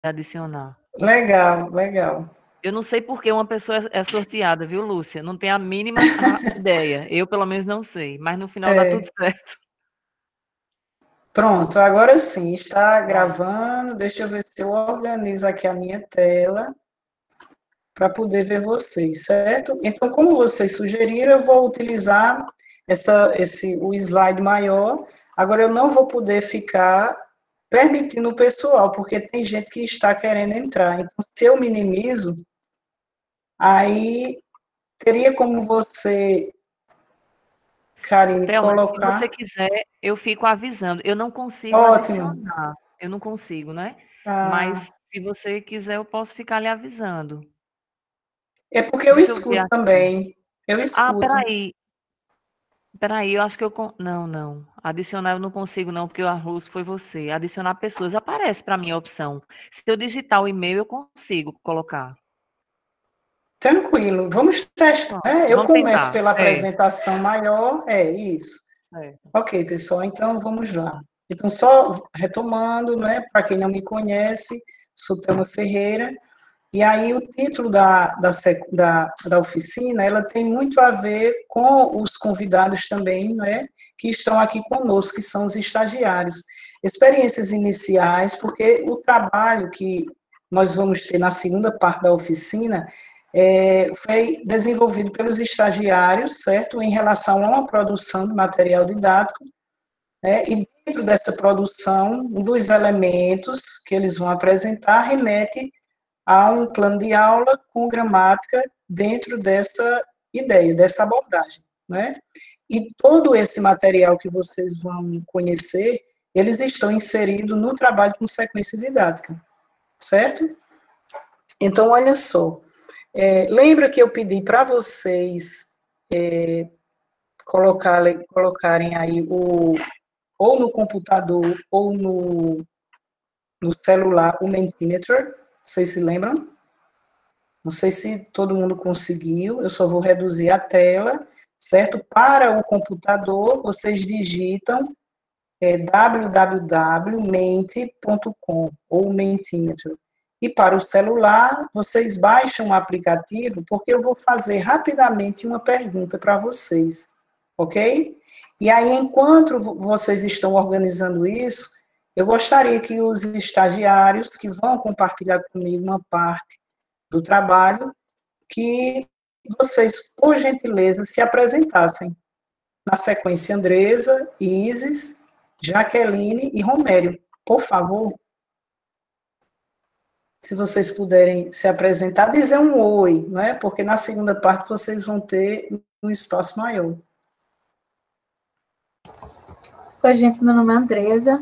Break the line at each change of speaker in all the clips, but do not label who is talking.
adicionar.
Legal, legal.
Eu não sei por que uma pessoa é sorteada, viu, Lúcia? Não tenho a mínima ideia. Eu, pelo menos, não sei. Mas no final dá tudo
É,
certo.
pronto, agora sim, está
Pronto.
gravando. Deixa eu ver se eu organizo aqui a minha tela para poder ver vocês, certo? Então, como vocês sugeriram, eu vou utilizar o slide maior. Agora, eu não vou poder ficar permitindo o pessoal, porque tem gente que está querendo entrar. Então, se eu minimizo, aí teria como você, Karine,
Thelma, se você
colocar.
quiser, eu fico avisando. Eu não consigo
Ótimo.
adicionar. Eu não consigo, né?
Ah,
Mas se você quiser, eu posso ficar lhe avisando.
é porque eu
Deixa eu ver
escuto
aqui.
também. Eu
Ah,
escuto.
peraí. Peraí, eu acho que eu. Não, não. Adicionar eu não consigo, não, porque o arroz foi você. Adicionar pessoas aparece para mim a opção. Se eu digitar o e-mail, eu consigo colocar.
Tranquilo, vamos testar.
Pronto,
É, eu
vamos
começo
tentar.
pela
É,
apresentação maior, é isso.
certo.
Ok, pessoal, então vamos lá. Então, só retomando, né, para quem não me conhece, sou Thelma Ferreira, e aí o título da oficina, ela tem muito a ver com os convidados também, né, que estão aqui conosco, que são os estagiários. Experiências iniciais, porque o trabalho que nós vamos ter na segunda parte da oficina foi desenvolvido pelos estagiários, certo, em relação a uma produção de material didático, né, e dentro dessa produção, um dos elementos que eles vão apresentar remete a um plano de aula com gramática dentro dessa ideia, dessa abordagem, né? E todo esse material que vocês vão conhecer, eles estão inseridos no trabalho com sequência didática, certo? Então, olha só, lembra que eu pedi para vocês colocarem aí ou no computador ou no celular o Mentimeter, vocês se lembram? Não sei se todo mundo conseguiu, eu só vou reduzir a tela, certo? Para o computador, vocês digitam www.mente.com ou Mentimeter. E para o celular, vocês baixam o aplicativo, porque eu vou fazer rapidamente uma pergunta para vocês, ok? E aí, enquanto vocês estão organizando isso, eu gostaria que os estagiários que vão compartilhar comigo uma parte do trabalho, que vocês, por gentileza, se apresentassem. Na sequência, Andresa, Isis, Jaqueline e Romério. Por favor, se vocês puderem se apresentar, dizer um oi, né? Porque na segunda parte vocês vão ter um espaço maior.
Oi, gente, meu nome é Andresa.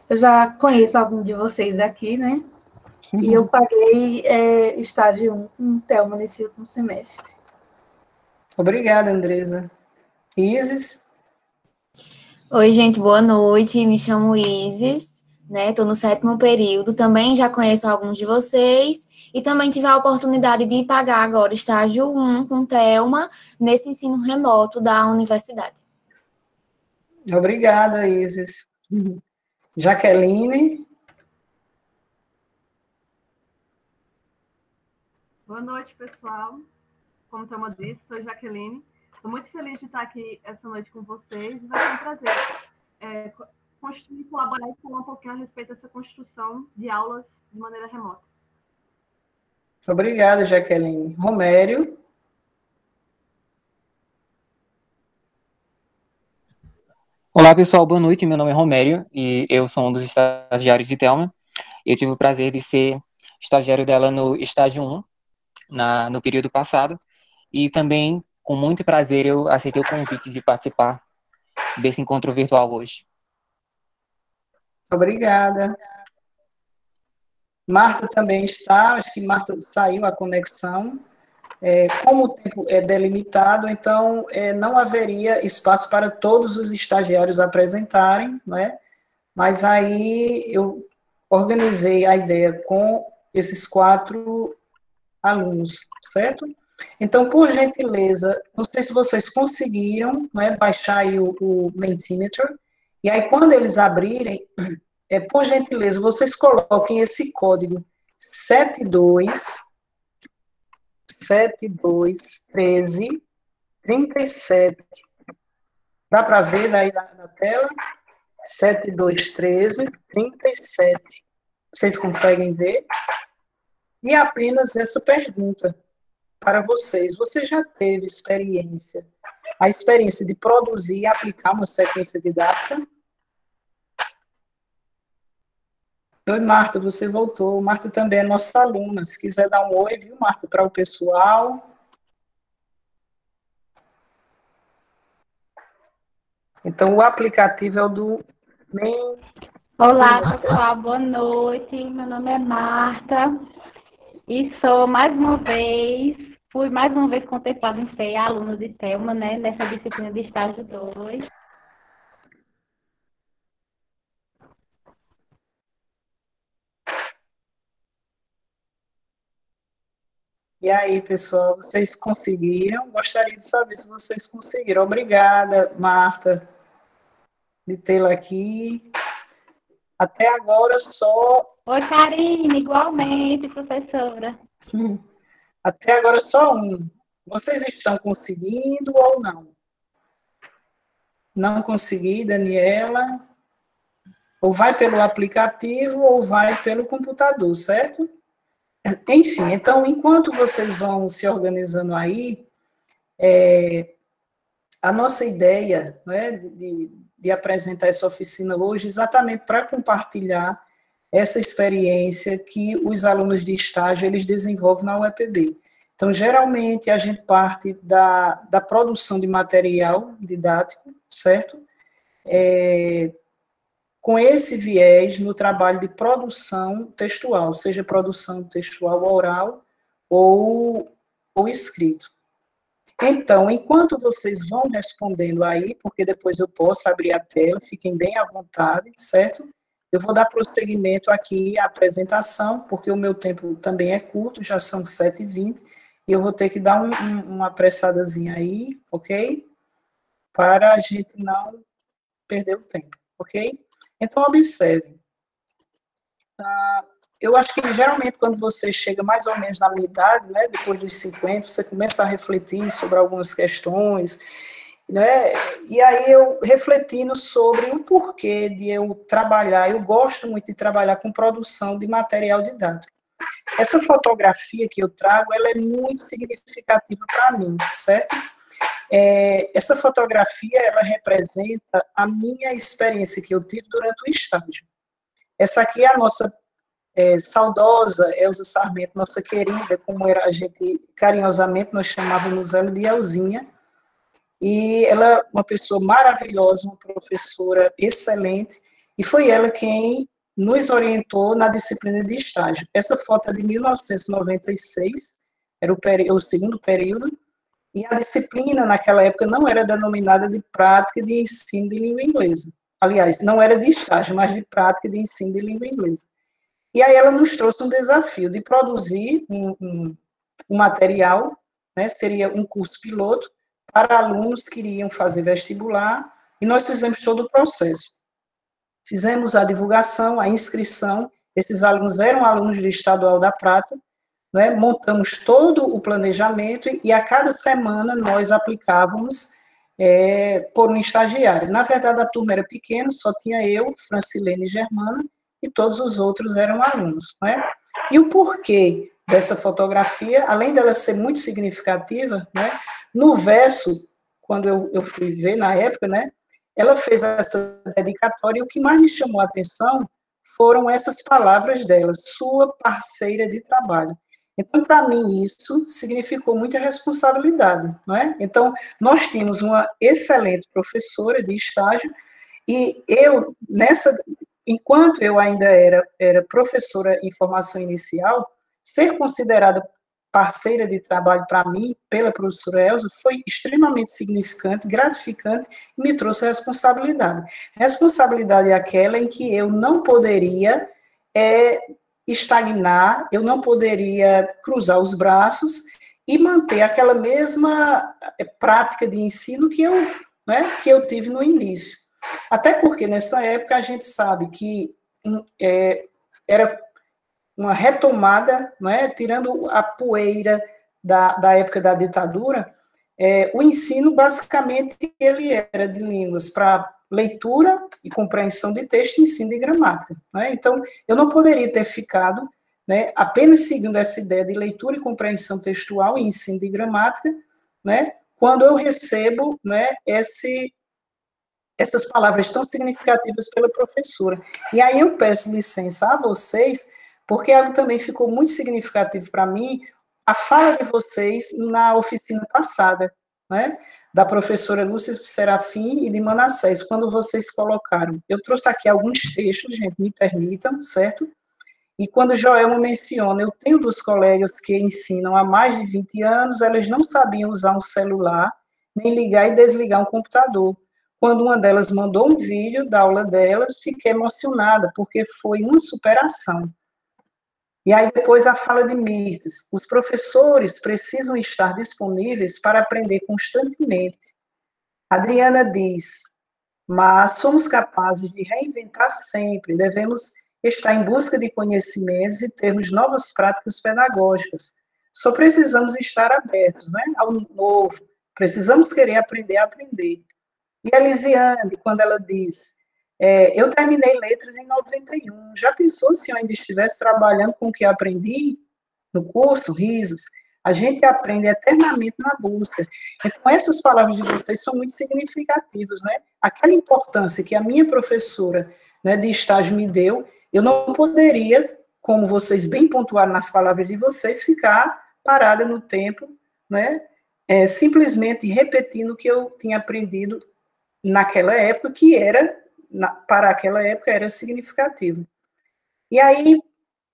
Eu já conheço algum de vocês aqui, né? E eu paguei estágio 1 com Thelma nesse último semestre.
Obrigada, Andresa. Isis?
Oi, gente, boa noite. Me chamo Isis, né? Estou no 7º período. Também já conheço alguns de vocês. E também tive a oportunidade de pagar agora estágio 1 com Thelma nesse ensino remoto da universidade.
Obrigada, Isis. Jaqueline?
Boa noite, pessoal. Como a Thelma disse, sou Jaqueline. Estou muito feliz de estar aqui essa noite com vocês. Vai ser um prazer construir, colaborar e falar um pouquinho a respeito dessa construção de aulas de maneira remota.
Obrigada, Jaqueline. Romério?
Olá, pessoal, boa noite. Meu nome é Romério e eu sou um dos estagiários de Thelma. Eu tive o prazer de ser estagiário dela no estágio 1, no período passado, e também, com muito prazer, eu aceitei o convite de participar desse encontro virtual hoje.
Obrigada. Marta também está, acho que Marta saiu a conexão. Como o tempo é delimitado, então não haveria espaço para todos os estagiários apresentarem, não é? Mas aí eu organizei a ideia com esses 4 alunos, certo? Então, por gentileza, não sei se vocês conseguiram, né, baixar aí o Mentimeter, e aí quando eles abrirem, por gentileza, vocês coloquem esse código 72 13 37. Dá para ver daí na tela? 72 13 37. Vocês conseguem ver? E apenas essa pergunta para vocês. Você já teve a experiência de produzir e aplicar uma sequência didática? Oi, Marta, você voltou. Marta também é nossa aluna. Se quiser dar um oi, viu, Marta, para o pessoal. Então, o aplicativo é o do
Olá, pessoal, boa noite. Meu nome é Marta e fui mais uma vez contemplada em ser aluna de Thelma, né, nessa disciplina de estágio 2.
E aí, pessoal, vocês conseguiram? Gostaria de saber se vocês conseguiram. Obrigada, Marta, de tê-la aqui. Até agora só...
Oi, Karine, igualmente, professora.
Até agora só um. Vocês estão conseguindo ou não? Não consegui, Daniela. Ou vai pelo aplicativo ou vai pelo computador, certo? Enfim, então, enquanto vocês vão se organizando aí, a nossa ideia, né, de apresentar essa oficina hoje, exatamente para compartilhar essa experiência que os alunos de estágio, eles desenvolvem na UEPB. Então, geralmente, a gente parte da produção de material didático, certo? Com esse viés no trabalho de produção textual, seja produção textual oral ou escrito. Então, enquanto vocês vão respondendo aí, porque depois eu posso abrir a tela, fiquem bem à vontade, certo? Eu vou dar prosseguimento aqui à apresentação, porque o meu tempo também é curto, já são 7h20, e eu vou ter que dar uma apressadazinha aí, ok? Para a gente não perder o tempo, ok? Então, observe. Eu acho que, geralmente, quando você chega mais ou menos na minha idade, né, depois dos 50, você começa a refletir sobre algumas questões, né, e aí eu refletindo sobre o porquê de eu trabalhar, eu gosto muito de trabalhar com produção de material didático. Essa fotografia que eu trago, ela é muito significativa para mim, certo? Essa fotografia, ela representa a minha experiência que eu tive durante o estágio. Essa aqui é a nossa saudosa Elza Sarmento, nossa querida, como era a gente, carinhosamente, nós chamávamos ela de Elzinha, e ela é uma pessoa maravilhosa, uma professora excelente, e foi ela quem nos orientou na disciplina de estágio. Essa foto é de 1996, era o segundo período, e a disciplina, naquela época, não era denominada de prática de ensino de língua inglesa. Aliás, não era de estágio, mas de prática de ensino de língua inglesa. E aí ela nos trouxe um desafio de produzir um material, né, seria um curso piloto, para alunos que iriam fazer vestibular, e nós fizemos todo o processo. Fizemos a divulgação, a inscrição, esses alunos eram alunos do Estadual da Prata, né, montamos todo o planejamento e a cada semana nós aplicávamos por um estagiário. Na verdade, a turma era pequena, só tinha eu, Francilene e Germana, e todos os outros eram alunos. Né? E o porquê dessa fotografia, além dela ser muito significativa, né, no verso, quando eu fui ver na época, né, ela fez essa dedicatória e o que mais me chamou a atenção foram essas palavras dela, sua parceira de trabalho. Então, para mim, isso significou muita responsabilidade, não é? Então, nós tínhamos uma excelente professora de estágio, e eu, enquanto eu ainda era professora em formação inicial, ser considerada parceira de trabalho para mim, pela professora Elza, foi extremamente significante, gratificante, e me trouxe responsabilidade. Responsabilidade é aquela em que eu não poderia estagnar, eu não poderia cruzar os braços e manter aquela mesma prática de ensino que eu tive no início. Até porque, nessa época, a gente sabe que uma retomada, não é? Tirando a poeira da época da ditadura, o ensino, basicamente, ele era de línguas para leitura e compreensão de texto e ensino de gramática. Não é? Então, eu não poderia ter ficado, né, apenas seguindo essa ideia de leitura e compreensão textual e ensino de gramática, né, quando eu recebo, né, essas palavras tão significativas pela professora. E aí eu peço licença a vocês, porque algo também ficou muito significativo para mim, a fala de vocês na oficina passada, né, da professora Lúcia Serafim e de Manassés, quando vocês colocaram. Eu trouxe aqui alguns textos, gente, me permitam, certo? E quando Joelma menciona, eu tenho 2 colegas que ensinam há mais de 20 anos, elas não sabiam usar um celular, nem ligar e desligar um computador. Quando uma delas mandou um vídeo da aula delas, fiquei emocionada, porque foi uma superação. E aí depois a fala de Mirtes, os professores precisam estar disponíveis para aprender constantemente. Adriana diz, mas somos capazes de reinventar sempre, devemos estar em busca de conhecimentos e termos novas práticas pedagógicas. Só precisamos estar abertos, né, ao novo, precisamos querer aprender a aprender. E a Lisiane, quando ela diz, eu terminei letras em 91, já pensou se eu ainda estivesse trabalhando com o que aprendi no curso? Risos. A gente aprende eternamente na busca. Então, essas palavras de vocês são muito significativas, né? Aquela importância que a minha professora, né, de estágio me deu, eu não poderia, como vocês bem pontuaram nas palavras de vocês, ficar parada no tempo, né? Simplesmente repetindo o que eu tinha aprendido naquela época, que era, para aquela época, era significativo. E aí,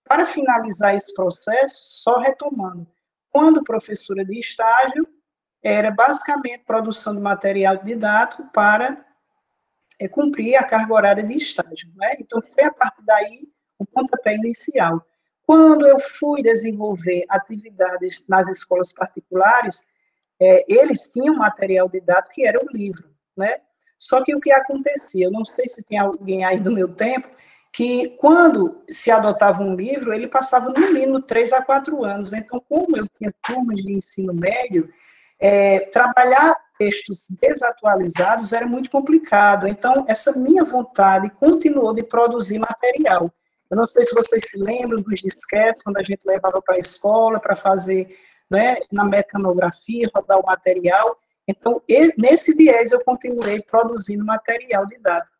para finalizar esse processo, só retomando, quando professora de estágio, era basicamente produção de material didático para cumprir a carga horária de estágio. Né? Então, foi a partir daí o pontapé inicial. Quando eu fui desenvolver atividades nas escolas particulares, eles tinham material didático que era o livro, né? Só que o que acontecia, eu não sei se tem alguém aí do meu tempo, que quando se adotava um livro, ele passava no mínimo 3 a 4 anos. Então, como eu tinha turmas de ensino médio, trabalhar textos desatualizados era muito complicado. Então, essa minha vontade continuou de produzir material. Eu não sei se vocês se lembram dos disquetes, quando a gente levava para a escola para fazer, né, na mecanografia, rodar o material. Então, nesse viés, eu continuei produzindo material didático.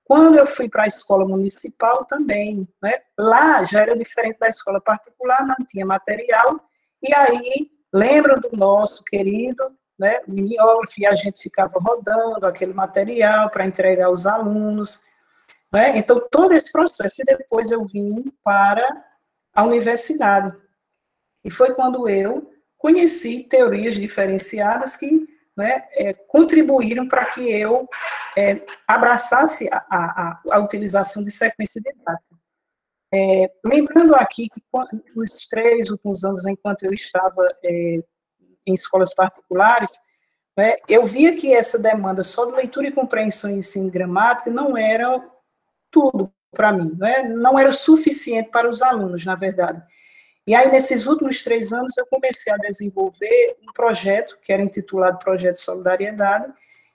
Quando eu fui para a escola municipal também, né, lá já era diferente da escola particular, não tinha material, e aí, lembram do nosso querido, né, mimeógrafo, e a gente ficava rodando aquele material para entregar aos alunos, né, então todo esse processo, e depois eu vim para a universidade, e foi quando eu conheci teorias diferenciadas que, né, contribuíram para que eu abraçasse a utilização de sequência didática. Lembrando aqui que nos 3 últimos anos, enquanto eu estava em escolas particulares, né, eu via que essa demanda só de leitura e compreensão e ensino de gramática não era tudo para mim, né, não era suficiente para os alunos, na verdade. E aí, nesses últimos 3 anos, eu comecei a desenvolver um projeto, que era intitulado Projeto de Solidariedade,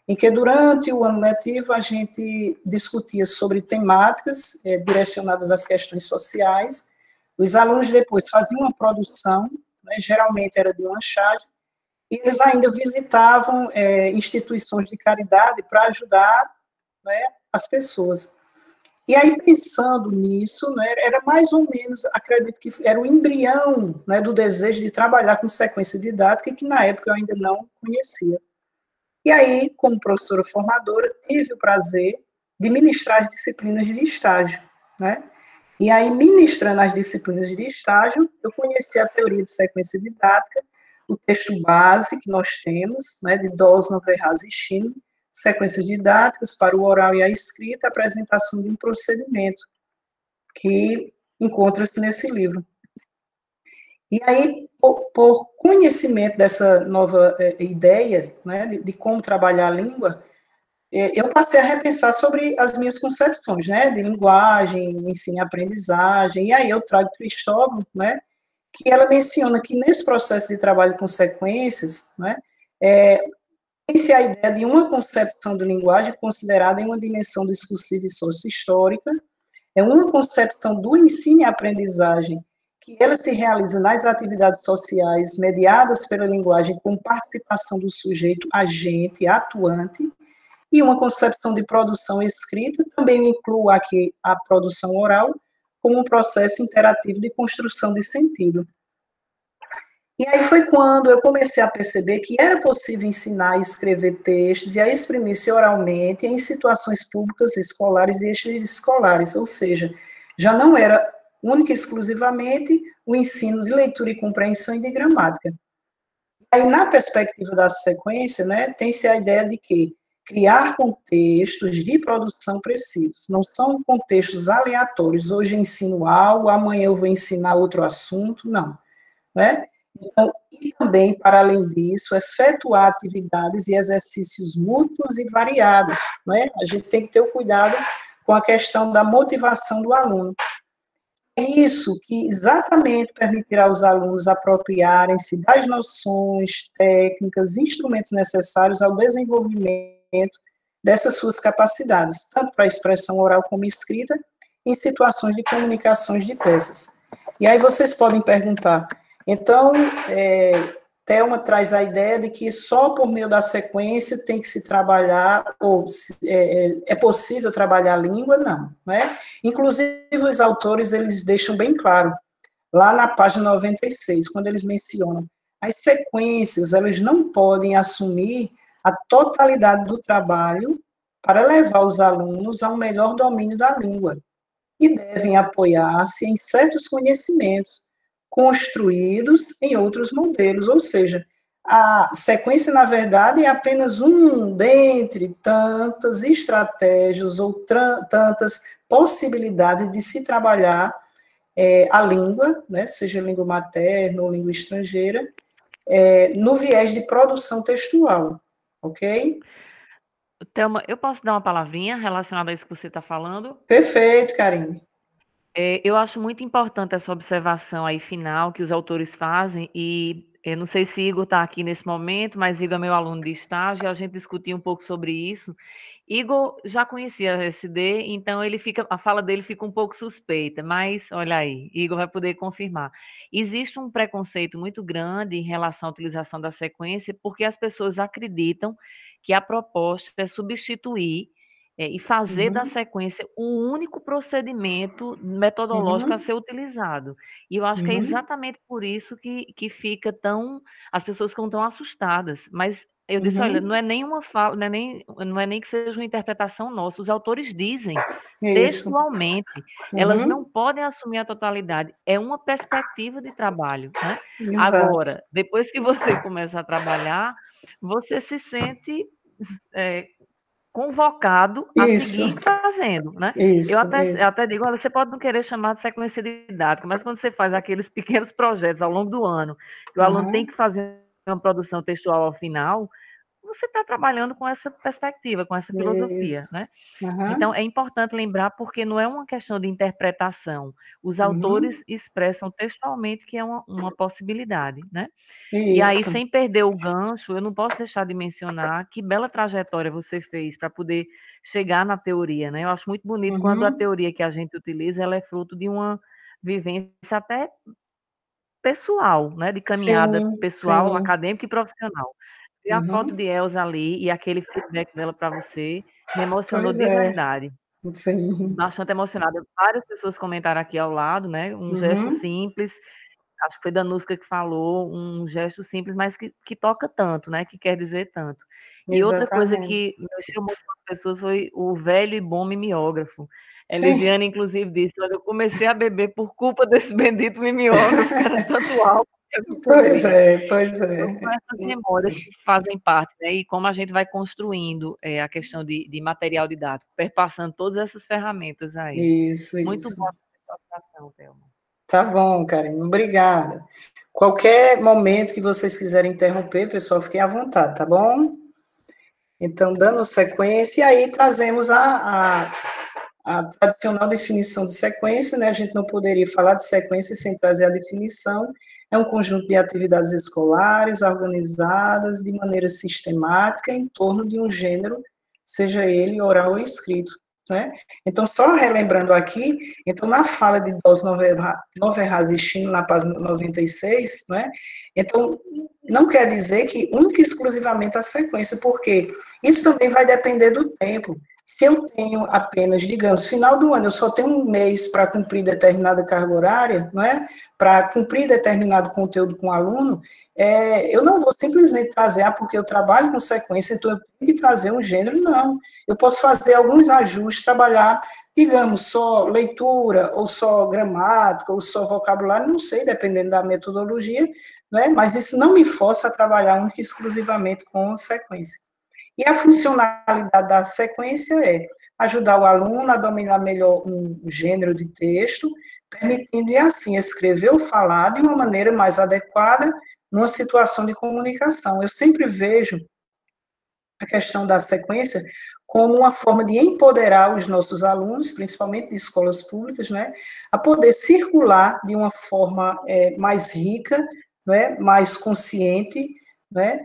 em que, durante o ano letivo, a gente discutia sobre temáticas direcionadas às questões sociais. Os alunos depois faziam uma produção, né, geralmente era de lanchagem, e eles ainda visitavam instituições de caridade para ajudar, né, as pessoas. E aí, pensando nisso, né, era mais ou menos, acredito que era o embrião, né, do desejo de trabalhar com sequência didática, que na época eu ainda não conhecia. E aí, como professora formadora, tive o prazer de ministrar as disciplinas de estágio, né? E aí, ministrando as disciplinas de estágio, eu conheci a teoria de sequência didática, o texto base que nós temos, né, de Dawson, Verhaas e Shin, sequências didáticas para o oral e a escrita, a apresentação de um procedimento, que encontra-se nesse livro. E aí, por conhecimento dessa nova ideia, né, de como trabalhar a língua, eu passei a repensar sobre as minhas concepções, né, de linguagem, ensino e aprendizagem, e aí eu trago Cristóvão, né, que ela menciona que nesse processo de trabalho com sequências, né, tem-se a ideia de uma concepção de linguagem considerada em uma dimensão discursiva e socio-histórica, é uma concepção do ensino e aprendizagem que ela se realiza nas atividades sociais mediadas pela linguagem com participação do sujeito agente, atuante, e uma concepção de produção escrita, também inclui aqui a produção oral, como um processo interativo de construção de sentido. E aí foi quando eu comecei a perceber que era possível ensinar a escrever textos e a exprimir-se oralmente em situações públicas, escolares e extraescolares, ou seja, já não era única e exclusivamente o ensino de leitura e compreensão e de gramática. Aí, na perspectiva da sequência, né, tem-se a ideia de que criar contextos de produção precisos, não são contextos aleatórios, hoje eu ensino algo, amanhã eu vou ensinar outro assunto, não, né? Então, e também, para além disso, efetuar atividades e exercícios mútuos e variados, né? A gente tem que ter o cuidado com a questão da motivação do aluno. É isso que exatamente permitirá aos alunos apropriarem-se das noções, técnicas, instrumentos necessários ao desenvolvimento dessas suas capacidades, tanto para a expressão oral como escrita, em situações de comunicações diversas. E aí vocês podem perguntar, então, Thelma traz a ideia de que só por meio da sequência tem que se trabalhar, ou é possível trabalhar a língua? Não, né? Inclusive, os autores, eles deixam bem claro, lá na página 96, quando eles mencionam, as sequências, elas não podem assumir a totalidade do trabalho para levar os alunos a um melhor domínio da língua, e devem apoiar-se em certos conhecimentos, construídos em outros modelos, ou seja, a sequência, na verdade, é apenas um dentre tantas estratégias ou tantas possibilidades de se trabalhar a língua, né, seja língua materna ou língua estrangeira, no viés de produção textual, ok?
Thelma, eu posso dar uma palavrinha relacionada a isso que você está falando?
Perfeito, Karine.
Eu acho muito importante essa observação aí final que os autores fazem, e eu não sei se Igor está aqui nesse momento, mas Igor é meu aluno de estágio, e a gente discutiu um pouco sobre isso. Igor já conhecia a SD, então a fala dele fica um pouco suspeita, mas olha aí, Igor vai poder confirmar. Existe um preconceito muito grande em relação à utilização da sequência, porque as pessoas acreditam que a proposta é substituir e fazer da sequência o único procedimento metodológico a ser utilizado. E eu acho que é exatamente por isso que fica as pessoas ficam tão assustadas. Mas eu disse, olha, não é nenhuma fala, não é nem que seja uma interpretação nossa. Os autores dizem textualmente, elas não podem assumir a totalidade. É uma perspectiva de trabalho, né?
Exato.
Agora, depois que você começa a trabalhar, você se sente convocado a seguir fazendo, né? Eu até digo, olha, você pode não querer chamar de sequência didática, mas quando você faz aqueles pequenos projetos ao longo do ano, que o aluno tem que fazer uma produção textual ao final, você está trabalhando com essa perspectiva, com essa filosofia, né? Então, é importante lembrar, porque não é uma questão de interpretação. Os autores expressam textualmente que é uma possibilidade, né? E aí, sem perder o gancho, eu não posso deixar de mencionar que bela trajetória você fez para poder chegar na teoria, né? Eu acho muito bonito quando a teoria que a gente utiliza, ela é fruto de uma vivência até pessoal, né? De caminhada pessoal, acadêmica e profissional. E a foto de Elza ali e aquele feedback dela para você me emocionou de verdade. Bastante emocionada. Várias pessoas comentaram aqui ao lado, né? Um gesto simples, acho que foi Danuska que falou, um gesto simples, mas que toca tanto, né? Que quer dizer tanto. E outra coisa que mexeu muito com as pessoas foi o velho e bom mimeógrafo. Elisiane, inclusive, disse, olha, eu comecei a beber por culpa desse bendito mimeógrafo, que era tanto álcool.
Pois é.
Então, são essas memórias que fazem parte, né? E como a gente vai construindo a questão de material didático, perpassando todas essas ferramentas aí. Muito boa a participação, Thelma.
Tá bom, Karine, obrigada. Qualquer momento que vocês quiserem interromper, pessoal, fiquem à vontade, tá bom? Então, dando sequência, e aí trazemos a tradicional definição de sequência, né? A gente não poderia falar de sequência sem trazer a definição. É um conjunto de atividades escolares organizadas de maneira sistemática em torno de um gênero, seja ele oral ou escrito, né? Então, só relembrando aqui, então, na fala de Dos Noverrazistino, na página 96, né? Então, não quer dizer que única e exclusivamente a sequência, porque isso também vai depender do tempo. Se eu tenho apenas, digamos, final do ano, eu só tenho um mês para cumprir determinada carga horária, não é? Para cumprir determinado conteúdo com o aluno, eu não vou simplesmente trazer, porque eu trabalho com sequência, então eu tenho que trazer um gênero, não. Eu posso fazer alguns ajustes, trabalhar, digamos, só leitura, ou só gramática, ou só vocabulário, não sei, dependendo da metodologia, né? Mas isso não me força a trabalhar única e exclusivamente com sequência. E a funcionalidade da sequência é ajudar o aluno a dominar melhor um gênero de texto, permitindo-lhe, assim, escrever ou falar de uma maneira mais adequada numa situação de comunicação. Eu sempre vejo a questão da sequência como uma forma de empoderar os nossos alunos, principalmente de escolas públicas, né, a poder circular de uma forma mais rica, né, mais consciente, né,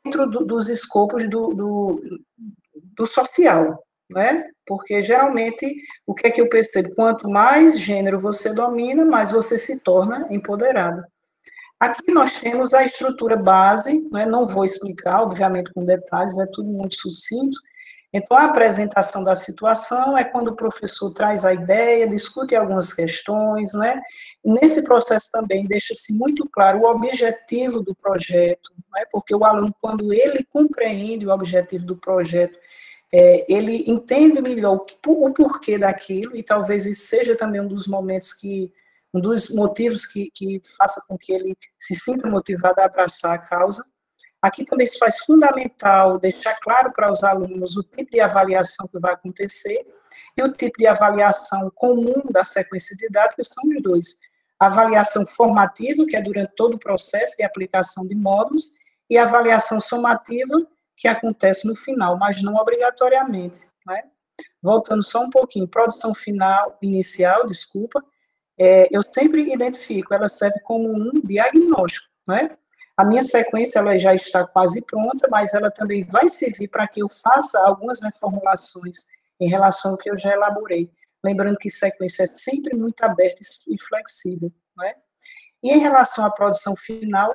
dentro dos escopos do social, né? Porque, geralmente, o que é que eu percebo? Quanto mais gênero você domina, mais você se torna empoderado. Aqui nós temos a estrutura base, né? Não vou explicar, obviamente, com detalhes, é tudo muito sucinto. Então, a apresentação da situação é quando o professor traz a ideia, discute algumas questões, né? E nesse processo também deixa-se muito claro o objetivo do projeto, né? Porque o aluno, quando ele compreende o objetivo do projeto, ele entende melhor o porquê daquilo, e talvez isso seja também um dos motivos que faça com que ele se sinta motivado a abraçar a causa. Aqui também se faz fundamental deixar claro para os alunos o tipo de avaliação que vai acontecer e o tipo de avaliação comum da sequência didática são os dois. A avaliação formativa, que é durante todo o processo de aplicação de módulos, e a avaliação somativa, que acontece no final, mas não obrigatoriamente, né? Voltando só um pouquinho, produção inicial, eu sempre identifico, ela serve como um diagnóstico, né? A minha sequência ela já está quase pronta, mas ela também vai servir para que eu faça algumas reformulações em relação ao que eu já elaborei. Lembrando que sequência é sempre muito aberta e flexível, não é? E em relação à produção final,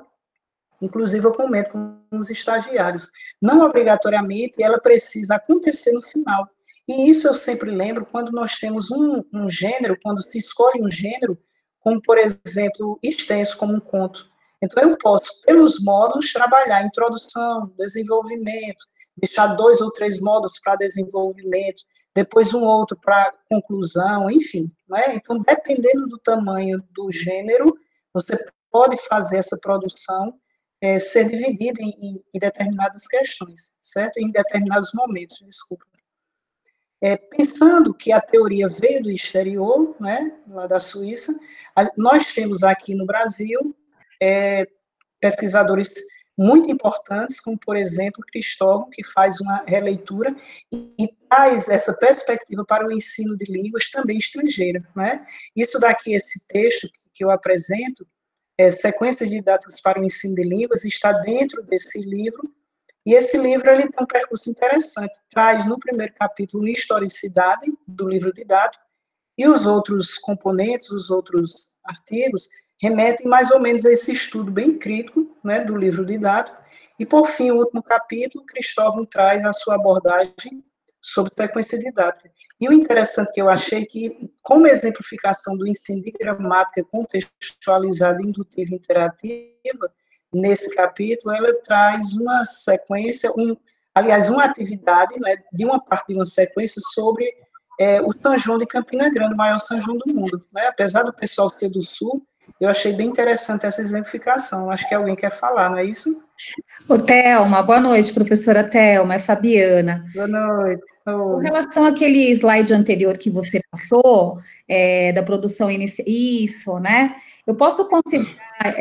inclusive eu comento com os estagiários, não obrigatoriamente ela precisa acontecer no final. E isso eu sempre lembro quando nós temos um gênero, quando se escolhe um gênero, como, por exemplo, extenso, como um conto. Então, eu posso, pelos módulos, trabalhar introdução, desenvolvimento, deixar 2 ou 3 módulos para desenvolvimento, depois um outro para conclusão, enfim, né? Então, dependendo do tamanho do gênero, você pode fazer essa produção ser dividida em determinadas questões, certo? Em determinados momentos, desculpa. Pensando que a teoria veio do exterior, né, lá da Suíça, nós temos aqui no Brasil pesquisadores muito importantes, como, por exemplo, Cristóvão, que faz uma releitura e traz essa perspectiva para o ensino de línguas também estrangeira, né? Isso daqui, esse texto que eu apresento, Sequências Didáticas para o Ensino de Línguas, está dentro desse livro, e esse livro ele tem um percurso interessante, traz no primeiro capítulo uma historicidade do livro didático, e os outros componentes, os outros artigos, remetem mais ou menos a esse estudo bem crítico, né, do livro didático, e por fim, o último capítulo, Cristóvão traz a sua abordagem sobre sequência didática. E o interessante que eu achei que, como exemplificação do ensino de gramática contextualizada, indutiva e interativa, nesse capítulo, ela traz uma sequência, uma atividade, né, de uma parte de uma sequência sobre o São João de Campina Grande, o maior São João do mundo, né? Apesar do pessoal ser do Sul, eu achei bem interessante essa exemplificação. Acho que alguém quer falar, não é isso?
Ô, Thelma, boa noite, professora Thelma, é Fabiana.
Boa noite.
Com relação àquele slide anterior que você passou, da produção inicial, isso, né? Eu posso considerar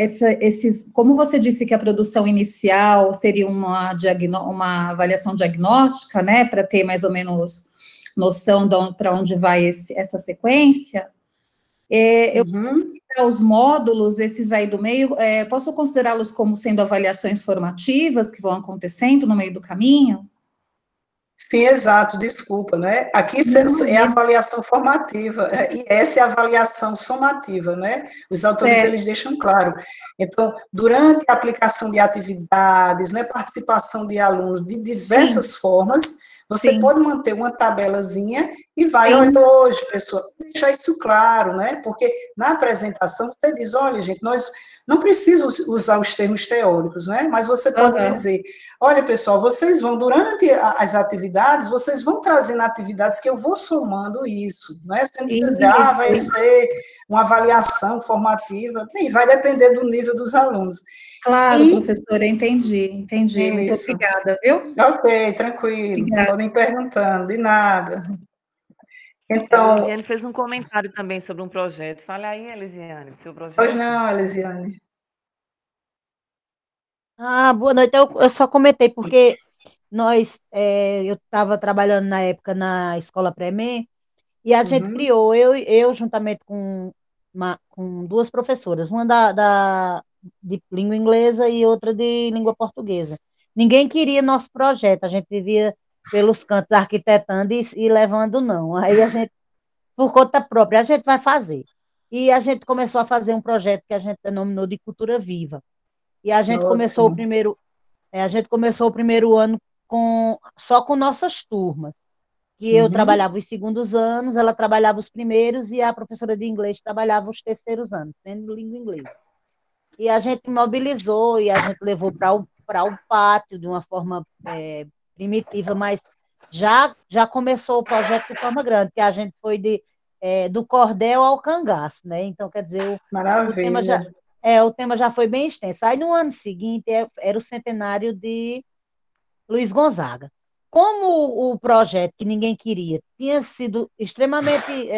como você disse que a produção inicial seria uma avaliação diagnóstica, né, para ter mais ou menos noção para onde vai essa sequência? Os módulos, esses aí do meio, posso considerá-los como sendo avaliações formativas que vão acontecendo no meio do caminho?
Sim, exato, desculpa, né? Aqui é avaliação formativa, e essa é a avaliação somativa, né? Os autores, eles deixam claro. Então, durante a aplicação de atividades, né, participação de alunos de diversas formas, você pode manter uma tabelazinha e vai, olha, hoje, pessoal, deixar isso claro, né? Porque na apresentação você diz, olha, gente, nós não precisamos usar os termos teóricos, né? Mas você pode dizer, olha, pessoal, vocês vão, durante as atividades, vocês vão trazendo atividades que eu vou somando isso, né? Você não dizer, vai ser uma avaliação formativa, e vai depender do nível dos alunos.
Claro, professora, entendi. Muito obrigada, viu?
Ok, tranquilo. Obrigada. Podem ir perguntando, de nada. Então...
A Elisiane fez um comentário também sobre um projeto. Fala aí, Elisiane, do seu projeto.
Pois não, Elisiane.
Boa noite. Eu só comentei porque eu estava trabalhando na época na escola pré-MEN e a gente criou, eu juntamente com duas professoras, uma de língua inglesa e outra de língua portuguesa. Ninguém queria nosso projeto, a gente vivia pelos cantos arquitetando e levando não. Aí a gente, por conta própria, a gente vai fazer. E a gente começou a fazer um projeto que a gente denominou de Cultura Viva. E a gente começou o primeiro ano só com nossas turmas. Que eu trabalhava os segundos anos, ela trabalhava os primeiros e a professora de inglês trabalhava os terceiros anos, sendo língua inglesa. E a gente mobilizou e a gente levou para o pátio de uma forma primitiva, mas já começou o projeto de forma grande, que a gente foi do cordel ao cangaço, né? Então, quer dizer, o tema já foi bem extenso. Aí, no ano seguinte, era o centenário de Luiz Gonzaga. Como o projeto, que ninguém queria, tinha sido extremamente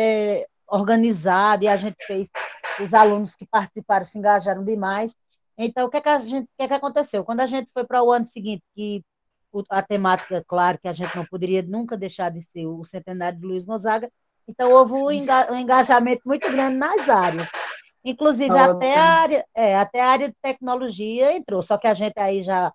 organizado e a gente fez, os alunos que participaram se engajaram demais. Então, o que que aconteceu? Quando a gente foi para o ano seguinte, que a temática, claro, que a gente não poderia nunca deixar de ser o centenário de Luiz Gonzaga, então houve um engajamento muito grande nas áreas. Inclusive, até a área de tecnologia entrou, só que a gente aí já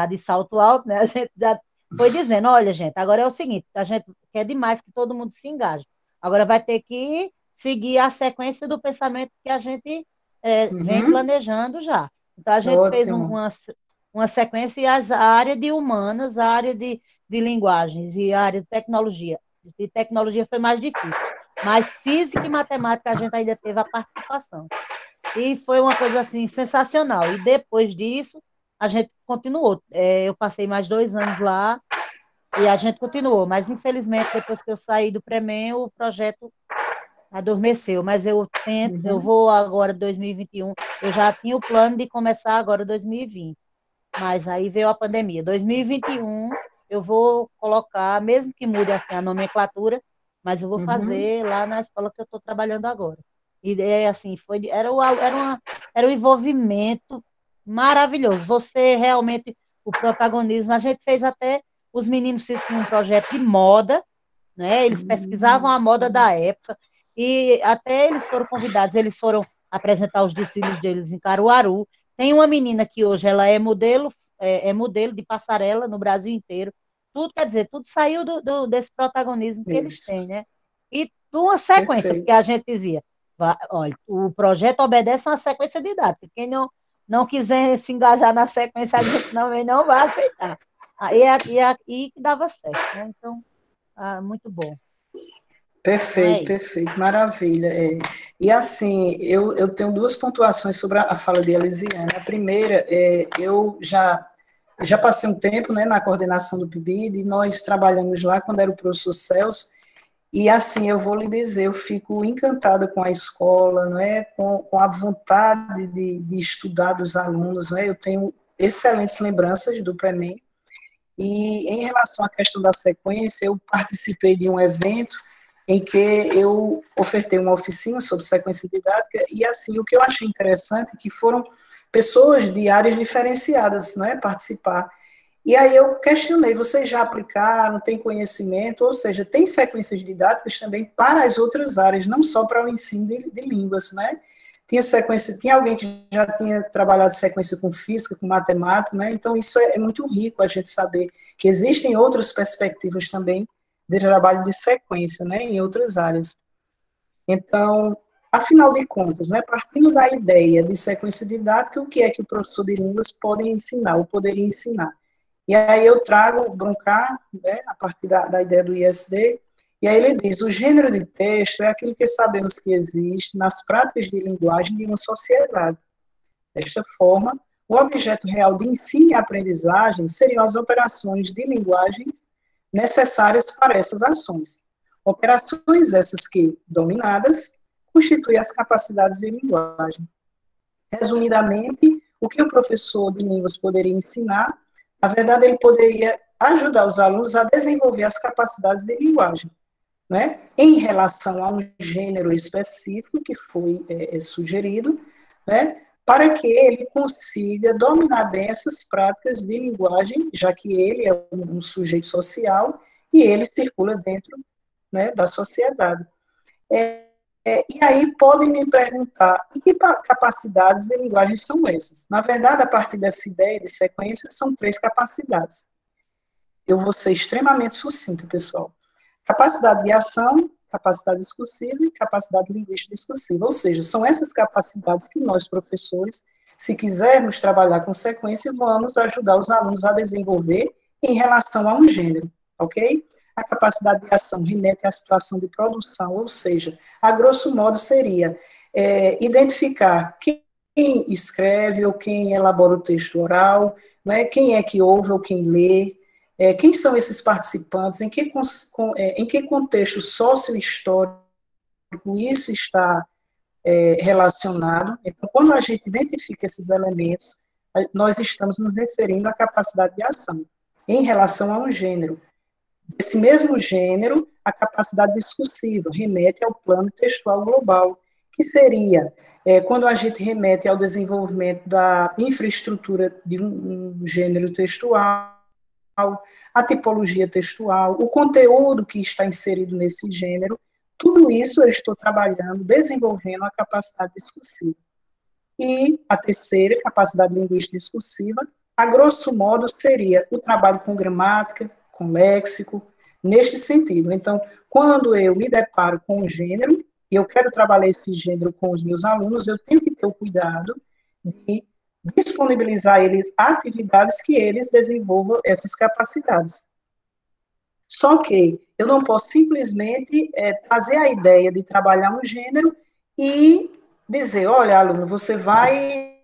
de salto alto, né? A gente já foi dizendo, olha, gente, agora é o seguinte, a gente quer demais que todo mundo se engaje. Agora vai ter que seguir a sequência do pensamento que a gente vem planejando já. Então, a gente fez uma sequência e a área de humanas, a área de linguagens e a área de tecnologia. De tecnologia foi mais difícil. Mas física e matemática a gente ainda teve a participação. E foi uma coisa, assim, sensacional. E depois disso, a gente continuou. Eu passei mais 2 anos lá e a gente continuou. Mas, infelizmente, depois que eu saí do pré-MEN, o projeto adormeceu. Mas eu vou agora, 2021, eu já tinha o plano de começar agora 2020. Mas aí veio a pandemia. 2021, eu vou colocar, mesmo que mude assim, a nomenclatura, mas eu vou fazer lá na escola que eu estou trabalhando agora. E assim, era um envolvimento maravilhoso. Você realmente, o protagonismo, a gente fez até, os meninos tinham um projeto de moda, né? Eles pesquisavam a moda da época, e até eles foram convidados, eles foram apresentar os desfiles deles em Caruaru. Tem uma menina que hoje ela é modelo de passarela no Brasil inteiro. Tudo, quer dizer, tudo saiu desse protagonismo que eles têm, né? E uma sequência, porque a gente dizia, olha, o projeto obedece a uma sequência didática. Quem não quiser se engajar na sequência, a gente não vai aceitar. E que dava certo, né? Então, muito bom.
Perfeito, maravilha. E assim, eu tenho 2 pontuações sobre a fala de Elisiane. A primeira, eu já passei um tempo, né, na coordenação do PIBID, e nós trabalhamos lá quando era o professor Celso, e assim, eu vou lhe dizer, eu fico encantada com a escola, não é? Com a vontade de estudar dos alunos, não é? Eu tenho excelentes lembranças do Pré-ENEM. E em relação à questão da sequência, eu participei de um evento em que eu ofertei uma oficina sobre sequência didática, e assim, o que eu achei interessante é que foram pessoas de áreas diferenciadas, né, participar. E aí eu questionei, vocês já aplicaram, tem conhecimento, ou seja, tem sequências didáticas também para as outras áreas, não só para o ensino de línguas, né? Tinha alguém que já tinha trabalhado sequência com física, com matemática, né? Então isso é muito rico a gente saber que existem outras perspectivas também de trabalho de sequência, né, em outras áreas. Então, afinal de contas, né, partindo da ideia de sequência didática, o que é que o professor de línguas pode ensinar, ou poderia ensinar? E aí eu trago o Broncar, né, a partir da ideia do ISD, e aí ele diz, o gênero de texto é aquilo que sabemos que existe nas práticas de linguagem de uma sociedade. Desta forma, o objeto real de ensino e aprendizagem seriam as operações de linguagens necessárias para essas ações. Operações essas que, dominadas, constituem as capacidades de linguagem. Resumidamente, o que o professor de línguas poderia ensinar, na verdade, ele poderia ajudar os alunos a desenvolver as capacidades de linguagem, né, em relação a um gênero específico que foi sugerido, né, para que ele consiga dominar bem essas práticas de linguagem, já que ele é um sujeito social e ele circula dentro, né, da sociedade. E aí podem me perguntar, e que capacidades de linguagem são essas? Na verdade, a partir dessa ideia de sequência, são 3 capacidades. Eu vou ser extremamente sucinto, pessoal. Capacidade de ação, capacidade discursiva e capacidade linguística discursiva. Ou seja, são essas capacidades que nós, professores, se quisermos trabalhar com sequência, vamos ajudar os alunos a desenvolver em relação a um gênero, ok? A capacidade de ação remete à situação de produção, ou seja, a grosso modo seria identificar quem escreve ou quem elabora o texto oral, né, quem é que ouve ou quem lê, quem são esses participantes, em que contexto sócio-histórico isso está relacionado. Então, quando a gente identifica esses elementos, nós estamos nos referindo à capacidade de ação, em relação a um gênero. Esse mesmo gênero, a capacidade discursiva, remete ao plano textual global, que seria, quando a gente remete ao desenvolvimento da infraestrutura de um gênero textual, a tipologia textual, o conteúdo que está inserido nesse gênero, tudo isso eu estou trabalhando, desenvolvendo a capacidade discursiva. E a terceira, capacidade linguística discursiva, a grosso modo seria o trabalho com gramática, com léxico, neste sentido. Então, quando eu me deparo com um gênero, e eu quero trabalhar esse gênero com os meus alunos, eu tenho que ter o cuidado de disponibilizar eles atividades que eles desenvolvam essas capacidades. Só que eu não posso simplesmente trazer a ideia de trabalhar um gênero e dizer, olha, aluno, você vai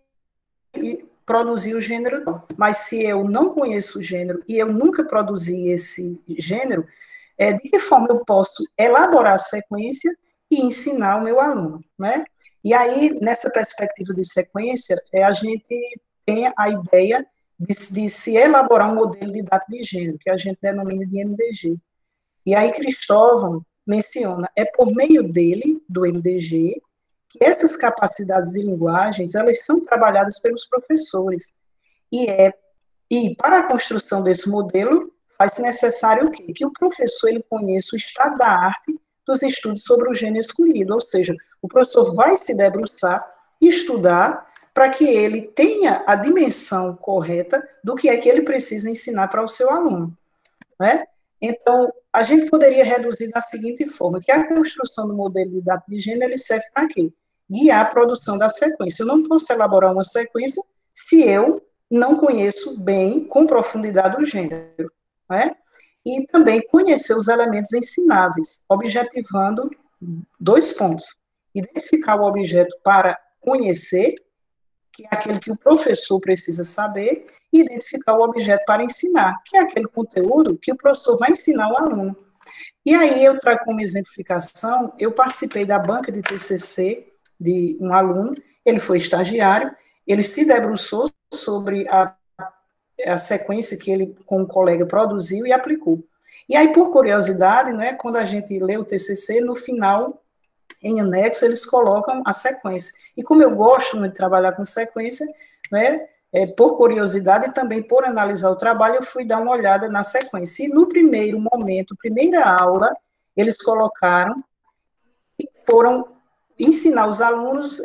produzir o gênero, mas se eu não conheço o gênero e eu nunca produzi esse gênero, de que forma eu posso elaborar a sequência e ensinar o meu aluno, né? E aí, nessa perspectiva de sequência, a gente tem a ideia de se elaborar um modelo didático de gênero, que a gente denomina de MDG. E aí Cristóvão menciona, por meio dele, do MDG, que essas capacidades de linguagens, elas são trabalhadas pelos professores. E para a construção desse modelo, faz-se necessário o quê? Que o professor ele conheça o estado da arte dos estudos sobre o gênero escolhido, ou seja, o professor vai se debruçar e estudar para que ele tenha a dimensão correta do que é que ele precisa ensinar para o seu aluno, né? Então, a gente poderia reduzir da seguinte forma, que a construção do modelo didático de gênero, ele serve para quê? Guiar a produção da sequência. Eu não posso elaborar uma sequência se eu não conheço bem, com profundidade, o gênero, né? E também conhecer os elementos ensináveis, objetivando 2 pontos. Identificar o objeto para conhecer, que é aquele que o professor precisa saber, e identificar o objeto para ensinar, que é aquele conteúdo que o professor vai ensinar ao aluno. E aí eu trago como exemplificação, eu participei da banca de TCC de um aluno, ele foi estagiário, ele se debruçou sobre a a sequência que ele, com um colega, produziu e aplicou. E aí, por curiosidade, né, quando a gente lê o TCC, no final, em anexo, eles colocam a sequência. E como eu gosto muito de trabalhar com sequência, né, por curiosidade e também por analisar o trabalho, eu fui dar uma olhada na sequência. E no primeiro momento, primeira aula, eles colocaram e foram ensinar os alunos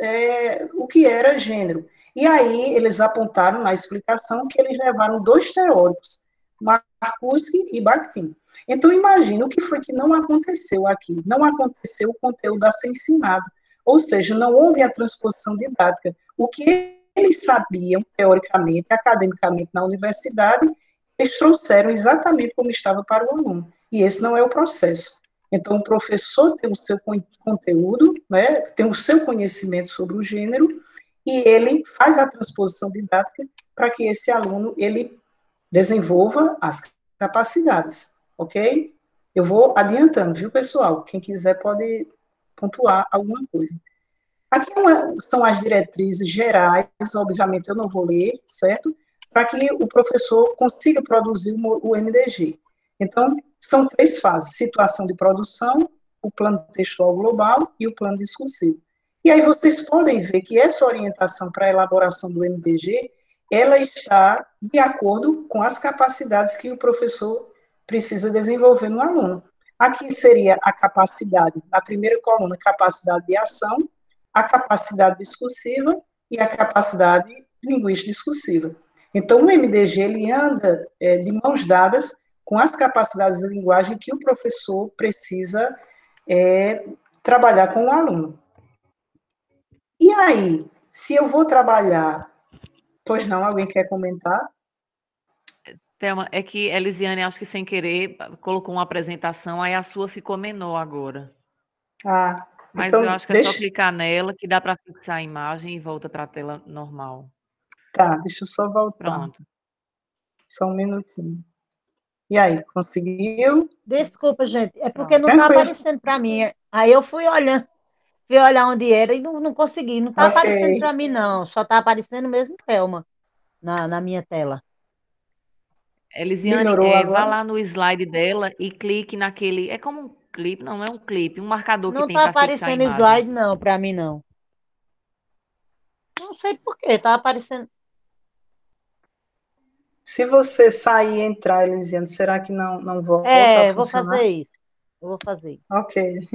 o que era gênero. E aí eles apontaram na explicação que eles levaram 2 teóricos, Marcuski e Bakhtin. Então, imagina o que foi que não aconteceu aqui. Não aconteceu o conteúdo a ser ensinado. Ou seja, não houve a transposição didática. O que eles sabiam, teoricamente, academicamente, na universidade, eles trouxeram exatamente como estava para o aluno. E esse não é o processo. Então, o professor tem o seu conteúdo, né, tem o seu conhecimento sobre o gênero, e ele faz a transposição didática para que esse aluno, ele desenvolva as capacidades, ok? Eu vou adiantando, viu, pessoal? Quem quiser pode pontuar alguma coisa. Aqui são as diretrizes gerais, obviamente eu não vou ler, certo? Para que o professor consiga produzir o MDG. Então, são 3 fases: situação de produção, o plano textual global e o plano discursivo. E aí vocês podem ver que essa orientação para a elaboração do MDG, ela está de acordo com as capacidades que o professor precisa desenvolver no aluno. Aqui seria a capacidade, na primeira coluna, capacidade de ação, a capacidade discursiva e a capacidade linguística discursiva. Então, o MDG, ele anda de mãos dadas com as capacidades de linguagem que o professor precisa trabalhar com o aluno. E aí, se eu vou trabalhar... Pois não, alguém quer comentar?
Thelma, é que Elisiane, acho que sem querer, colocou uma apresentação, aí a sua ficou menor agora. Mas então, eu acho que é só clicar nela, que dá para fixar a imagem e volta para a tela normal.
Tá, deixa eu só voltar.
Pronto.
Só um minutinho. E aí, conseguiu?
Desculpa, gente, é porque não está aparecendo para mim. Aí eu fui olhar onde era e não consegui. Não está aparecendo para mim, não. Só está aparecendo mesmo Thelma na minha tela.
Elisiane, vá lá no slide dela e clique naquele... É como um clipe, não é um clipe, um marcador que tem para fixar a imagem.
Não está aparecendo slide, não, para mim, não. Não sei por quê, está aparecendo...
Se você sair e entrar, Elisiane, será que não volta a funcionar?
Vou fazer isso. Eu vou fazer.
Ok.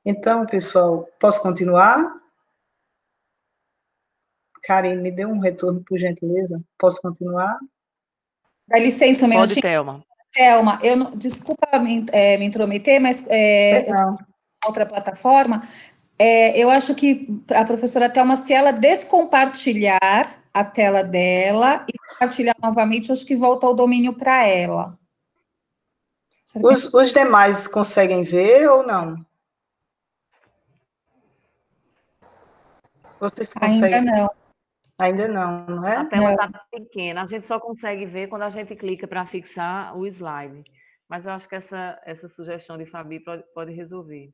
Então, pessoal, posso continuar? Karen, me dê um retorno, por gentileza. Posso continuar?
Dá licença, meu
Pode, Thelma.
Thelma, desculpa me intrometer, mas outra plataforma, eu acho que a professora Thelma, se ela descompartilhar a tela dela e compartilhar novamente, acho que volta o domínio para ela.
Os demais conseguem ver ou não? Vocês conseguem?
Ainda não.
Ainda não é?
A tela está pequena, a gente só consegue ver quando a gente clica para fixar o slide. Mas eu acho que essa sugestão de Fabi pode resolver.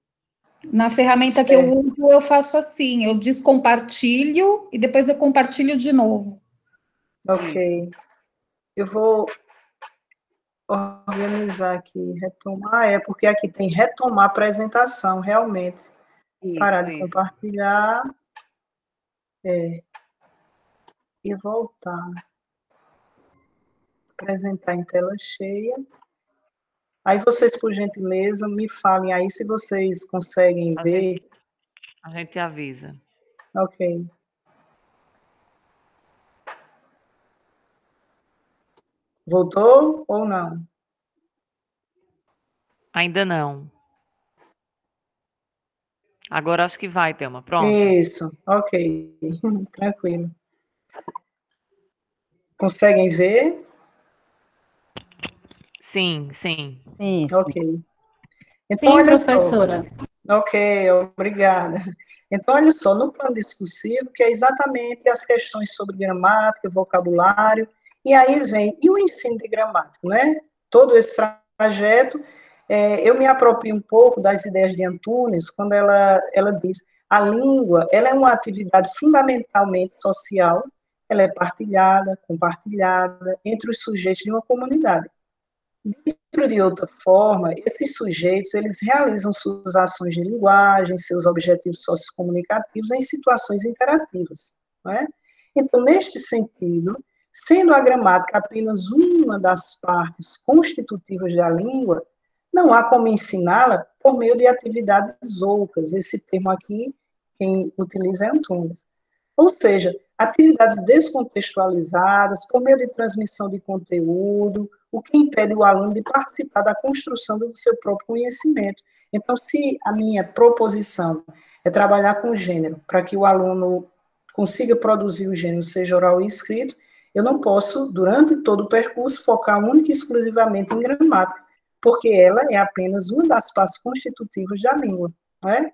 Na ferramenta que eu uso, eu faço assim, eu descompartilho e depois eu compartilho de novo.
Ok. Eu vou organizar aqui, retomar, porque aqui tem retomar a apresentação, realmente. Parar de compartilhar. E voltar. Apresentar em tela cheia. Aí vocês, por gentileza, me falem aí se vocês conseguem ver.
A gente avisa.
Ok. Voltou ou não?
Ainda não. Agora acho que vai, Thelma. Pronto.
Isso, ok. Tranquilo. Conseguem ver?
Sim, sim.
Sim.
Ok. Então,
sim,
olha
professora.
Só. Ok, obrigada. Então, olha só, no plano discursivo, que é exatamente as questões sobre gramática, vocabulário, e aí vem, e o ensino de gramática, né? Todo esse trajeto, eu me aproprio um pouco das ideias de Antunes, quando ela diz, a língua, ela é uma atividade fundamentalmente social, ela é partilhada, compartilhada entre os sujeitos de uma comunidade. Dentro de outra forma, esses sujeitos, eles realizam suas ações de linguagem, seus objetivos sociocomunicativos em situações interativas, não é? Então, neste sentido, sendo a gramática apenas uma das partes constitutivas da língua, não há como ensiná-la por meio de atividades ocas. Esse termo aqui, quem utiliza é Antunes. Ou seja, atividades descontextualizadas, por meio de transmissão de conteúdo, o que impede o aluno de participar da construção do seu próprio conhecimento. Então, se a minha proposição é trabalhar com o gênero, para que o aluno consiga produzir o gênero, seja oral e escrito, eu não posso, durante todo o percurso, focar única e exclusivamente em gramática, porque ela é apenas uma das partes constitutivas da língua, não é?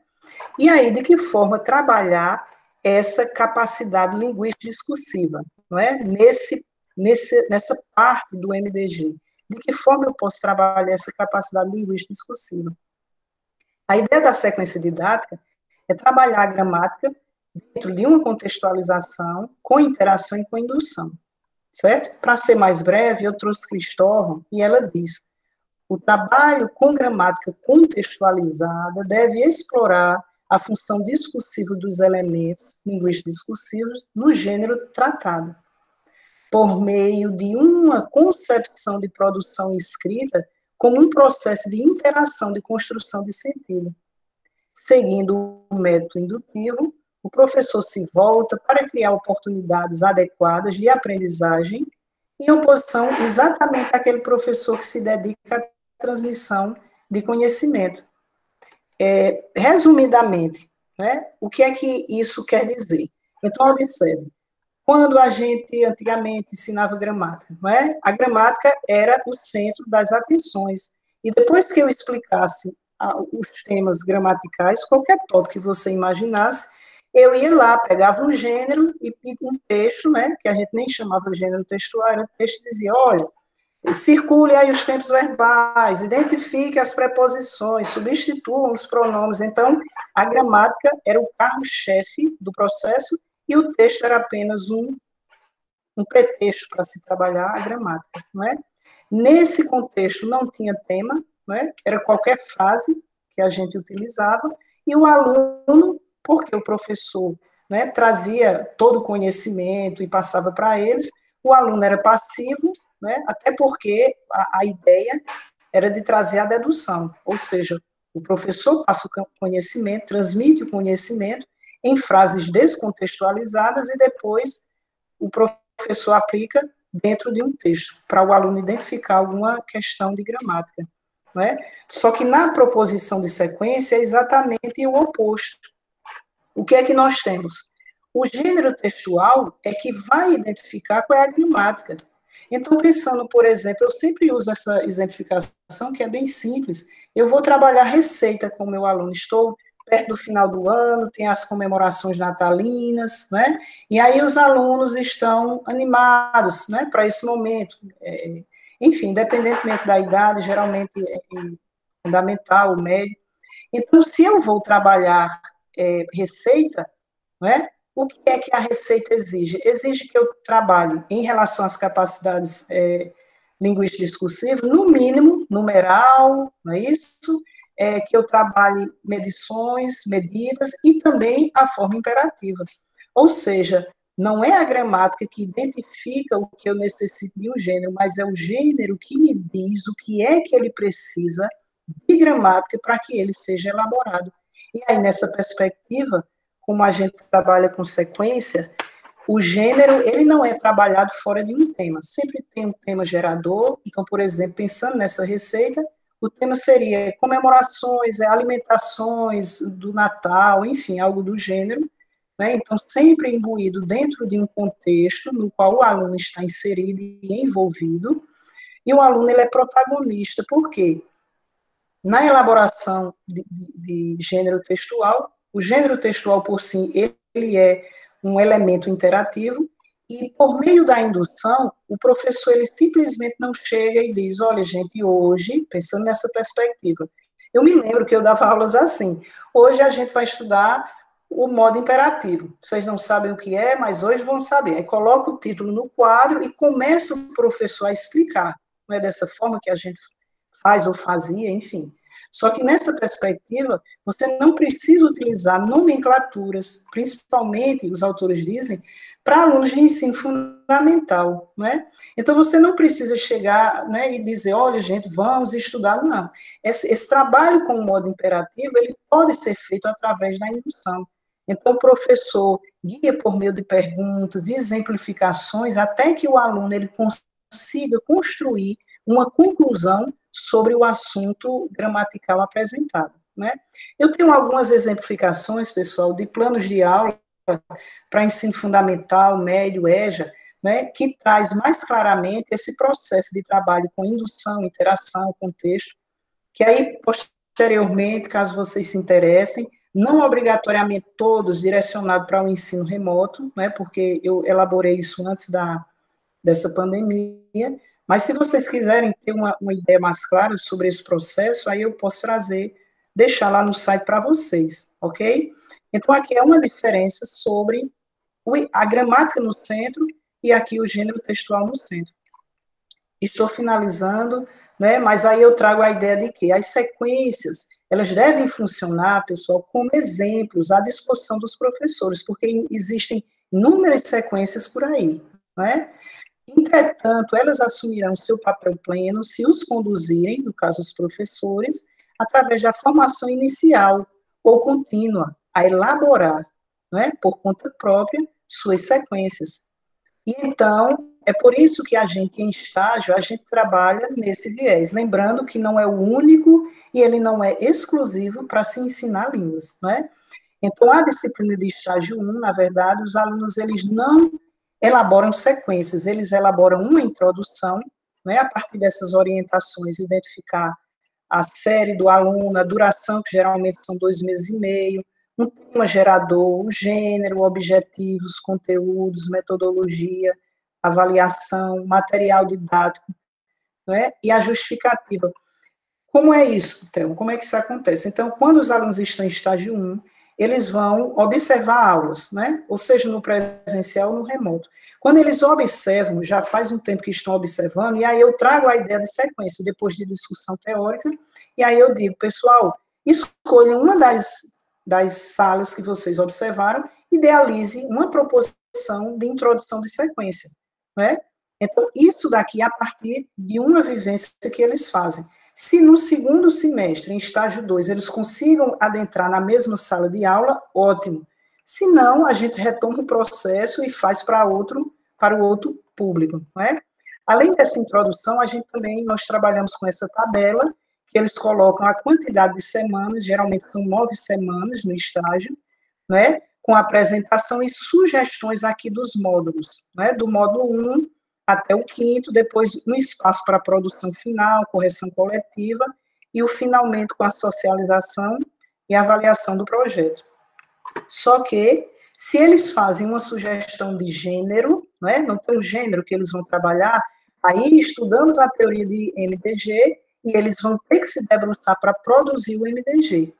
E aí, de que forma trabalhar essa capacidade linguística discursiva, não é? Nessa parte do MDG. De que forma eu posso trabalhar essa capacidade linguística discursiva? A ideia da sequência didática é trabalhar a gramática dentro de uma contextualização, com interação e com indução, certo? Para ser mais breve, eu trouxe Cristóvão, e ela diz: o trabalho com gramática contextualizada deve explorar a função discursiva dos elementos linguísticos discursivos no gênero tratado, por meio de uma concepção de produção escrita como um processo de interação de construção de sentido. Seguindo o método indutivo, o professor se volta para criar oportunidades adequadas de aprendizagem, em oposição exatamente àquele professor que se dedica à transmissão de conhecimento. Resumidamente, né, o que é que isso quer dizer? Então, observe, quando a gente antigamente ensinava gramática, não é? A gramática era o centro das atenções, e depois que eu explicasse os temas gramaticais, qualquer tópico que você imaginasse, eu ia lá, pegava um gênero e um texto, né, que a gente nem chamava de gênero textual, era texto e dizia, olha, circule aí os tempos verbais, identifique as preposições, substituam os pronomes. Então, a gramática era o carro-chefe do processo e o texto era apenas um pretexto para se trabalhar a gramática, não é? Nesse contexto não tinha tema, não é? Era qualquer frase que a gente utilizava, e o aluno, porque o professor, né, trazia todo o conhecimento e passava para eles, o aluno era passivo, né, até porque a ideia era de trazer a dedução, ou seja, o professor passa o conhecimento, transmite o conhecimento em frases descontextualizadas e depois o professor aplica dentro de um texto, para o aluno identificar alguma questão de gramática, não é? Só que na proposição de sequência é exatamente o oposto. O que é que nós temos? O gênero textual é que vai identificar qual é a gramática. Então, pensando, por exemplo, eu sempre uso essa exemplificação, que é bem simples. Eu vou trabalhar receita com o meu aluno, estou perto do final do ano, tem as comemorações natalinas, né? E aí os alunos estão animados, né, para esse momento. Enfim, independentemente da idade, geralmente é fundamental, médio. Então, se eu vou trabalhar receita, né, o que é que a receita exige? Exige que eu trabalhe em relação às capacidades linguísticas discursivas, no mínimo, numeral, não é isso? Que eu trabalhe medições, medidas, e também a forma imperativa. Ou seja, não é a gramática que identifica o que eu necessito de um gênero, mas é o gênero que me diz o que é que ele precisa de gramática para que ele seja elaborado. E aí, nessa perspectiva, como a gente trabalha com sequência, o gênero, ele não é trabalhado fora de um tema, sempre tem um tema gerador. Então, por exemplo, pensando nessa receita, o tema seria comemorações, alimentações do Natal, enfim, algo do gênero, né? Então, sempre imbuído dentro de um contexto no qual o aluno está inserido e envolvido, e o aluno, ele é protagonista. Por quê? Na elaboração de gênero textual, o gênero textual por si, ele é um elemento interativo, e por meio da indução, o professor, ele simplesmente não chega e diz, olha, gente, hoje, pensando nessa perspectiva, eu me lembro que eu dava aulas assim, hoje a gente vai estudar o modo imperativo. Vocês não sabem o que é, mas hoje vão saber. Aí coloca o título no quadro e começa o professor a explicar. Não é dessa forma que a gente faz ou fazia, enfim. Só que nessa perspectiva, você não precisa utilizar nomenclaturas, principalmente, os autores dizem, para alunos de ensino fundamental, né? Então, você não precisa chegar, né, e dizer, olha, gente, vamos estudar, não. Esse trabalho com o modo imperativo, ele pode ser feito através da indução. Então, o professor guia por meio de perguntas, de exemplificações, até que o aluno ele consiga construir uma conclusão sobre o assunto gramatical apresentado, né? Eu tenho algumas exemplificações, pessoal, de planos de aula para ensino fundamental, médio, EJA, né, que traz mais claramente esse processo de trabalho com indução, interação, contexto, que aí, posteriormente, caso vocês se interessem, não obrigatoriamente todos direcionados para o ensino remoto, né, porque eu elaborei isso antes dessa pandemia, mas se vocês quiserem ter uma ideia mais clara sobre esse processo, aí eu posso deixar lá no site para vocês, ok? Então, aqui é uma diferença sobre a gramática no centro e aqui o gênero textual no centro. Estou finalizando, né, mas aí eu trago a ideia de que as sequências, elas devem funcionar, pessoal, como exemplos à disposição dos professores, porque existem inúmeras sequências por aí, né? Entretanto, elas assumirão seu papel pleno se os conduzirem, no caso os professores, através da formação inicial ou contínua, a elaborar, né, por conta própria, suas sequências. E então, é por isso que a gente, em estágio, a gente trabalha nesse viés, lembrando que não é o único e ele não é exclusivo para se ensinar línguas, né? Então, a disciplina de estágio 1, na verdade, os alunos, eles não elaboram sequências, eles elaboram uma introdução, né, a partir dessas orientações, identificar a série do aluno, a duração, que geralmente são 2 meses e meio, um tema gerador, o gênero, objetivos, conteúdos, metodologia, avaliação, material didático, né, e a justificativa. Como é isso, então? Como é que isso acontece? Então, quando os alunos estão em estágio 1, eles vão observar aulas, né, ou seja, no presencial ou no remoto. Quando eles observam, já faz um tempo que estão observando, e aí eu trago a ideia de sequência, depois de discussão teórica, e aí eu digo, pessoal, escolham uma das salas que vocês observaram, idealize uma proposição de introdução de sequência, né? Então, isso daqui é a partir de uma vivência que eles fazem. Se no segundo semestre, em estágio 2, eles consigam adentrar na mesma sala de aula, ótimo. Se não, a gente retoma o processo e faz para o outro público, né? Além dessa introdução, nós trabalhamos com essa tabela, que eles colocam a quantidade de semanas, geralmente são 9 semanas no estágio, né, com apresentação e sugestões aqui dos módulos, né, do módulo 1 até o 5º, depois um espaço para produção final, correção coletiva, e o finalmente com a socialização e avaliação do projeto. Só que, se eles fazem uma sugestão de gênero, né, não tem um gênero que eles vão trabalhar, aí estudamos a teoria de MDG, e eles vão ter que se debruçar para produzir o MDG.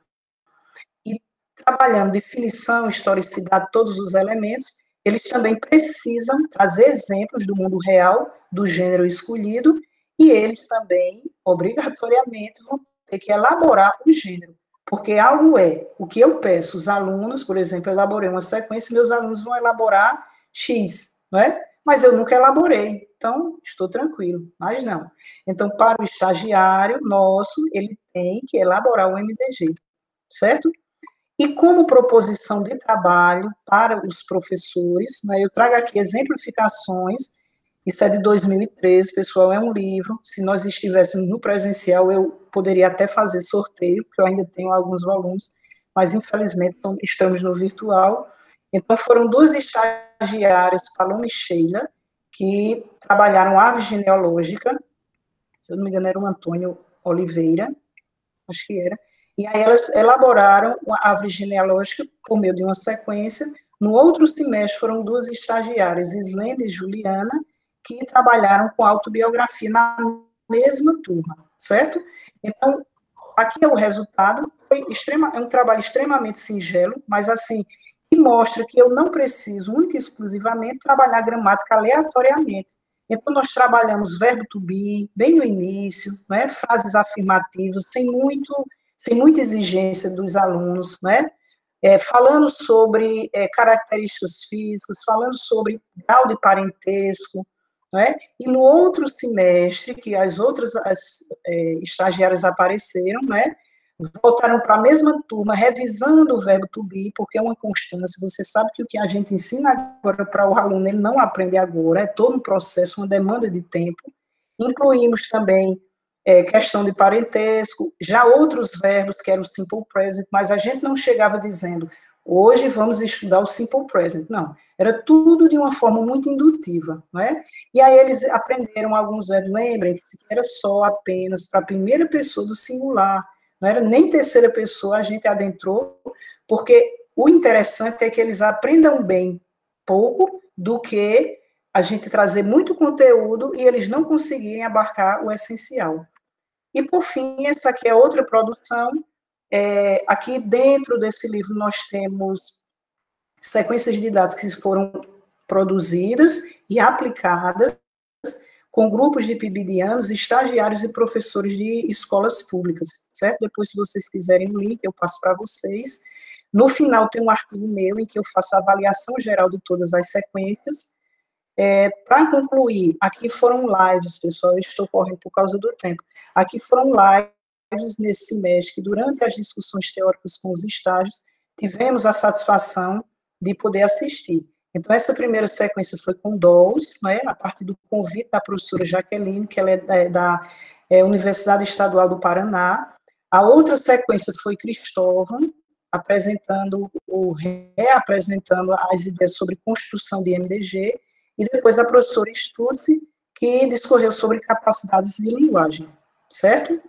E trabalhando definição, historicidade, todos os elementos, eles também precisam trazer exemplos do mundo real, do gênero escolhido, e eles também, obrigatoriamente, vão ter que elaborar o gênero. Porque algo o que eu peço, os alunos, por exemplo, eu elaborei uma sequência, meus alunos vão elaborar X, não é? Mas eu nunca elaborei, então estou tranquilo, mas não. Então, para o estagiário nosso, ele tem que elaborar o MDG, certo? E como proposição de trabalho para os professores, né, eu trago aqui exemplificações, isso é de 2013, pessoal, é um livro, se nós estivéssemos no presencial, eu poderia até fazer sorteio, porque eu ainda tenho alguns volumes, mas infelizmente estamos no virtual. Então, foram 2 estagiárias, Paloma e Sheila, que trabalharam árvore genealógica, se eu não me engano era o Antônio Oliveira, acho que era, e aí elas elaboraram uma árvore genealógica por meio de uma sequência. No outro semestre foram 2 estagiárias, Islene e Juliana, que trabalharam com autobiografia na mesma turma, certo? Então, aqui é o resultado, é um trabalho extremamente singelo, mas assim, que mostra que eu não preciso, única e exclusivamente, trabalhar gramática aleatoriamente. Então, nós trabalhamos verbo to be, bem no início, né, frases afirmativas, sem muita exigência dos alunos, né, falando sobre características físicas, falando sobre grau de parentesco, né, e no outro semestre, que as estagiárias apareceram, né, voltaram para a mesma turma, revisando o verbo to be, porque é uma constância. Você sabe que o que a gente ensina agora para o aluno, ele não aprende agora, é todo um processo, uma demanda de tempo. Incluímos também questão de parentesco, já outros verbos, que era o simple present, mas a gente não chegava dizendo, hoje vamos estudar o simple present, não. Era tudo de uma forma muito indutiva, não é? E aí eles aprenderam alguns verbos, lembrem-se que era só apenas para a primeira pessoa do singular, não era nem terceira pessoa, a gente adentrou, porque o interessante é que eles aprendam bem pouco do que a gente trazer muito conteúdo e eles não conseguirem abarcar o essencial. E, por fim, essa aqui é outra produção. Aqui dentro desse livro nós temos sequências didáticas que foram produzidas e aplicadas com grupos de PIBidianos, estagiários e professores de escolas públicas, certo? Depois, se vocês quiserem o link, eu passo para vocês. No final, tem um artigo meu em que eu faço a avaliação geral de todas as sequências. Para concluir, aqui foram lives, pessoal, eu estou correndo por causa do tempo. Aqui foram lives nesse semestre, que durante as discussões teóricas com os estágios, tivemos a satisfação de poder assistir. Então, essa primeira sequência foi com DOLS, né, a partir do convite da professora Jaqueline, que ela é da Universidade Estadual do Paraná. A outra sequência foi Cristóvão, reapresentando as ideias sobre construção de MDG, e depois a professora Stutzi, que discorreu sobre capacidades de linguagem, certo?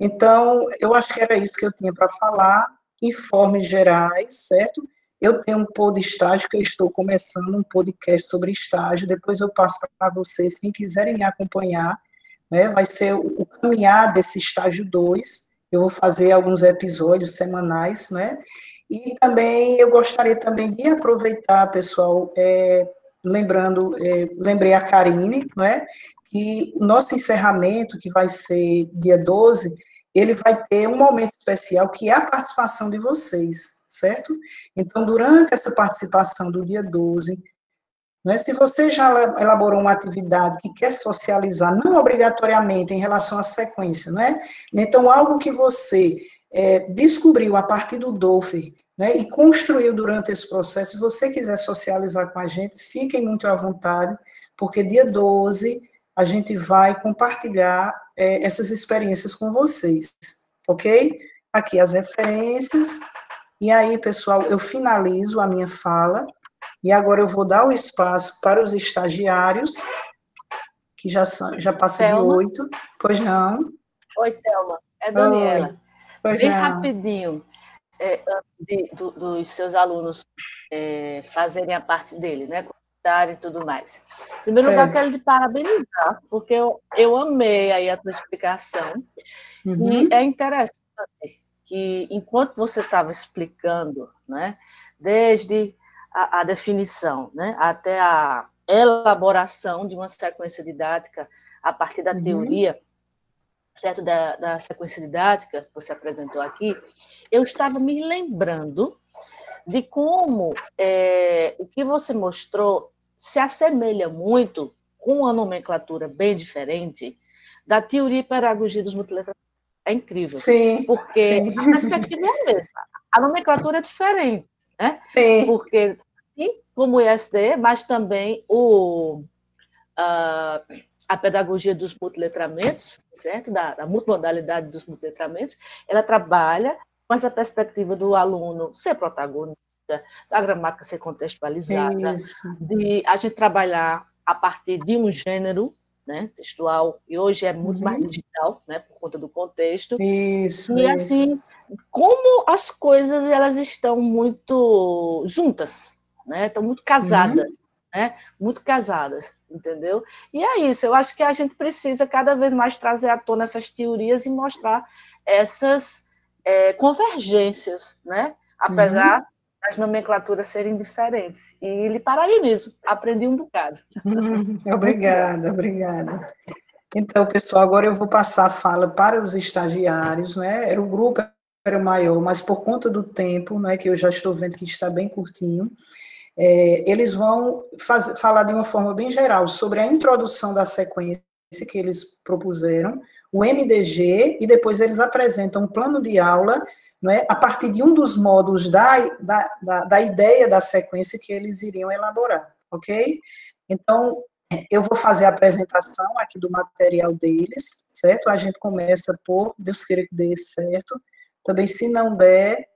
Então, eu acho que era isso que eu tinha para falar, informes gerais, certo? Eu tenho um pod estágio, que eu estou começando um podcast sobre estágio, depois eu passo para vocês, quem quiserem me acompanhar, né, vai ser o caminhar desse estágio 2, eu vou fazer alguns episódios semanais, né, e também eu gostaria também de aproveitar, pessoal, lembrei a Karine, não é, que o nosso encerramento, que vai ser dia 12, ele vai ter um momento especial, que é a participação de vocês, certo? Então, durante essa participação do dia 12, não é, se você já elaborou uma atividade que quer socializar, não obrigatoriamente em relação à sequência, não é? Então, algo que você descobriu a partir do Dofer, né, e construiu durante esse processo, se você quiser socializar com a gente, fiquem muito à vontade, porque dia 12 a gente vai compartilhar essas experiências com vocês, ok? Aqui as referências, e aí, pessoal, eu finalizo a minha fala, e agora eu vou dar o espaço para os estagiários, que já passam de 8, pois não?
Oi, Thelma, é Daniela.
Pois
bem
não.
rapidinho, antes dos seus alunos fazerem a parte dele, né, comentarem e tudo mais. Em primeiro lugar, quero te parabenizar, porque eu amei aí a tua explicação, e é interessante que, enquanto você estava explicando, né, desde a definição, né, até a elaboração de uma sequência didática a partir da teoria, certo, da sequência didática que você apresentou aqui, eu estava me lembrando de como o que você mostrou se assemelha muito, com uma nomenclatura bem diferente, da teoria e pedagogia dos multiletrados. É incrível.
Sim,
porque
sim.
a perspectiva é a mesma. A nomenclatura é diferente, né?
Sim.
Porque, sim, como o ISD, mas também a pedagogia dos multiletramentos, certo? Da multimodalidade dos multiletramentos, ela trabalha com essa perspectiva do aluno ser protagonista, da gramática ser contextualizada, de a gente trabalhar a partir de um gênero, né, textual, e hoje é muito mais digital, né, por conta do contexto.
Isso,
e assim, como as coisas elas estão muito juntas, né, estão muito casadas, né, muito casadas, entendeu? E é isso, eu acho que a gente precisa cada vez mais trazer à tona essas teorias e mostrar essas convergências, né, apesar as nomenclaturas serem diferentes. E lhe parabenizo, aprendi um bocado.
Obrigada, obrigada. Então, pessoal, agora eu vou passar a fala para os estagiários, né? O grupo era maior, mas por conta do tempo, né, que eu já estou vendo que está bem curtinho, eles vão falar de uma forma bem geral sobre a introdução da sequência que eles propuseram, o MDG, e depois eles apresentam um plano de aula, né, a partir de um dos módulos da ideia da sequência que eles iriam elaborar, ok? Então, eu vou fazer a apresentação aqui do material deles, certo? A gente começa por, Deus queira que dê certo, também se não der,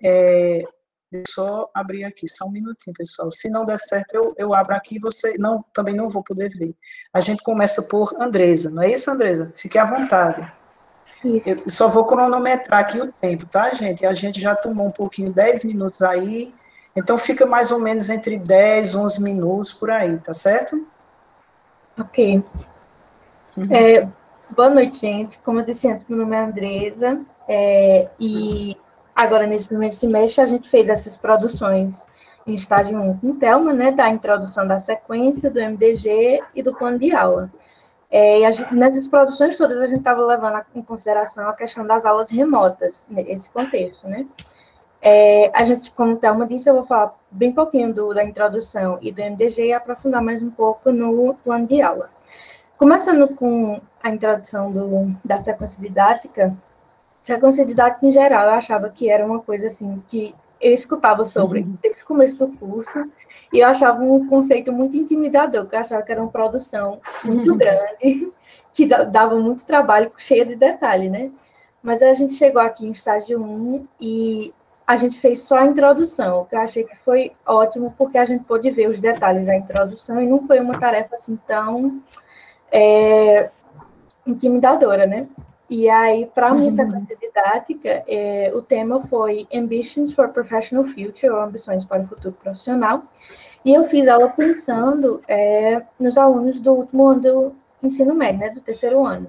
deixa eu só abrir aqui, só um minutinho, pessoal. Se não der certo, eu abro aqui, você também não vou poder ver. A gente começa por Andresa, não é isso, Andresa? Fique à vontade. Isso. Eu só vou cronometrar aqui o tempo, tá, gente? A gente já tomou um pouquinho, 10 minutos aí, então fica mais ou menos entre 10, 11 minutos por aí, tá certo?
Ok. Boa noite, gente. Como eu disse antes, meu nome é Andresa, e agora, nesse primeiro semestre, a gente fez essas produções em estágio 1 com Thelma, né, da introdução da sequência, do MDG e do plano de aula. Nessas produções todas, a gente estava levando em consideração a questão das aulas remotas, nesse contexto, né? A gente, como a Thelma disse, eu vou falar bem pouquinho da introdução e do MDG e aprofundar mais um pouco no plano de aula. Começando com a introdução da sequência didática em geral, eu achava que era uma coisa assim, que eu escutava sobre desde o começo do curso, e eu achava um conceito muito intimidador, porque eu achava que era uma produção muito grande, que dava muito trabalho, cheia de detalhe, né? Mas a gente chegou aqui em estágio 1 e a gente fez só a introdução, que eu achei que foi ótimo, porque a gente pôde ver os detalhes da introdução, e não foi uma tarefa assim tão intimidadora, né? E aí, para a minha sequência didática, o tema foi Ambitions for Professional Future, ou Ambições para o Futuro Profissional, e eu fiz ela pensando nos alunos do último ano do ensino médio, né, do terceiro ano.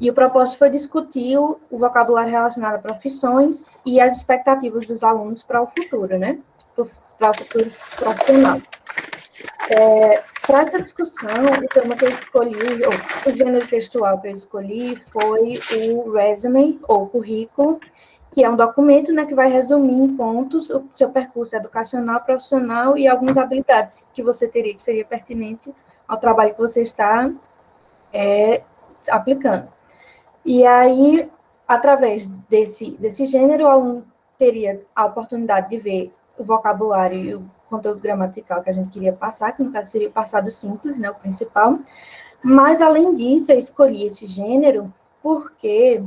E o propósito foi discutir o vocabulário relacionado a profissões e as expectativas dos alunos para o futuro, né, para o futuro profissional. Para essa discussão, o tema que eu escolhi, o gênero textual que eu escolhi foi o resume, ou currículo, que é um documento, né, que vai resumir em pontos o seu percurso educacional, profissional e algumas habilidades que você teria, que seria pertinente ao trabalho que você está aplicando. E aí, através desse gênero, o aluno teria a oportunidade de ver o vocabulário e o conteúdo gramatical que a gente queria passar, que no caso seria o passado simples, né, o principal. Mas, além disso, eu escolhi esse gênero porque,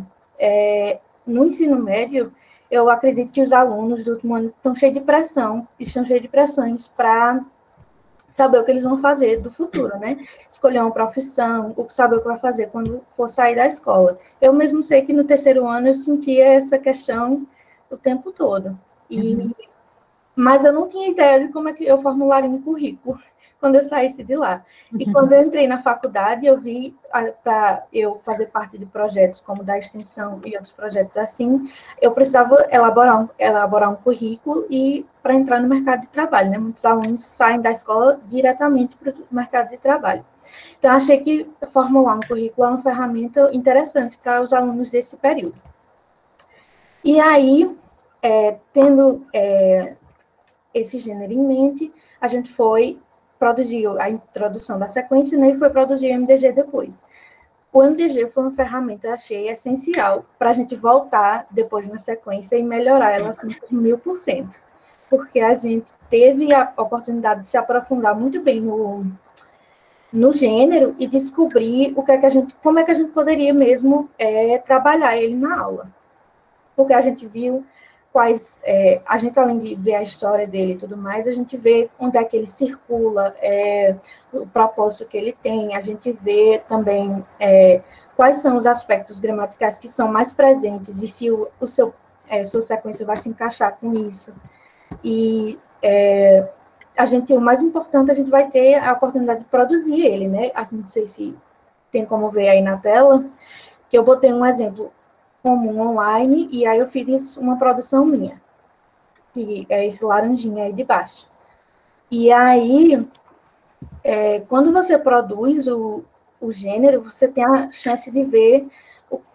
no ensino médio, eu acredito que os alunos do último ano estão cheios de pressões para saber o que eles vão fazer do futuro, né? Escolher uma profissão, saber o que vai fazer quando for sair da escola. Eu mesmo sei que no terceiro ano eu sentia essa questão o tempo todo. Mas eu não tinha ideia de como é que eu formularia um currículo quando eu saísse de lá. E quando eu entrei na faculdade, eu vi, para eu fazer parte de projetos como da extensão e outros projetos assim, eu precisava elaborar um currículo e para entrar no mercado de trabalho, né? Muitos alunos saem da escola diretamente para o mercado de trabalho. Então, achei que formular um currículo é uma ferramenta interessante para os alunos desse período. E aí, tendo esse gênero em mente, a gente foi produzir a introdução da sequência, né, e foi produzir o MDG depois. O MDG foi uma ferramenta, eu achei, essencial para a gente voltar depois na sequência e melhorar ela assim, por 1000%, porque a gente teve a oportunidade de se aprofundar muito bem no gênero e descobrir como é que a gente poderia mesmo trabalhar ele na aula. Porque a gente viu a gente, além de ver a história dele e tudo mais, a gente vê onde é que ele circula, o propósito que ele tem, a gente vê também quais são os aspectos gramaticais que são mais presentes e se sua sequência vai se encaixar com isso. E o mais importante, a gente vai ter a oportunidade de produzir ele, né? Assim, não sei se tem como ver aí na tela, que eu botei um exemplo comum online, e aí eu fiz uma produção minha. que é esse laranjinha aí de baixo. E aí, quando você produz o gênero, você tem a chance de ver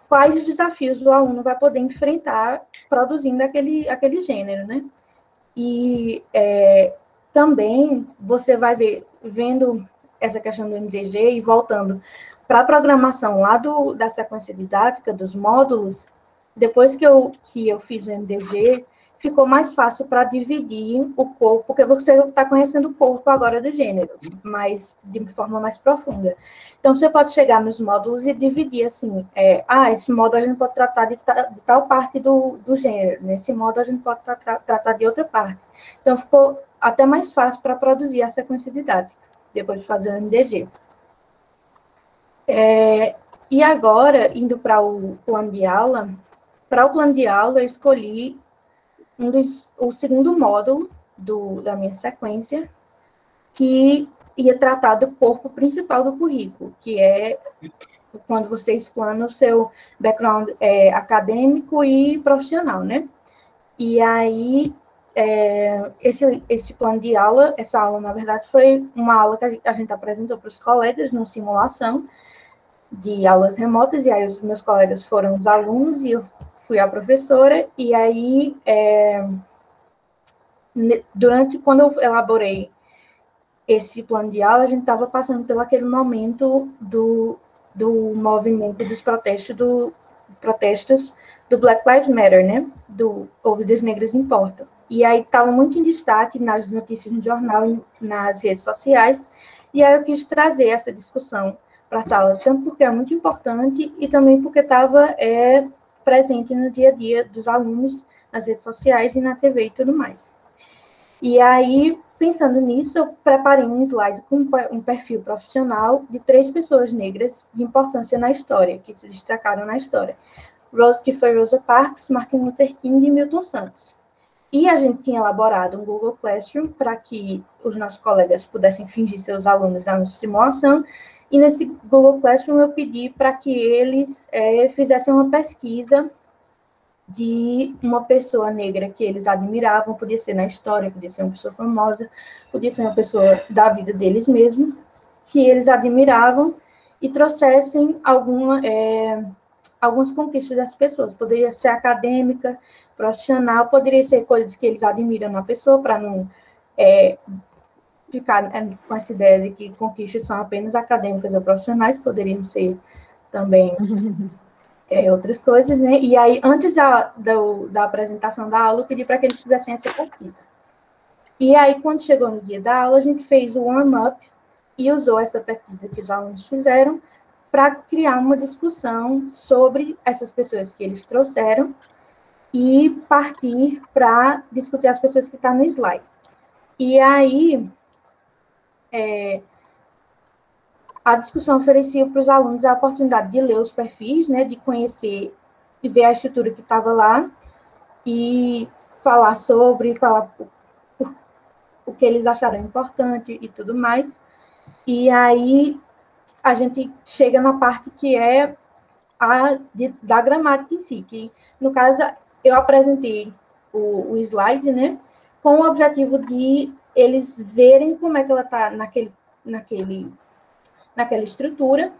quais os desafios o aluno vai poder enfrentar produzindo aquele gênero, né? E também você vai vendo essa questão do MDG e voltando para a programação lá da sequência didática, dos módulos, depois que eu fiz o MDG, ficou mais fácil para dividir o corpo, porque você está conhecendo o corpo agora do gênero, mas de forma mais profunda. Então, você pode chegar nos módulos e dividir assim, esse módulo a gente pode tratar de tal parte do gênero, nesse módulo a gente pode tratar de outra parte. Então, ficou até mais fácil para produzir a sequência didática, depois de fazer o MDG. E agora, indo para o plano de aula, eu escolhi o segundo módulo da minha sequência, que ia tratar do corpo principal do currículo, que é quando você explana o seu background acadêmico e profissional, né? E aí, esse plano de aula, essa aula, na verdade, foi uma aula que a gente apresentou para os colegas numa simulação de aulas remotas, e aí os meus colegas foram os alunos e eu fui a professora, e aí, quando eu elaborei esse plano de aula, a gente estava passando pelo aquele momento do movimento dos protestos do Black Lives Matter, né? O Vidas Negras Importam. E aí estava muito em destaque nas notícias no jornal e nas redes sociais, e aí eu quis trazer essa discussão para a sala, tanto porque é muito importante e também porque estava presente no dia a dia dos alunos, nas redes sociais e na TV e tudo mais. E aí, pensando nisso, eu preparei um slide com um perfil profissional de 3 pessoas negras de importância na história, que se destacaram na história, que foi Rosa Parks, Martin Luther King e Milton Santos. E a gente tinha elaborado um Google Classroom para que os nossos colegas pudessem fingir seus alunos na nossa simulação, e nesse Google Classroom eu pedi para que eles fizessem uma pesquisa de uma pessoa negra que eles admiravam, podia ser na história, podia ser uma pessoa famosa, podia ser uma pessoa da vida deles mesmos, que eles admiravam, e trouxessem algumas conquistas das pessoas. Poderia ser acadêmica, profissional, poderia ser coisas que eles admiram na pessoa, para não ficar com essa ideia de que conquistas são apenas acadêmicas ou profissionais, poderiam ser também outras coisas, né? E aí, antes da apresentação da aula, eu pedi para que eles fizessem essa pesquisa. E aí, quando chegou no dia da aula, a gente fez o warm-up e usou essa pesquisa que os alunos fizeram para criar uma discussão sobre essas pessoas que eles trouxeram e partir para discutir as pessoas que estão no slide. E aí, a discussão oferecia para os alunos a oportunidade de ler os perfis, né, de conhecer e ver a estrutura que estava lá, e falar o que eles acharam importante e tudo mais. E aí a gente chega na parte que é da gramática em si, que, no caso, eu apresentei o slide, né, com o objetivo de eles verem como é que ela está naquela estrutura,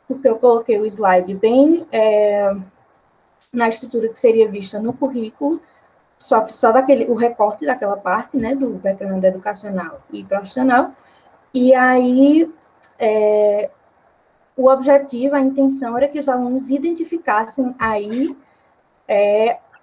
porque eu coloquei o slide bem na estrutura que seria vista no currículo, só que só o recorte daquela parte, né, do background educacional e profissional. E aí, o objetivo, a intenção era que os alunos identificassem aí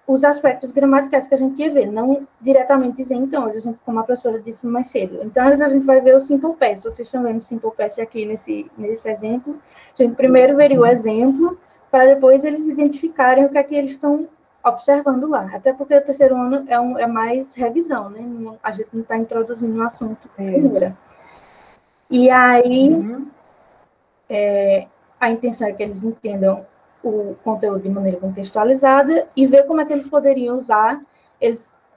os aspectos gramaticais que a gente ia ver, não diretamente dizer, então, hoje a gente, como a professora disse mais cedo, então a gente vai ver o simple past, vocês estão vendo o simple past aqui nesse exemplo, a gente primeiro veria o exemplo, para depois eles identificarem o que é que eles estão observando lá, até porque o terceiro ano é mais revisão, né, a gente não está introduzindo um assunto primeiro. E aí, a intenção é que eles entendam o conteúdo de maneira contextualizada e ver como é que eles poderiam usar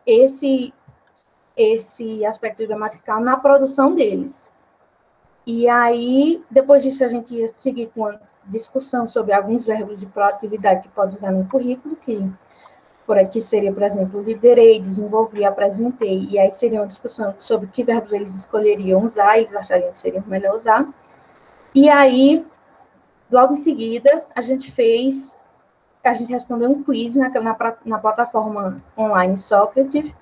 esse aspecto gramatical na produção deles. E aí, depois disso, a gente ia seguir com a discussão sobre alguns verbos de proatividade que pode usar no currículo, que por aqui seria, por exemplo, liderei, desenvolvi, apresentei, e aí seria uma discussão sobre que verbos eles escolheriam usar, eles achariam que seria melhor usar. E aí, logo em seguida, a gente respondeu um quiz na plataforma online Socrates,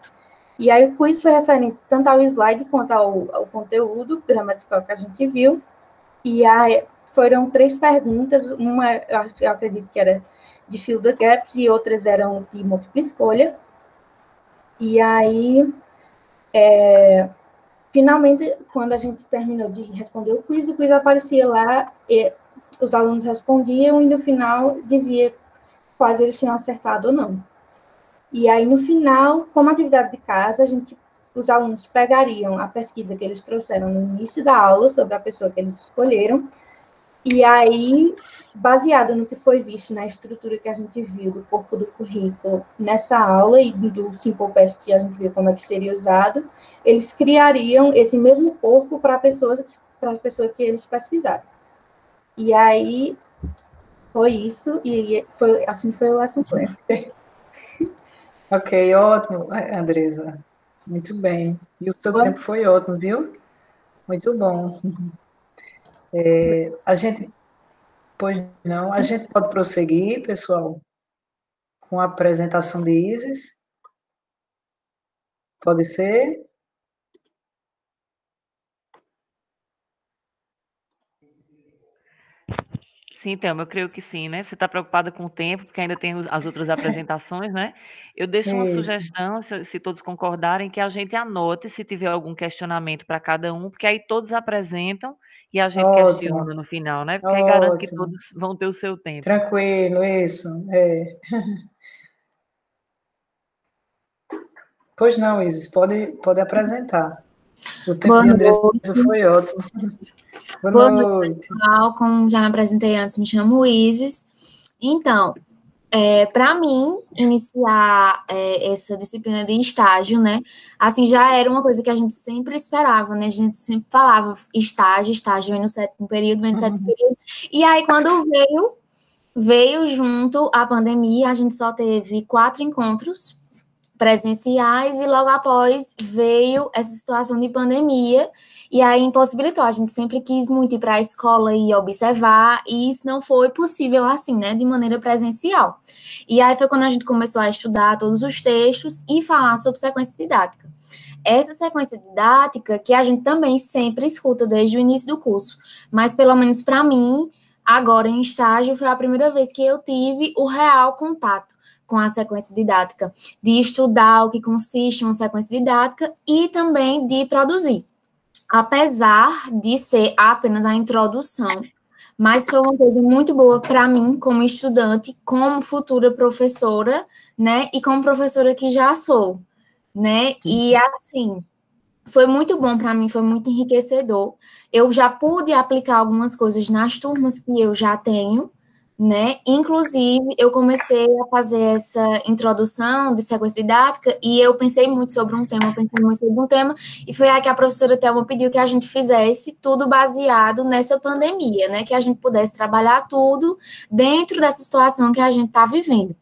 e aí o quiz foi referente tanto ao slide quanto ao conteúdo gramatical que a gente viu, e aí foram 3 perguntas, uma eu acredito que era de fill the gaps e outras eram de múltipla escolha. E aí, finalmente, quando a gente terminou de responder o quiz aparecia lá, e os alunos respondiam e no final dizia quais eles tinham acertado ou não. E aí, no final, como atividade de casa, os alunos pegariam a pesquisa que eles trouxeram no início da aula sobre a pessoa que eles escolheram, e aí, baseado no que foi visto, na estrutura que a gente viu do corpo do currículo nessa aula e do Simple Past que a gente viu como é que seria usado, eles criariam esse mesmo corpo para a pessoa que eles pesquisaram. E aí, foi isso, e assim foi o lesson plan.
Ok, ótimo, Andresa. Muito bem. E o seu tempo foi ótimo, viu? Muito bom. A gente pode prosseguir, pessoal, com a apresentação de Isis. Pode ser?
Sim, Thelma, eu creio que sim, né? Você está preocupada com o tempo, porque ainda tem as outras apresentações, né? Eu deixo uma sugestão, se todos concordarem, que a gente anote se tiver algum questionamento para cada um, porque aí todos apresentam e a gente questiona no final, né? Porque aí garante que todos vão ter o seu tempo.
Tranquilo, isso. Pois não, Isis, pode apresentar. O tempo de Andresa foi ótimo.
Boa noite, pessoal. Como já me apresentei antes, me chamo Isis. Então, para mim, iniciar essa disciplina de estágio, né, assim, já era uma coisa que a gente sempre esperava, né, a gente sempre falava estágio, vem no 7º período, vem no 7º período, e aí quando veio junto a pandemia, a gente só teve 4 encontros presenciais e logo após veio essa situação de pandemia e aí impossibilitou. A gente sempre quis muito ir para a escola e observar e isso não foi possível assim, né, de maneira presencial. E aí foi quando a gente começou a estudar todos os textos e falar sobre sequência didática. Essa sequência didática que a gente também sempre escuta desde o início do curso, mas pelo menos para mim, agora em estágio, foi a primeira vez que eu tive o real contato com a sequência didática, de estudar o que consiste uma sequência didática e também de produzir. Apesar de ser apenas a introdução, mas foi uma coisa muito boa para mim, como estudante, como futura professora, né, e como professora que já sou, né, e assim, foi muito bom para mim, foi muito enriquecedor. Eu já pude aplicar algumas coisas nas turmas que eu já tenho, né? Inclusive, eu comecei a fazer essa introdução de sequência didática e eu pensei muito sobre um tema, e foi aí que a professora Thelma pediu que a gente fizesse tudo baseado nessa pandemia, né? Que a gente pudesse trabalhar tudo dentro dessa situação que a gente está vivendo.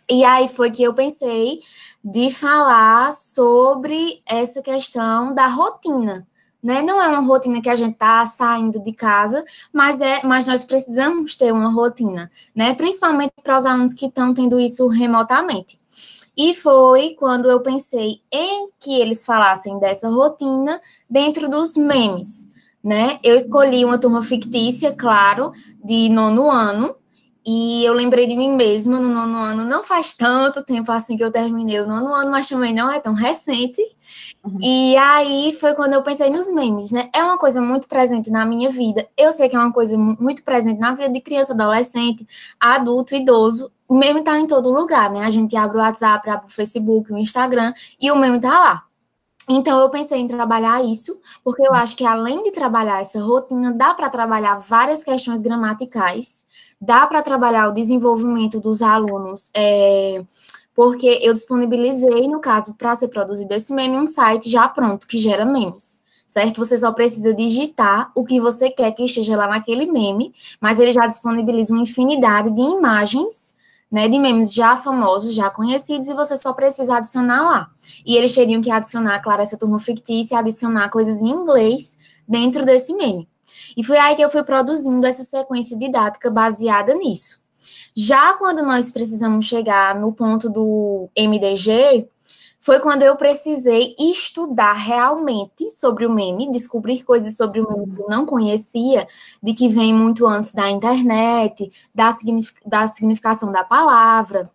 E aí foi que eu pensei de falar sobre essa questão da rotina, né? Não é uma rotina que a gente está saindo de casa, mas nós precisamos ter uma rotina, né? Principalmente para os alunos que estão tendo isso remotamente. E foi quando eu pensei em que eles falassem dessa rotina dentro dos memes, né? Eu escolhi uma turma fictícia, claro, de 9º ano, e eu lembrei de mim mesma no 9º ano, não faz tanto tempo assim que eu terminei o 9º ano, mas também não é tão recente. E aí foi quando eu pensei nos memes, né? É uma coisa muito presente na minha vida. Eu sei que é uma coisa muito presente na vida de criança, adolescente, adulto, idoso. O meme tá em todo lugar, né? A gente abre o WhatsApp, abre o Facebook, o Instagram, e o meme tá lá. Então, eu pensei em trabalhar isso, porque eu acho que além de trabalhar essa rotina, dá para trabalhar várias questões gramaticais, dá para trabalhar o desenvolvimento dos alunos, porque eu disponibilizei, no caso, para ser produzido esse meme, um site já pronto, que gera memes, certo? Você só precisa digitar o que você quer que esteja lá naquele meme, mas ele já disponibiliza uma infinidade de imagens, né, de memes já famosos, já conhecidos, e você só precisa adicionar lá. E eles teriam que adicionar, claro, essa turma fictícia, adicionar coisas em inglês dentro desse meme. E foi aí que eu fui produzindo essa sequência didática baseada nisso. Já quando nós precisamos chegar no ponto do MDG, foi quando eu precisei estudar realmente sobre o meme, descobrir coisas sobre o meme que eu não conhecia, de que vem muito antes da internet, da significação da palavra.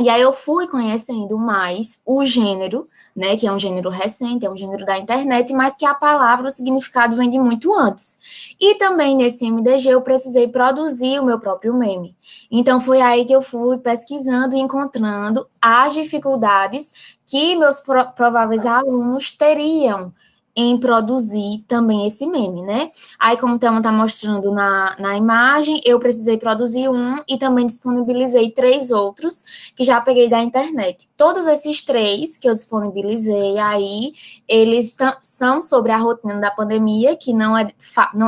E aí eu fui conhecendo mais o gênero, né, que é um gênero recente, é um gênero da internet, mas que a palavra, o significado vem de muito antes. E também nesse MDG eu precisei produzir o meu próprio meme. Então foi aí que eu fui pesquisando e encontrando as dificuldades que meus prováveis alunos teriam em produzir também esse meme, né? Aí, como o Thelma está mostrando na imagem, eu precisei produzir um e também disponibilizei 3 outros que já peguei da internet. Todos esses 3 que eu disponibilizei aí, eles são sobre a rotina da pandemia, que não é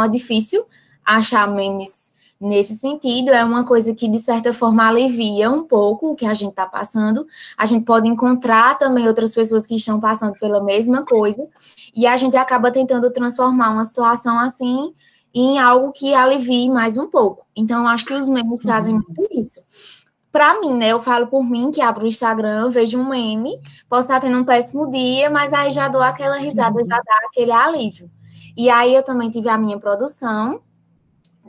difícil achar memes nesse sentido, é uma coisa que, de certa forma, alivia um pouco o que a gente está passando. A gente pode encontrar também outras pessoas que estão passando pela mesma coisa, e a gente acaba tentando transformar uma situação assim em algo que alivie mais um pouco. Então, eu acho que os memes trazem muito isso. Para mim, né, eu falo por mim, que abro o Instagram, vejo um meme, posso estar tendo um péssimo dia, mas aí já dou aquela risada, já dá aquele alívio. E aí eu também tive a minha produção,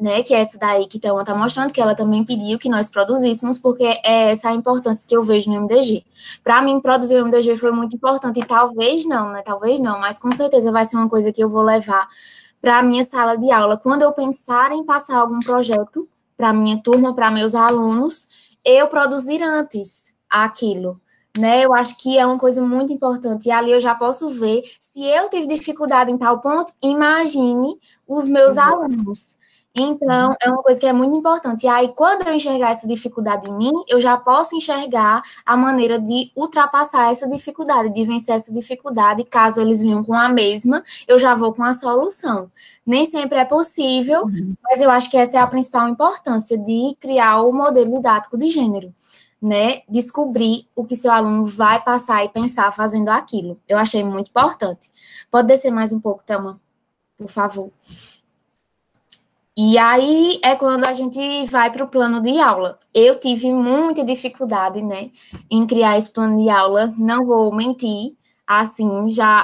né, que é essa daí que Thelma está mostrando, que ela também pediu que nós produzíssemos, porque é essa a importância que eu vejo no MDG. Para mim, produzir o MDG foi muito importante, e talvez não, mas com certeza vai ser uma coisa que eu vou levar para a minha sala de aula. Quando eu pensar em passar algum projeto para a minha turma, para meus alunos, eu produzir antes aquilo, né? Eu acho que é uma coisa muito importante, e ali eu já posso ver, se eu tive dificuldade em tal ponto, imagine os meus alunos. Então, é uma coisa que é muito importante. E aí, quando eu enxergar essa dificuldade em mim, eu já posso enxergar a maneira de ultrapassar essa dificuldade, de vencer essa dificuldade. Caso eles venham com a mesma, eu já vou com a solução. Nem sempre é possível, mas eu acho que essa é a principal importância de criar o modelo didático de gênero, né? Descobrir o que seu aluno vai passar e pensar fazendo aquilo. Eu achei muito importante. Pode descer mais um pouco, Thelma, por favor. E aí é quando a gente vai para o plano de aula. Eu tive muita dificuldade, né, em criar esse plano de aula, não vou mentir, assim,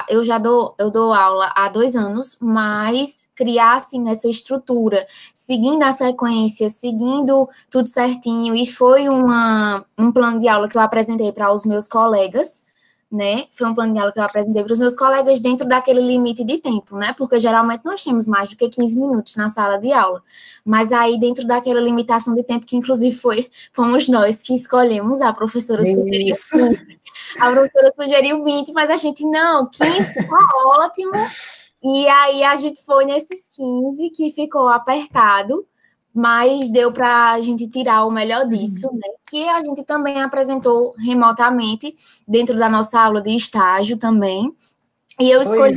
eu dou aula há 2 anos, mas criar, assim, essa estrutura, seguindo a sequência, seguindo tudo certinho, e foi um plano de aula que eu apresentei para os meus colegas, né, foi um plano de aula que eu apresentei para os meus colegas dentro daquele limite de tempo, né, porque geralmente nós temos mais do que 15 minutos na sala de aula, mas aí dentro daquela limitação de tempo, que inclusive fomos nós que escolhemos, a professora sugeriu 20, mas a gente, não, 15 tá ótimo, e aí a gente foi nesses 15 que ficou apertado, mas deu para a gente tirar o melhor disso, né? Que a gente também apresentou remotamente dentro da nossa aula de estágio também. E eu escolhi...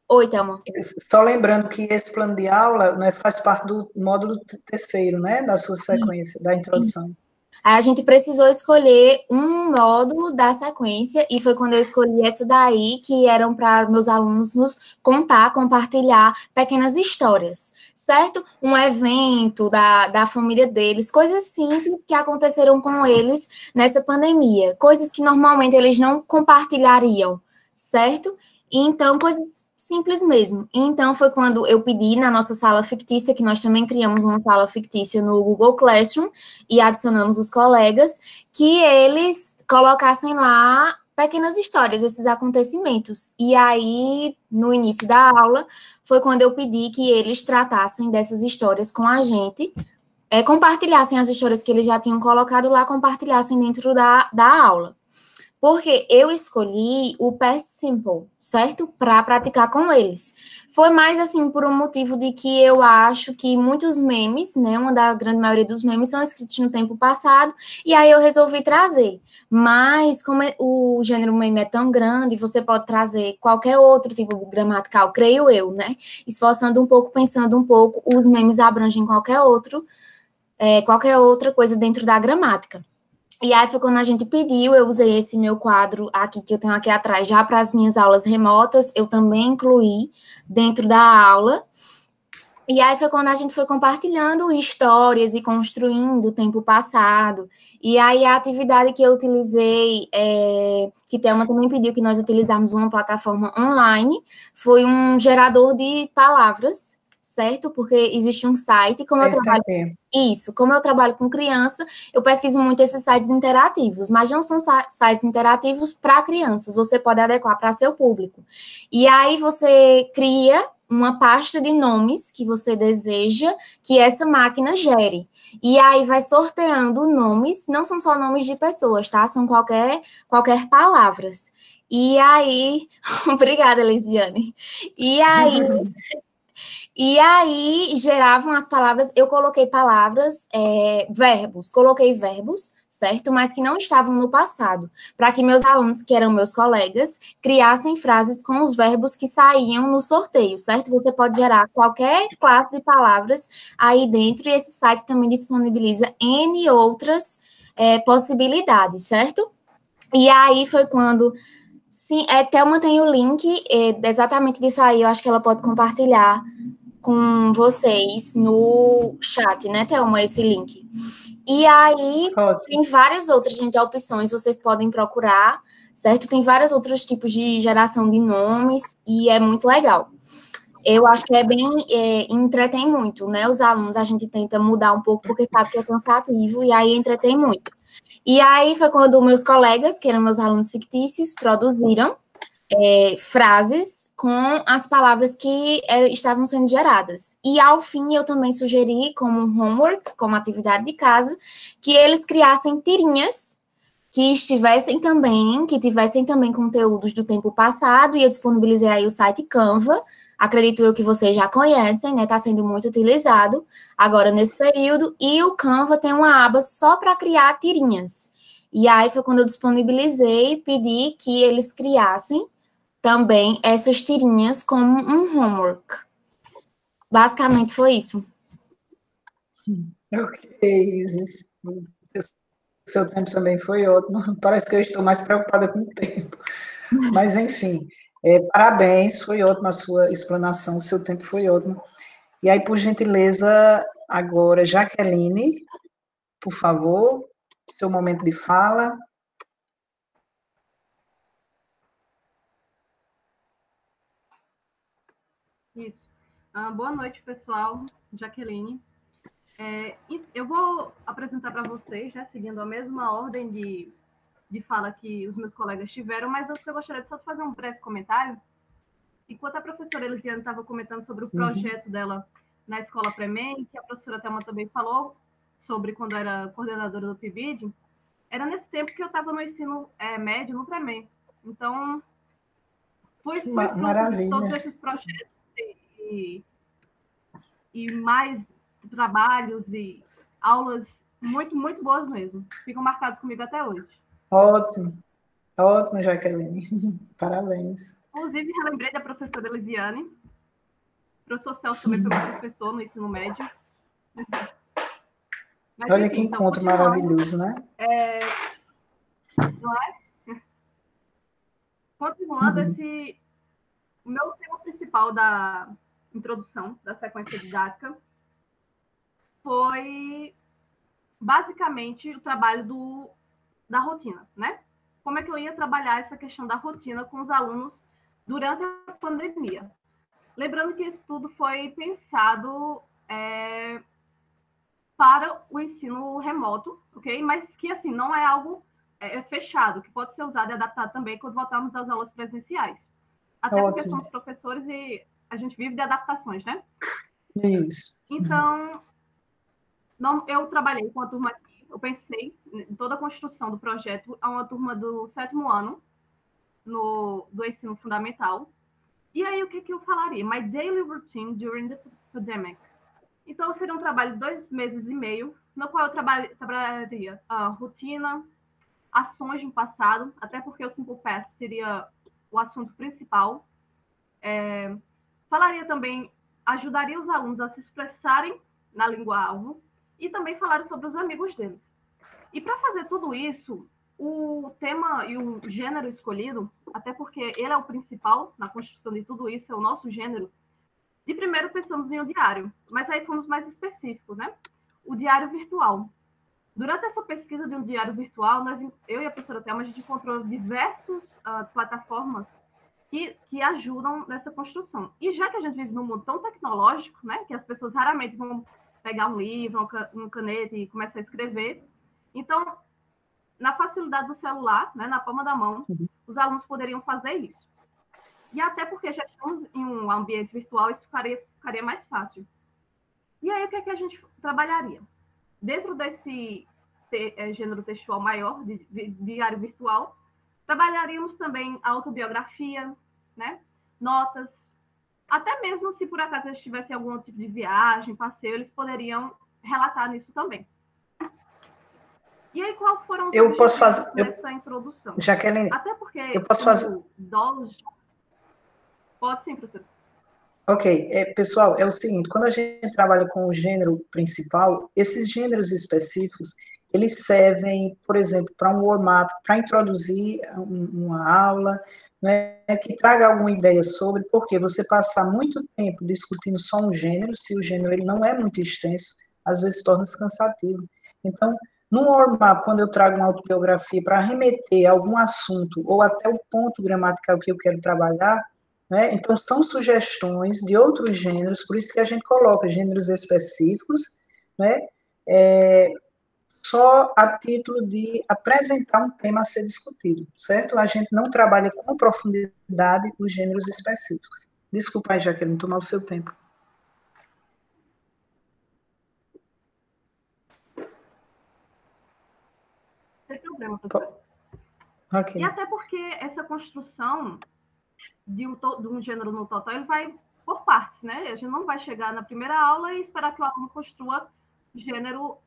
Oi, Thelma.
Só lembrando que esse plano de aula, né, faz parte do módulo 3º, né? Da sua sequência, da introdução.
Isso. Aí a gente precisou escolher um módulo da sequência, e foi quando eu escolhi essa daí, que eram para meus alunos nos contar, compartilhar pequenas histórias, certo? Um evento da família deles, coisas simples que aconteceram com eles nessa pandemia, coisas que normalmente eles não compartilhariam, certo? Então, coisas simples mesmo. Então, foi quando eu pedi na nossa sala fictícia, que nós também criamos uma sala fictícia no Google Classroom, e adicionamos os colegas, que eles colocassem lá pequenas histórias, esses acontecimentos. E aí, no início da aula, foi quando eu pedi que eles tratassem dessas histórias com a gente, compartilhassem as histórias que eles já tinham colocado lá, compartilhassem dentro da aula. Porque eu escolhi o Past Simple, certo? Para praticar com eles. Foi mais, assim, por um motivo de que eu acho que muitos memes, né, uma da grande maioria dos memes são escritos no tempo passado, e aí eu resolvi trazer. Mas, como o gênero meme é tão grande, você pode trazer qualquer outro tipo gramatical, creio eu, né? Esforçando um pouco, pensando um pouco, os memes abrangem qualquer outra coisa dentro da gramática. E aí foi quando a gente pediu, eu usei esse meu quadro aqui, que eu tenho aqui atrás, já para as minhas aulas remotas, eu também incluí dentro da aula. E aí foi quando a gente foi compartilhando histórias e construindo o tempo passado. E aí a atividade que eu utilizei, que Thelma também pediu que nós utilizarmos uma plataforma online, foi um gerador de palavras, certo? Porque existe um site, como eu trabalho... Isso, como eu trabalho com criança, eu pesquiso muito esses sites interativos, mas não são sites interativos para crianças, você pode adequar para seu público. E aí você cria uma pasta de nomes que você deseja que essa máquina gere. E aí vai sorteando nomes, não são só nomes de pessoas, tá? São qualquer palavras. E aí... Obrigada, Elisiane. E aí geravam as palavras, eu coloquei palavras, coloquei verbos, certo? Mas que não estavam no passado, para que meus alunos, que eram meus colegas, criassem frases com os verbos que saíam no sorteio, certo? Você pode gerar qualquer classe de palavras aí dentro, e esse site também disponibiliza N outras possibilidades, certo? E aí foi quando... Sim, Thelma tem o link exatamente disso aí, eu acho que ela pode compartilhar com vocês no chat, né, Thelma, esse link. E aí, tem várias outras, gente, opções, vocês podem procurar, certo? Tem vários outros tipos de geração de nomes, e é muito legal. Eu acho que entretém muito, né, os alunos, a gente tenta mudar um pouco, porque sabe que é cansativo, e aí entretém muito. E aí foi quando meus colegas, que eram meus alunos fictícios, produziram frases com as palavras que estavam sendo geradas. E, ao fim, eu também sugeri, como homework, como atividade de casa, que eles criassem tirinhas que tivessem também conteúdos do tempo passado, e eu disponibilizei aí o site Canva, acredito eu que vocês já conhecem, né, está sendo muito utilizado agora nesse período, e o Canva tem uma aba só para criar tirinhas. E aí foi quando eu disponibilizei e pedi que eles criassem também essas tirinhas como um homework. Basicamente foi isso.
Ok, Isis. O seu tempo também foi ótimo. Parece que eu estou mais preocupada com o tempo. Mas, enfim, parabéns, foi ótima a sua explanação, o seu tempo foi ótimo. E aí, por gentileza, agora, Jaqueline, por favor, seu momento de fala.
Isso. Boa noite, pessoal. Jaqueline. Eu vou apresentar para vocês, né, seguindo a mesma ordem de fala que os meus colegas tiveram, mas eu gostaria de só fazer um breve comentário. Enquanto a professora Elisiane estava comentando sobre o projeto dela na escola Pré-MEM, que a professora Thelma também falou sobre quando era coordenadora do PIBID, era nesse tempo que eu estava no ensino médio, no Pré-MEM. Então, fui fruto de todos esses projetos e mais trabalhos e aulas muito, muito boas mesmo. Ficam marcados comigo até hoje.
Ótimo, ótimo, Jaqueline. Parabéns.
Inclusive, relembrei da professora Elisiane. O professor Celso também foi meu professor no ensino médio. Mas,
olha que encontro maravilhoso, né?
Não é? Continuando, o meu tema principal da introdução da sequência didática foi basicamente o trabalho da rotina, né? Como é que eu ia trabalhar essa questão da rotina com os alunos durante a pandemia. Lembrando que isso tudo foi pensado para o ensino remoto, ok? Mas que, assim, não é algo fechado, que pode ser usado e adaptado também quando voltarmos às aulas presenciais. Até porque somos professores e a gente vive de adaptações, né?
Isso.
Então, eu trabalhei com a turma aqui, eu pensei em toda a construção do projeto a uma turma do 7º ano do ensino fundamental. E aí, o que eu falaria? My daily routine during the pandemic. Então, seria um trabalho de 2 meses e meio, no qual eu trabalharia a rotina, ações no passado, até porque o Simple Past seria o assunto principal. Falaria também, ajudaria os alunos a se expressarem na língua-alvo e também falaria sobre os amigos deles. E para fazer tudo isso, o tema e o gênero escolhido, até porque ele é o principal na construção de tudo isso, é o nosso gênero, de primeiro pensamos em um diário, mas aí fomos mais específicos, né? O diário virtual. Durante essa pesquisa de um diário virtual, eu e a professora Thelma, a gente encontrou diversas plataformas que ajudam nessa construção. E já que a gente vive num mundo tão tecnológico, né, que as pessoas raramente vão pegar um livro, uma caneta e começar a escrever, então, na facilidade do celular, né, na palma da mão, os alunos poderiam fazer isso. E até porque já estamos em um ambiente virtual, isso ficaria mais fácil. E aí, o que é que a gente trabalharia? Dentro desse gênero textual maior, de diário virtual, trabalharíamos também a autobiografia, né? Notas, até mesmo se por acaso eles tivessem algum tipo de viagem, passeio, eles poderiam relatar nisso também. E aí, qual foram os objetivos nessa introdução?
Jaqueline,
até porque
eu posso fazer...
Pode sim, professor.
Ok, pessoal, é o seguinte, quando a gente trabalha com o gênero principal, esses gêneros específicos, eles servem, por exemplo, para um warm-up, para introduzir uma aula, né, que traga alguma ideia sobre, porque você passar muito tempo discutindo só um gênero, se o gênero ele não é muito extenso, às vezes torna-se cansativo. Então, no warm-up, quando eu trago uma autobiografia para remeter a algum assunto, ou até o ponto gramatical que eu quero trabalhar, né, então são sugestões de outros gêneros, por isso que a gente coloca gêneros específicos, né, só a título de apresentar um tema a ser discutido, certo? A gente não trabalha com profundidade os gêneros específicos. Desculpa aí, Jaqueline, tomar o seu tempo.
Sem problema, professor.
Okay.
E até porque essa construção de um gênero no total, ele vai por partes, né? A gente não vai chegar na primeira aula e esperar que o aluno construa gênero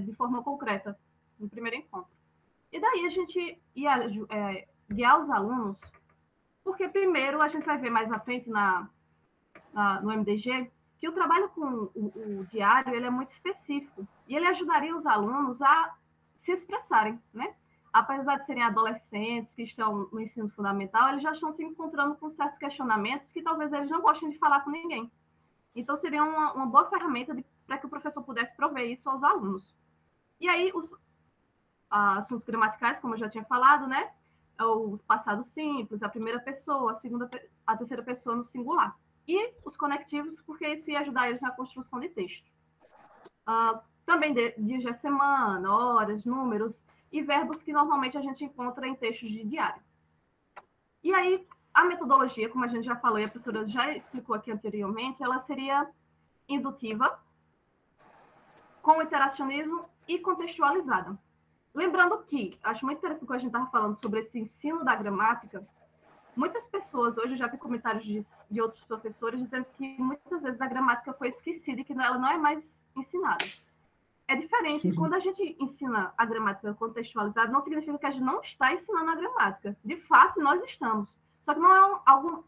de forma concreta no primeiro encontro. E daí a gente ia guiar os alunos, porque primeiro a gente vai ver mais à frente no MDG que o trabalho com o diário ele é muito específico e ele ajudaria os alunos a se expressarem, né? Apesar de serem adolescentes que estão no ensino fundamental, eles já estão se encontrando com certos questionamentos que talvez eles não gostem de falar com ninguém. Então, seria uma boa ferramenta para que o professor pudesse prover isso aos alunos. E aí, os assuntos gramaticais, como eu já tinha falado, né? Os passados simples, a primeira pessoa, a terceira pessoa no singular. E os conectivos, porque isso ia ajudar eles na construção de texto. Também dias da semana, horas, números e verbos que normalmente a gente encontra em textos de diário. E aí, a metodologia, como a gente já falou e a professora já explicou aqui anteriormente, ela seria indutiva, com interacionismo e contextualizada. Lembrando que, acho muito interessante quando a gente estava falando sobre esse ensino da gramática, muitas pessoas, hoje eu já vi comentários de outros professores dizendo que muitas vezes a gramática foi esquecida e que ela não é mais ensinada. É diferente. Quando a gente ensina a gramática contextualizada, não significa que a gente não está ensinando a gramática. De fato, nós estamos. Só que não é algo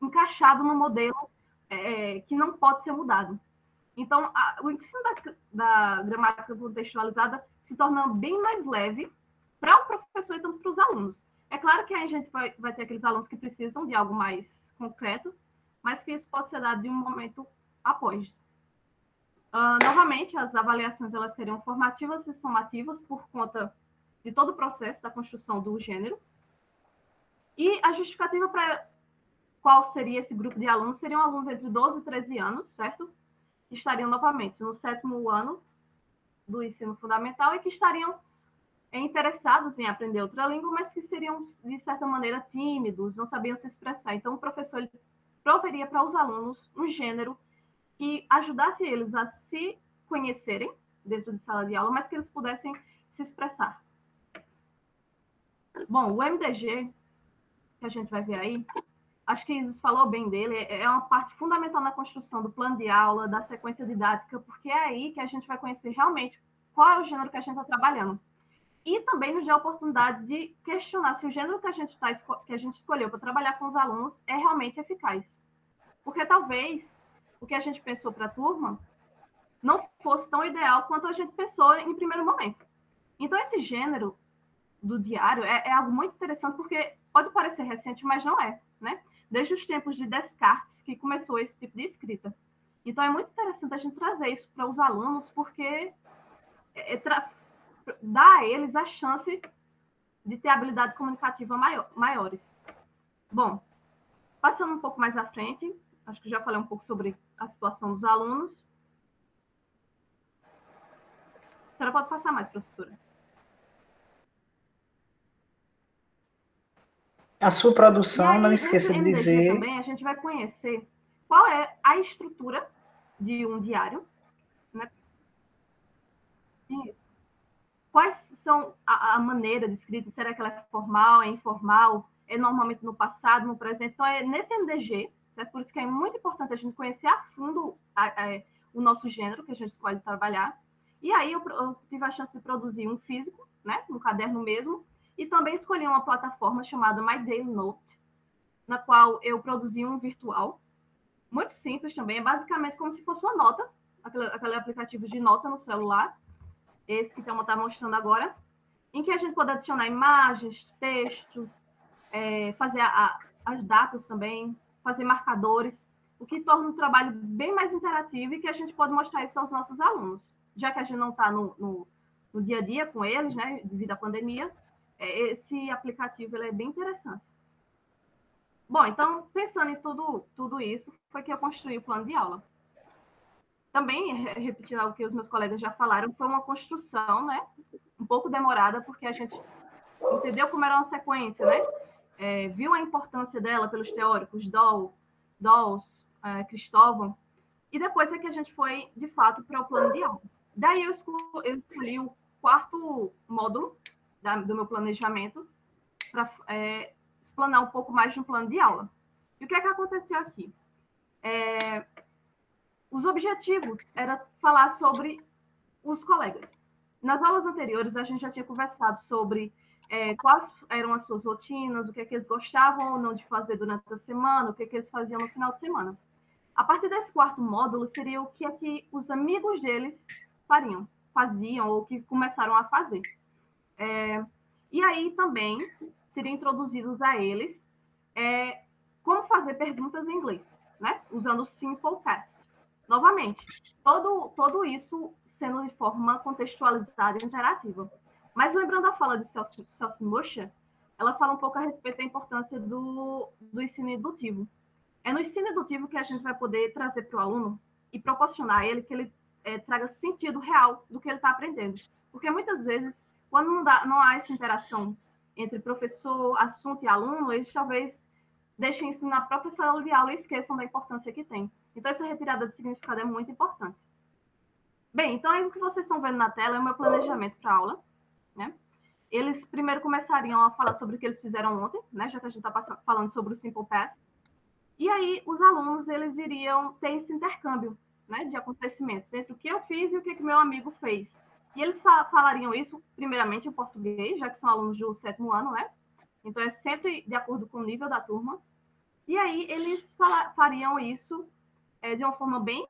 encaixado no modelo que não pode ser mudado. Então, o ensino da gramática contextualizada se torna bem mais leve para o professor e tanto para os alunos. É claro que a gente vai ter aqueles alunos que precisam de algo mais concreto, mas que isso pode ser dado de um momento após. Novamente, as avaliações elas seriam formativas e somativas por conta de todo o processo da construção do gênero. E a justificativa para qual seria esse grupo de alunos seriam alunos entre 12 e 13 anos, certo? Que estariam novamente no 7º ano do ensino fundamental e que estariam interessados em aprender outra língua, mas que seriam, de certa maneira, tímidos, não sabiam se expressar. Então, o professor ele proveria para os alunos um gênero que ajudasse eles a se conhecerem dentro de sala de aula, mas que eles pudessem se expressar. Bom, o MDG, que a gente vai ver aí, acho que Isis falou bem dele, é uma parte fundamental na construção do plano de aula, da sequência didática, porque é aí que a gente vai conhecer realmente qual é o gênero que a gente está trabalhando. E também nos dá a oportunidade de questionar se o gênero que a gente escolheu para trabalhar com os alunos é realmente eficaz. Porque talvez o que a gente pensou para a turma não fosse tão ideal quanto a gente pensou em primeiro momento. Então, esse gênero do diário é algo muito interessante, porque pode parecer recente, mas não é, né? Desde os tempos de Descartes que começou esse tipo de escrita. Então, é muito interessante a gente trazer isso para os alunos, porque dá a eles a chance de ter habilidade comunicativa maiores. Bom, passando um pouco mais à frente, acho que já falei um pouco sobre a situação dos alunos. A senhora pode passar mais, professora.
A sua produção,
aí,
não esqueça de dizer...
Também a gente vai conhecer qual é a estrutura de um diário, né? E quais são a maneira de escrita, será que ela é formal, é informal, é normalmente no passado, no presente? Então, é nesse MDG, certo? Por isso que é muito importante a gente conhecer a fundo o nosso gênero, que a gente escolhe trabalhar. E aí eu tive a chance de produzir um físico, né, no caderno mesmo, e também escolhi uma plataforma chamada My Daily Note, na qual eu produzi um virtual, muito simples também, é basicamente como se fosse uma nota, aquele aplicativo de nota no celular, esse que está mostrando agora, em que a gente pode adicionar imagens, textos, fazer as datas também, fazer marcadores, o que torna o trabalho bem mais interativo e que a gente pode mostrar isso aos nossos alunos. Já que a gente não está no dia a dia com eles, né, devido à pandemia, esse aplicativo ele é bem interessante. Bom, então, pensando em tudo isso, foi que eu construí o plano de aula. Também, repetindo algo que os meus colegas já falaram, foi uma construção, né, um pouco demorada, porque a gente entendeu como era uma sequência, né? Viu a importância dela pelos teóricos Dawes, Cristóvão, e depois é que a gente foi, de fato, para o plano de aula. Daí eu escolhi o 4º módulo do meu planejamento para explanar um pouco mais de um plano de aula. E o que é que aconteceu aqui? Os objetivos era falar sobre os colegas. Nas aulas anteriores, a gente já tinha conversado sobre quais eram as suas rotinas, o que é que eles gostavam ou não de fazer durante a semana, o que é que eles faziam no final de semana. A partir desse 4º módulo, seria o que é que os amigos deles faziam ou que começaram a fazer. E aí também seriam introduzidos a eles como fazer perguntas em inglês, né? Usando o Simple Past. Novamente, todo isso sendo de forma contextualizada e interativa. Mas lembrando a fala de Celso Mocha, ela fala um pouco a respeito da importância do ensino indutivo. É no ensino indutivo que a gente vai poder trazer para o aluno e proporcionar a ele que ele traga sentido real do que ele está aprendendo. Porque muitas vezes, quando não há essa interação entre professor, assunto e aluno, eles talvez deixem isso na própria sala de aula e esqueçam da importância que tem. Então, essa retirada de significado é muito importante. Bem, então, aí o que vocês estão vendo na tela é o meu planejamento para a aula, né? Eles primeiro começariam a falar sobre o que eles fizeram ontem, né? Já que a gente está falando sobre o Simple Past. E aí, os alunos, eles iriam ter esse intercâmbio, né, de acontecimentos entre o que eu fiz e o que meu amigo fez. E eles falariam isso, primeiramente, em português, já que são alunos do 7º ano, né? Então, é sempre de acordo com o nível da turma. E aí, eles fariam isso de uma forma bem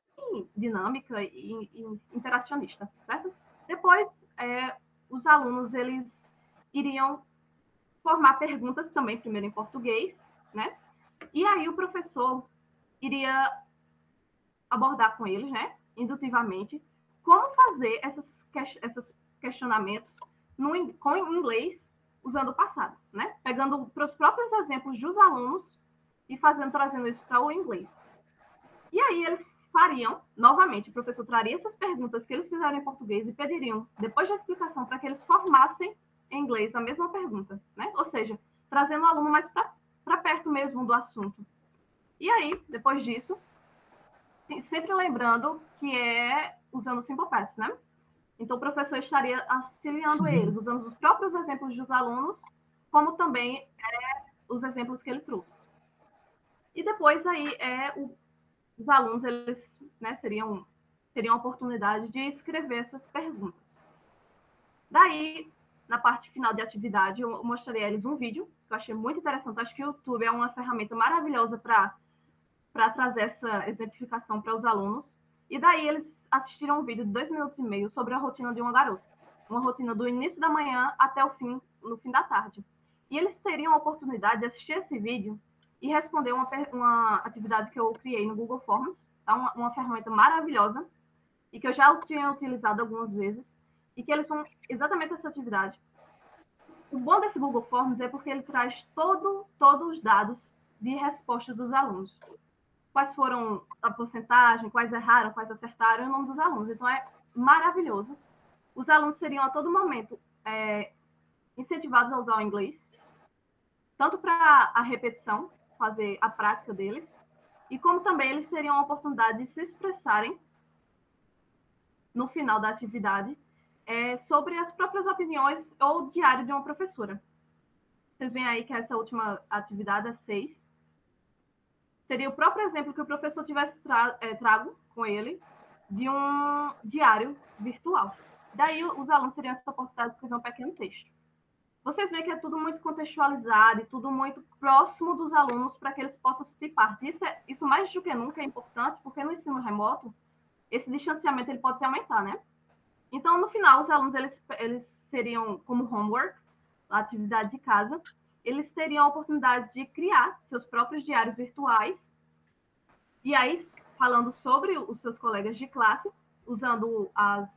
dinâmica e interacionista, certo? Depois, os alunos, eles iriam formar perguntas também, primeiro em português, né? E aí, o professor iria abordar com eles, né, indutivamente, como fazer esses questionamentos com inglês usando o passado, né? Pegando para os próprios exemplos dos alunos e trazendo isso para o inglês. E aí eles fariam, novamente, o professor traria essas perguntas que eles fizeram em português e pediriam, depois da explicação, para que eles formassem em inglês a mesma pergunta, né? Ou seja, trazendo o aluno mais para perto mesmo do assunto. E aí, depois disso, sempre lembrando que usando o Simple Past, né? Então, o professor estaria auxiliando eles, usando os próprios exemplos dos alunos, como também os exemplos que ele trouxe. E depois aí os alunos, eles, né, teriam a oportunidade de escrever essas perguntas. Daí, na parte final de atividade, eu mostrarei a eles um vídeo, que eu achei muito interessante. Acho que o YouTube é uma ferramenta maravilhosa para trazer essa exemplificação para os alunos. E daí eles assistiram um vídeo de 2 minutos e meio sobre a rotina de uma garota. uma rotina do início da manhã até no fim da tarde. E eles teriam a oportunidade de assistir esse vídeo e responder uma atividade que eu criei no Google Forms, tá? Uma ferramenta maravilhosa, e que eu já tinha utilizado algumas vezes, e que eles vão exatamente essa atividade. O bom desse Google Forms é porque ele traz todos os dados de resposta dos alunos. Quais foram a porcentagem, quais erraram, quais acertaram, e o nome dos alunos. Então, é maravilhoso. Os alunos seriam, a todo momento, incentivados a usar o inglês, tanto para a repetição, fazer a prática deles, e como também eles teriam a oportunidade de se expressarem no final da atividade sobre as próprias opiniões ou o diário de uma professora. Vocês veem aí que essa última atividade é 6. Seria o próprio exemplo que o professor tivesse trago com ele de um diário virtual. Daí os alunos teriam essa oportunidade de escrever um pequeno texto. Vocês veem que é tudo muito contextualizado e tudo muito próximo dos alunos para que eles possam se parte. Isso mais do que nunca é importante, porque no ensino remoto, esse distanciamento ele pode se aumentar, né? Então, no final, os alunos eles seriam como homework, a atividade de casa, eles teriam a oportunidade de criar seus próprios diários virtuais, e aí, falando sobre os seus colegas de classe, usando as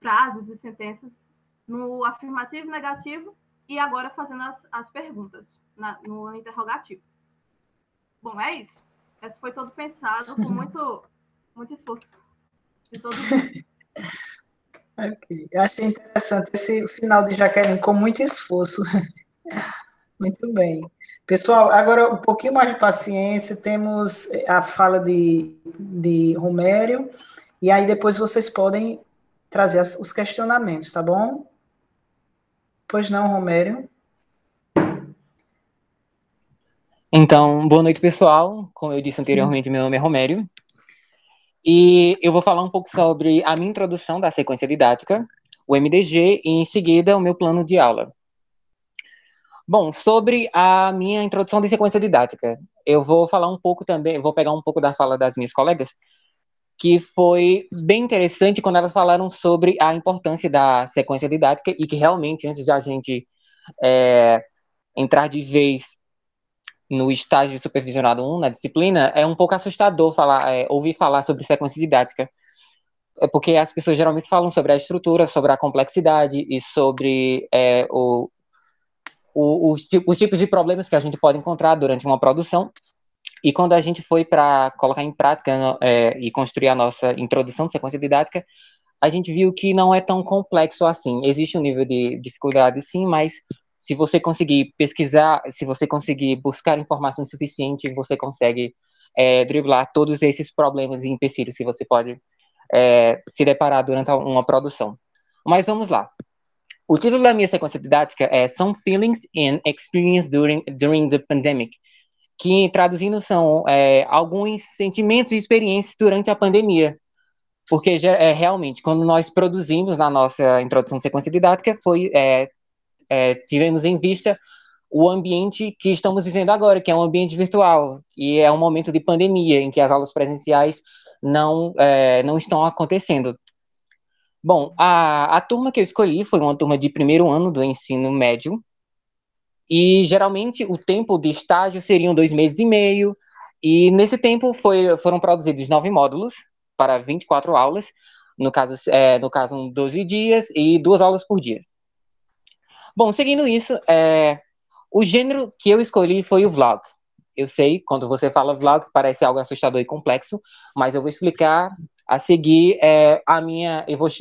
frases e sentenças no afirmativo e negativo, e agora fazendo as perguntas no interrogativo. Bom, é isso. Esse foi todo pensado com muito esforço de todo mundo.
Ok. Eu achei interessante esse final de Jaqueline, com muito esforço. Muito bem. Pessoal, agora um pouquinho mais de paciência, temos a fala de Romério, e aí depois vocês podem trazer os questionamentos, tá bom? Pois não, Romério?
Então, boa noite, pessoal. Como eu disse anteriormente, meu nome é Romério. E eu vou falar um pouco sobre a minha introdução da sequência didática, o MDG, e em seguida o meu plano de aula. Bom, sobre a minha introdução de sequência didática, eu vou falar um pouco também, vou pegar um pouco da fala das minhas colegas, que foi bem interessante quando elas falaram sobre a importância da sequência didática e que realmente, antes de a gente entrar de vez no estágio supervisionado 1, na disciplina, é um pouco assustador ouvir falar sobre sequência didática, porque as pessoas geralmente falam sobre a estrutura, sobre a complexidade e sobre os tipos de problemas que a gente pode encontrar durante uma produção. E quando a gente foi para colocar em prática e construir a nossa introdução de sequência didática, a gente viu que não é tão complexo assim. Existe um nível de dificuldade, sim, mas se você conseguir pesquisar, se você conseguir buscar informações suficientes, você consegue driblar todos esses problemas e empecilhos que você pode se deparar durante uma produção. Mas vamos lá. O título da minha sequência didática é Some Feelings and Experience During the Pandemic, que traduzindo são alguns sentimentos e experiências durante a pandemia. Porque realmente, quando nós produzimos na nossa introdução de sequência didática, tivemos em vista o ambiente que estamos vivendo agora, que é um ambiente virtual, e é um momento de pandemia, em que as aulas presenciais não estão acontecendo. Bom, a turma que eu escolhi foi uma turma de primeiro ano do ensino médio, e geralmente o tempo de estágio seriam 2 meses e meio, e nesse tempo foram produzidos 9 módulos para 24 aulas, no caso 12 dias e 2 aulas por dia. Bom, seguindo isso, o gênero que eu escolhi foi o vlog. Eu sei, quando você fala vlog, parece algo assustador e complexo, mas eu vou explicar a seguir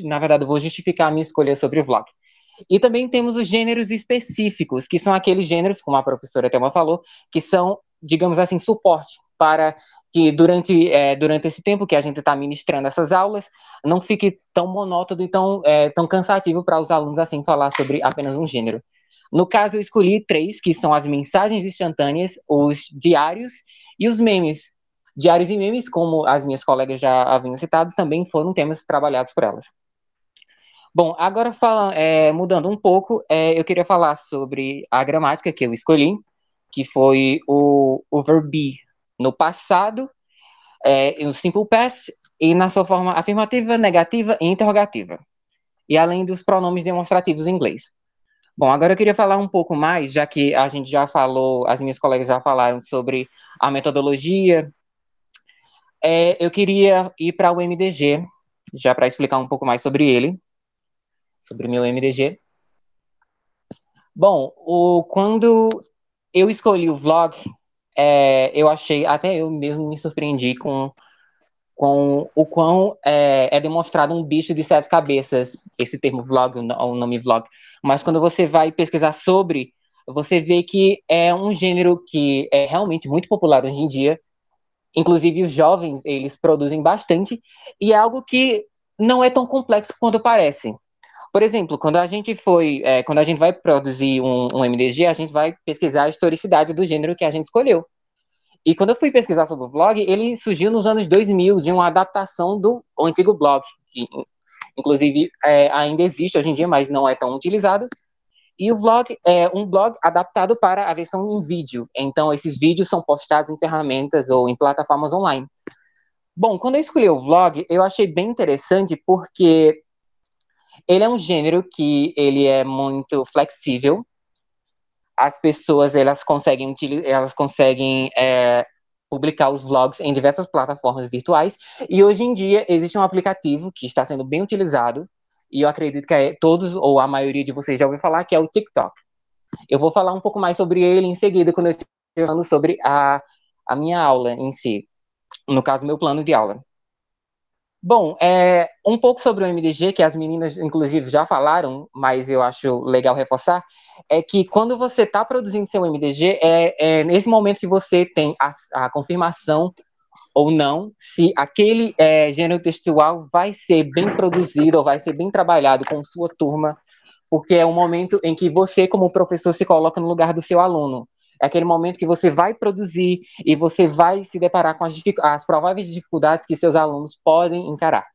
na verdade, eu vou justificar a minha escolha sobre o vlog. E também temos os gêneros específicos, que são aqueles gêneros, como a professora Thelma falou, que são, digamos assim, suporte para que durante esse tempo que a gente está ministrando essas aulas, não fique tão monótono e tão cansativo para os alunos assim falar sobre apenas um gênero. No caso, eu escolhi 3, que são as mensagens instantâneas, os diários e os memes. Diários e memes, como as minhas colegas já haviam citado, também foram temas trabalhados por elas. Bom, agora mudando um pouco, eu queria falar sobre a gramática que eu escolhi, que foi o verb be no passado, no simple past, e na sua forma afirmativa, negativa e interrogativa. e além dos pronomes demonstrativos em inglês. Bom, agora eu queria falar um pouco mais, já que a gente já falou, as minhas colegas já falaram sobre a metodologia. Eu queria ir para o MDG, já para explicar um pouco mais sobre ele, sobre o meu MDG. Bom, quando eu escolhi o vlog, eu achei, até eu mesmo me surpreendi com o quão é demonstrado um bicho de 7 cabeças, esse termo vlog, o nome vlog. Mas quando você vai pesquisar sobre, você vê que é um gênero que é realmente muito popular hoje em dia. Inclusive, os jovens, eles produzem bastante, e é algo que não é tão complexo quanto parece. Por exemplo, quando a gente vai produzir um MDG, a gente vai pesquisar a historicidade do gênero que a gente escolheu. E quando eu fui pesquisar sobre o vlog, ele surgiu nos anos 2000, de uma adaptação do antigo blog, que inclusive ainda existe hoje em dia, mas não é tão utilizado. E o vlog é um blog adaptado para a versão em vídeo. Então, esses vídeos são postados em ferramentas ou em plataformas online. Bom, quando eu escolhi o vlog, eu achei bem interessante porque ele é um gênero que ele é muito flexível. As pessoas, elas conseguem publicar os vlogs em diversas plataformas virtuais. E hoje em dia existe um aplicativo que está sendo bem utilizado, e eu acredito que todos, ou a maioria de vocês já ouviu falar, que é o TikTok. Eu vou falar um pouco mais sobre ele em seguida, quando eu estiver falando sobre a minha aula em si. No caso, meu plano de aula. Bom, um pouco sobre o MDG, que as meninas, inclusive, já falaram, mas eu acho legal reforçar, é que quando você está produzindo seu MDG, é nesse momento que você tem a confirmação ou não, se aquele gênero textual vai ser bem produzido ou vai ser bem trabalhado com sua turma, porque é um momento em que você, como professor, se coloca no lugar do seu aluno. É aquele momento que você vai produzir e você vai se deparar com as prováveis dificuldades que seus alunos podem encarar.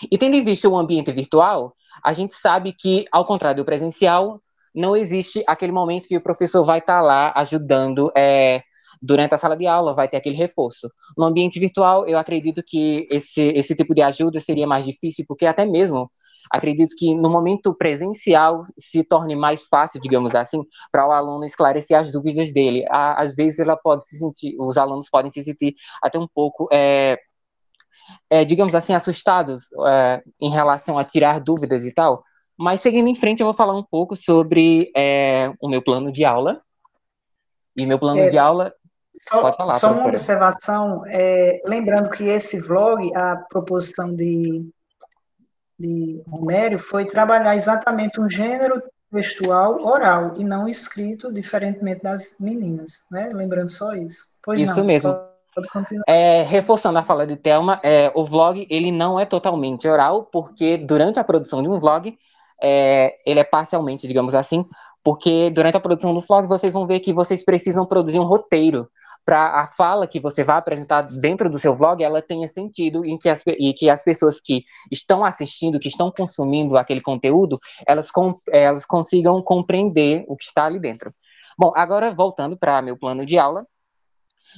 E tendo em vista o ambiente virtual, a gente sabe que, ao contrário do presencial, não existe aquele momento que o professor vai estar lá ajudando durante a sala de aula, vai ter aquele reforço. No ambiente virtual, eu acredito que esse tipo de ajuda seria mais difícil, porque até mesmo acredito que no momento presencial se torne mais fácil, digamos assim, para o aluno esclarecer as dúvidas dele. Às vezes os alunos podem se sentir até um pouco, digamos assim, assustados em relação a tirar dúvidas e tal. Mas seguindo em frente, eu vou falar um pouco sobre o meu plano de aula. E meu plano de aula... Pode falar,
só uma observação, lembrando que esse vlog, a proposição de Romério foi trabalhar exatamente um gênero textual oral e não escrito, diferentemente das meninas, né? Lembrando só isso. Pois
isso
não,
mesmo.
Pode continuar.
Reforçando a fala de Thelma, o vlog ele não é totalmente oral, porque durante a produção de um vlog, ele é parcialmente, digamos assim, porque durante a produção do vlog vocês vão ver que vocês precisam produzir um roteiro para a fala que você vai apresentar dentro do seu vlog, ela tenha sentido e que as pessoas que estão assistindo, que estão consumindo aquele conteúdo, elas consigam compreender o que está ali dentro. Bom, agora voltando para meu plano de aula.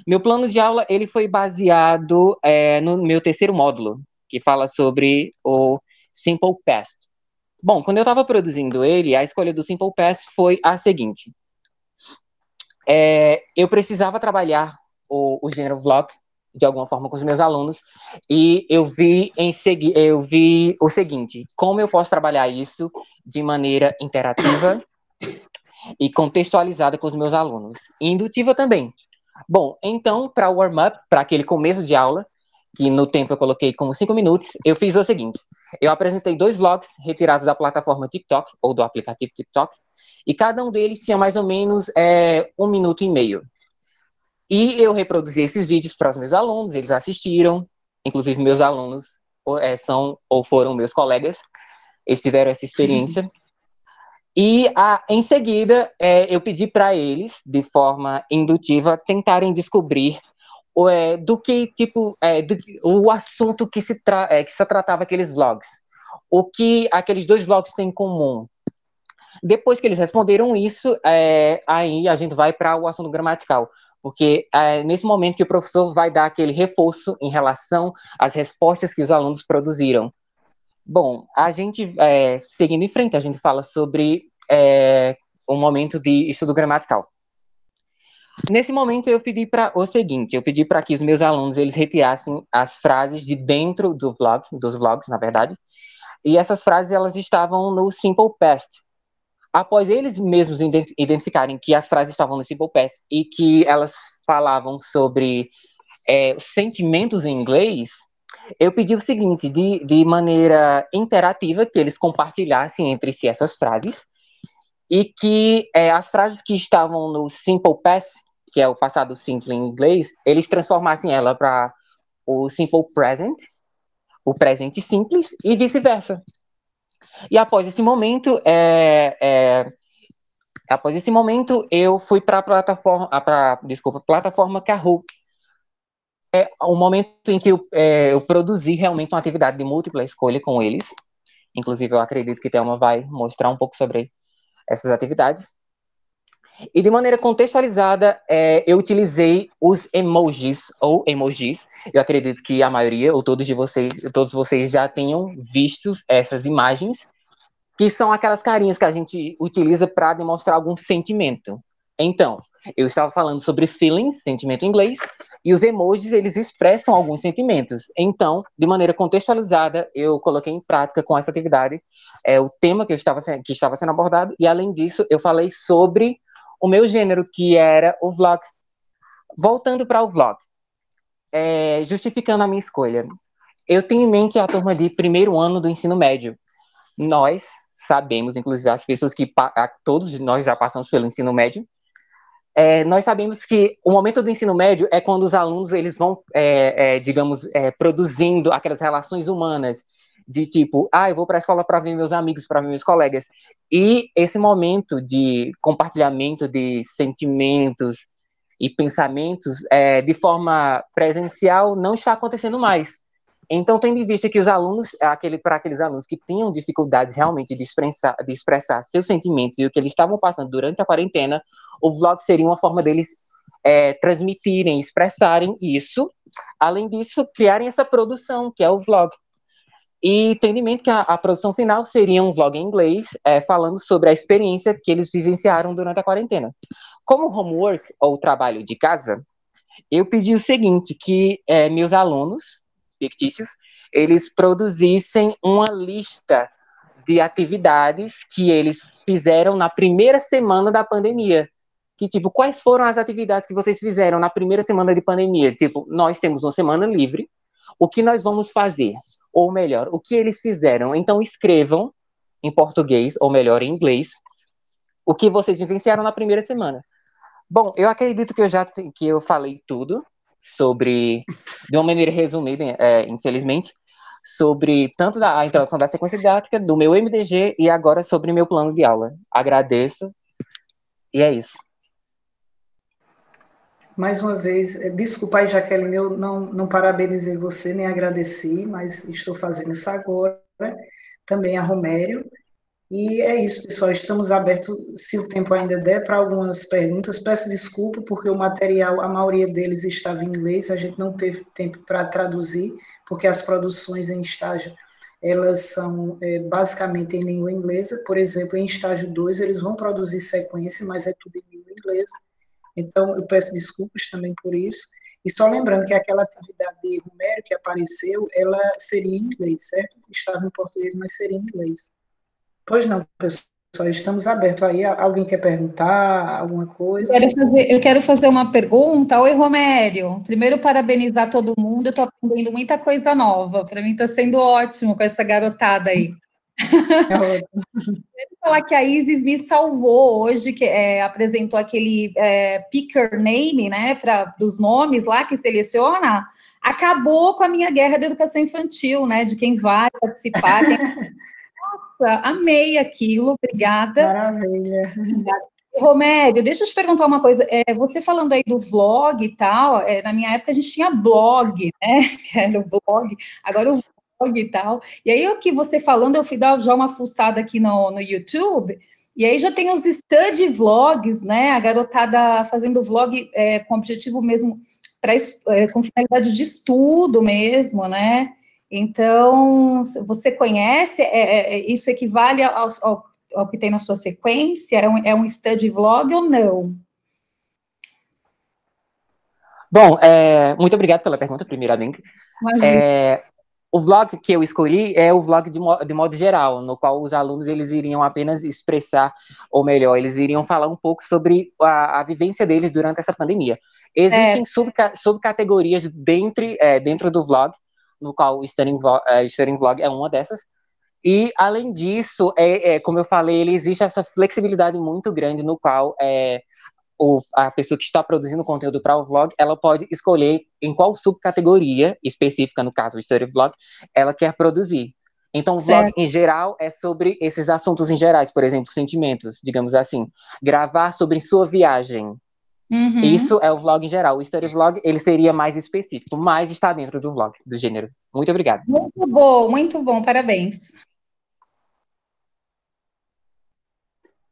Meu plano de aula ele foi baseado no meu terceiro módulo, que fala sobre o Simple Past. Bom, quando eu estava produzindo ele, a escolha do Simple Past foi a seguinte. Eu precisava trabalhar o gênero vlog de alguma forma com os meus alunos, e eu vi o seguinte: como eu posso trabalhar isso de maneira interativa e contextualizada com os meus alunos, e indutiva também. Bom, então, para o warm-up, para aquele começo de aula, que no tempo eu coloquei como 5 minutos, eu fiz o seguinte: eu apresentei 2 vlogs retirados da plataforma TikTok, ou do aplicativo TikTok, e cada um deles tinha mais ou menos 1 minuto e meio. E eu reproduzi esses vídeos para os meus alunos, eles assistiram, inclusive meus alunos foram meus colegas, eles tiveram essa experiência. E, em seguida, eu pedi para eles, de forma indutiva, tentarem descobrir do que tipo, o assunto que se tratava aqueles vlogs. O que aqueles 2 vlogs têm em comum. Depois que eles responderam isso, aí a gente vai para o assunto gramatical. Porque nesse momento que o professor vai dar aquele reforço em relação às respostas que os alunos produziram. Bom, a gente, seguindo em frente, a gente fala sobre um momento de estudo gramatical. Nesse momento, eu pedi para que os meus alunos eles retirassem as frases de dentro dos vlogs, na verdade, e essas frases elas estavam no Simple Past. Após eles mesmos identificarem que as frases estavam no Simple Past e que elas falavam sobre sentimentos em inglês, eu pedi o seguinte, de maneira interativa, que eles compartilhassem entre si essas frases, e que as frases que estavam no Simple Past, que é o passado simples em inglês, eles transformassem ela para o Simple Present, o presente simples, e vice-versa. E após esse momento, eu fui para a plataforma Kahoot. O momento em que eu produzi realmente uma atividade de múltipla escolha com eles. Inclusive, eu acredito que Thelma vai mostrar um pouco sobre essas atividades. E de maneira contextualizada, eu utilizei os emojis. Eu acredito que a maioria, ou todos vocês já tenham visto essas imagens, que são aquelas carinhas que a gente utiliza para demonstrar algum sentimento. Então, eu estava falando sobre feelings, sentimento em inglês, e os emojis, eles expressam alguns sentimentos. Então, de maneira contextualizada, eu coloquei em prática com essa atividade o tema que estava sendo abordado, e além disso, eu falei sobre o meu gênero, que era o vlog. Voltando para o vlog, justificando a minha escolha, eu tenho em mente a turma de primeiro ano do ensino médio. Nós sabemos, inclusive as pessoas todos nós já passamos pelo ensino médio, nós sabemos que o momento do ensino médio é quando os alunos eles vão, produzindo aquelas relações humanas, de tipo, eu vou para a escola para ver meus amigos, para ver meus colegas. E esse momento de compartilhamento de sentimentos e pensamentos de forma presencial não está acontecendo mais. Então, tendo em vista que os alunos, para aqueles alunos que tinham dificuldades realmente de expressar seus sentimentos e o que eles estavam passando durante a quarentena, o vlog seria uma forma deles transmitirem, expressarem isso. Além disso, criarem essa produção, que é o vlog. E tendo em mente que a produção final seria um vlog em inglês, falando sobre a experiência que eles vivenciaram durante a quarentena. Como homework, ou trabalho de casa, eu pedi o seguinte, que meus alunos fictícios, eles produzissem uma lista de atividades que eles fizeram na primeira semana da pandemia. Que, tipo, quais foram as atividades que vocês fizeram na primeira semana de pandemia? Tipo, nós temos uma semana livre, o que nós vamos fazer? Ou melhor, o que eles fizeram? Então, escrevam em português, ou melhor, em inglês, o que vocês vivenciaram na primeira semana. Bom, eu acredito que eu falei tudo sobre, de uma maneira resumida, infelizmente, sobre tanto a introdução da sequência didática, do meu MDG e agora sobre meu plano de aula. Agradeço e é isso.
Mais uma vez, desculpa aí, Jaqueline, eu não parabenizei você, nem agradeci, mas estou fazendo isso agora, também a Romério. E é isso, pessoal, estamos abertos, se o tempo ainda der, para algumas perguntas. Peço desculpa, porque o material, a maioria deles estava em inglês, a gente não teve tempo para traduzir, porque as produções em estágio, elas são basicamente em língua inglesa. Por exemplo, em estágio 2, eles vão produzir sequência, mas é tudo em língua inglesa. Então, eu peço desculpas também por isso. E só lembrando que aquela atividade de Romério que apareceu, ela seria em inglês, certo? Estava em português, mas seria em inglês. Pois não, pessoal, estamos abertos aí. Alguém quer perguntar alguma coisa?
Eu quero fazer uma pergunta. Oi, Romério. Primeiro, parabenizar todo mundo. Eu estou aprendendo muita coisa nova. Para mim está sendo ótimo com essa garotada aí. Quero falar que a Isis me salvou hoje, que apresentou aquele picker name, né, dos nomes lá que seleciona. Acabou com a minha guerra da educação infantil, né, de quem vai participar. Amei aquilo, obrigada.
Maravilha.
Romério, deixa eu te perguntar uma coisa. Você falando aí do vlog e tal, na minha época a gente tinha blog, né? Que era o blog, agora o vlog e tal. E aí, o que você falando, eu fui dar já uma fuçada aqui no YouTube, e aí já tem os study vlogs, né? A garotada fazendo vlog com objetivo mesmo, com finalidade de estudo mesmo, né? Então, você conhece? Isso equivale ao que tem na sua sequência? É um study vlog ou não?
Bom, muito obrigado pela pergunta, primeiramente. O vlog que eu escolhi é o vlog de modo geral, no qual os alunos eles iriam apenas expressar, ou melhor, eles iriam falar um pouco sobre a vivência deles durante essa pandemia. Existem subcategorias dentro do vlog, no qual o Studying Vlog é uma dessas. E, além disso, como eu falei, existe essa flexibilidade muito grande no qual a pessoa que está produzindo conteúdo para o vlog, ela pode escolher em qual subcategoria específica, no caso o Study Vlog, ela quer produzir. Então, o vlog, em geral, é sobre esses assuntos em gerais, por exemplo, sentimentos, digamos assim. Gravar sobre sua viagem. Isso é o vlog em geral. O Study Vlog, ele seria mais específico, mas está dentro do vlog, do gênero. Muito obrigado.
Muito bom, parabéns.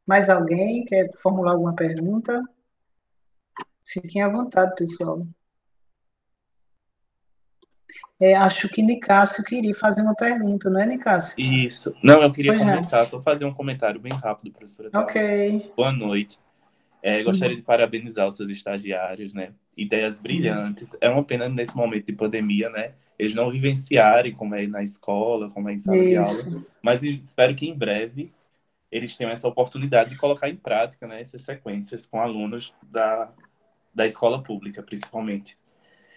Mais alguém quer formular alguma pergunta? Fiquem à vontade, pessoal. Acho que Nicásio queria fazer uma pergunta, não é, Nicásio?
Isso. Não, eu queria comentar, só fazer um comentário bem rápido, professora.
Ok.
Boa noite. Gostaria de parabenizar os seus estagiários, né? Ideias brilhantes. É uma pena nesse momento de pandemia, né? Eles não vivenciarem como é na escola, como é em sala de aula. Mas espero que em breve eles tenham essa oportunidade de colocar em prática, né, essas sequências com alunos da escola pública, principalmente.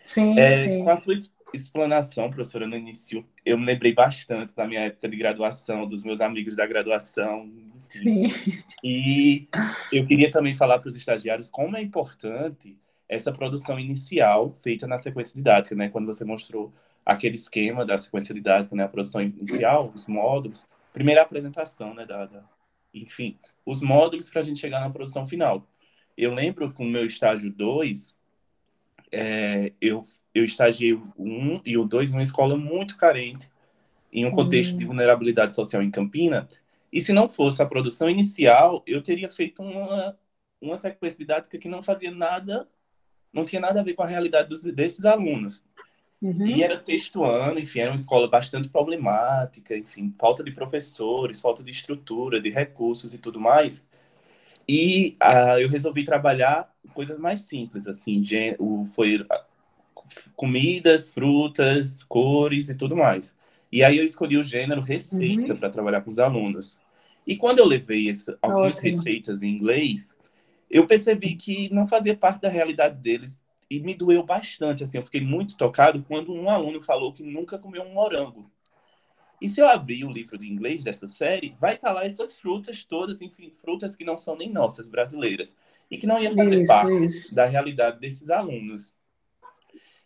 Sim.
Com a sua explanação, professora, no início, eu me lembrei bastante da minha época de graduação, dos meus amigos da graduação.
Sim.
E eu queria também falar para os estagiários como é importante essa produção inicial feita na sequência didática, né? Quando você mostrou aquele esquema da sequência didática, né? A produção inicial, os módulos, primeira apresentação, né? Enfim, os módulos para a gente chegar na produção final. Eu lembro que o meu estágio 2, eu estagiei o 1 e o 2 em uma escola muito carente, em um contexto de vulnerabilidade social em Campina, e se não fosse a produção inicial, eu teria feito uma sequência didática que não fazia nada, não tinha nada a ver com a realidade desses alunos. E era 6º ano, enfim, era uma escola bastante problemática, enfim, falta de professores, falta de estrutura, de recursos e tudo mais. E eu resolvi trabalhar coisas mais simples, assim, foi comidas, frutas, cores e tudo mais. E aí eu escolhi o gênero receita para trabalhar com os alunos. E quando eu levei algumas receitas em inglês, eu percebi que não fazia parte da realidade deles e me doeu bastante, assim, eu fiquei muito tocado quando um aluno falou que nunca comeu um morango. E se eu abrir o livro de inglês dessa série, vai estar lá essas frutas todas, enfim, frutas que não são nem nossas, brasileiras, e que não iam fazer parte da realidade desses alunos.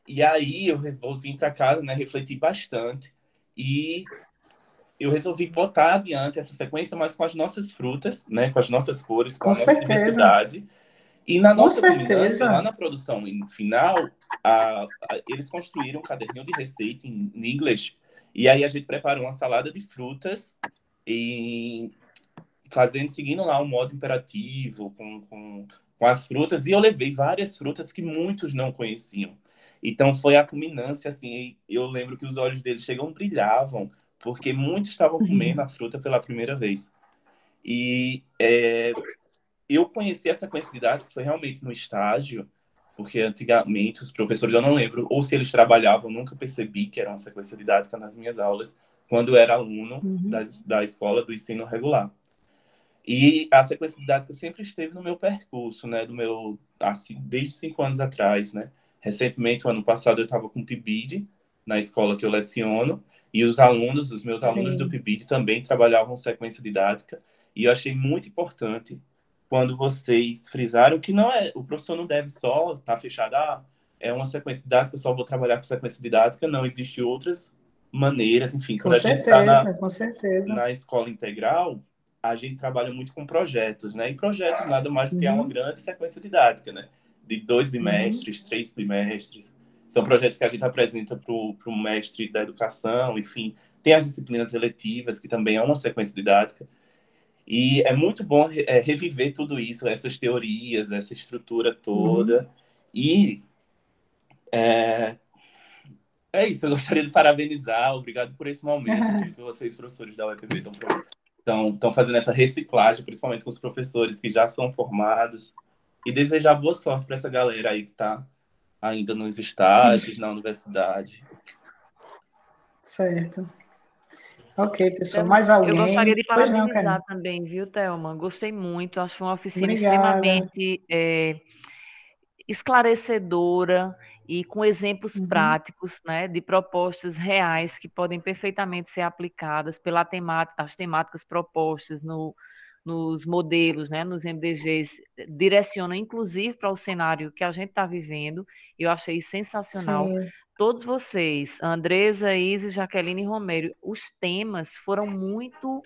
E aí eu vim para casa, né, refleti bastante, e eu resolvi botar adiante essa sequência, mas com as nossas frutas, né, com as nossas cores, com a nossa diversidade. E na nossa culminância, lá na produção final, eles construíram um caderninho de receita em inglês. E aí a gente preparou uma salada de frutas, seguindo lá um modo imperativo, com as frutas. E eu levei várias frutas que muitos não conheciam. Então foi a culminância, assim, eu lembro que os olhos deles brilhavam, porque muitos estavam comendo a fruta pela primeira vez. E eu conheci essa sequência didática, foi realmente no estágio, porque antigamente os professores, eu não lembro, ou se eles trabalhavam, nunca percebi que era uma sequência didática nas minhas aulas, quando eu era aluno da escola do ensino regular. E a sequência didática sempre esteve no meu percurso, né, desde 5 anos atrás, né. Recentemente, o ano passado, eu estava com o PIBID, na escola que eu leciono, e os meus alunos do PIBID também trabalhavam sequência didática, e eu achei muito importante quando vocês frisaram que o professor não deve só estar fechado, é uma sequência didática, eu só vou trabalhar com sequência didática, não, existem outras maneiras, enfim.
Com certeza, com certeza.
Na escola integral, a gente trabalha muito com projetos, né? E projetos nada mais do que uma grande sequência didática, né? De 2 bimestres, 3 bimestres. São projetos que a gente apresenta para o mestre da educação, enfim. Tem as disciplinas eletivas, que também é uma sequência didática. E é muito bom reviver tudo isso, essas teorias, essa estrutura toda. E É isso, eu gostaria de parabenizar, obrigado por esse momento que vocês, professores da UFB, estão fazendo essa reciclagem, principalmente com os professores que já são formados, e desejar boa sorte para essa galera aí que está ainda nos estágios, na universidade.
Certo. Ok, pessoal, mais alguém?
Eu gostaria de
Pois não,
parabenizar
Karine.
também, viu, Thelma? Gostei muito, acho que foi uma oficina
Obrigada.
extremamente esclarecedora e com exemplos práticos, né, de propostas reais que podem perfeitamente ser aplicadas pela as temáticas propostas nos modelos, né, nos MDGs, direcionam inclusive para o cenário que a gente está vivendo. Eu achei sensacional.
Sim.
Todos vocês, Andresa, Isis, Jaqueline e Romero, os temas foram muito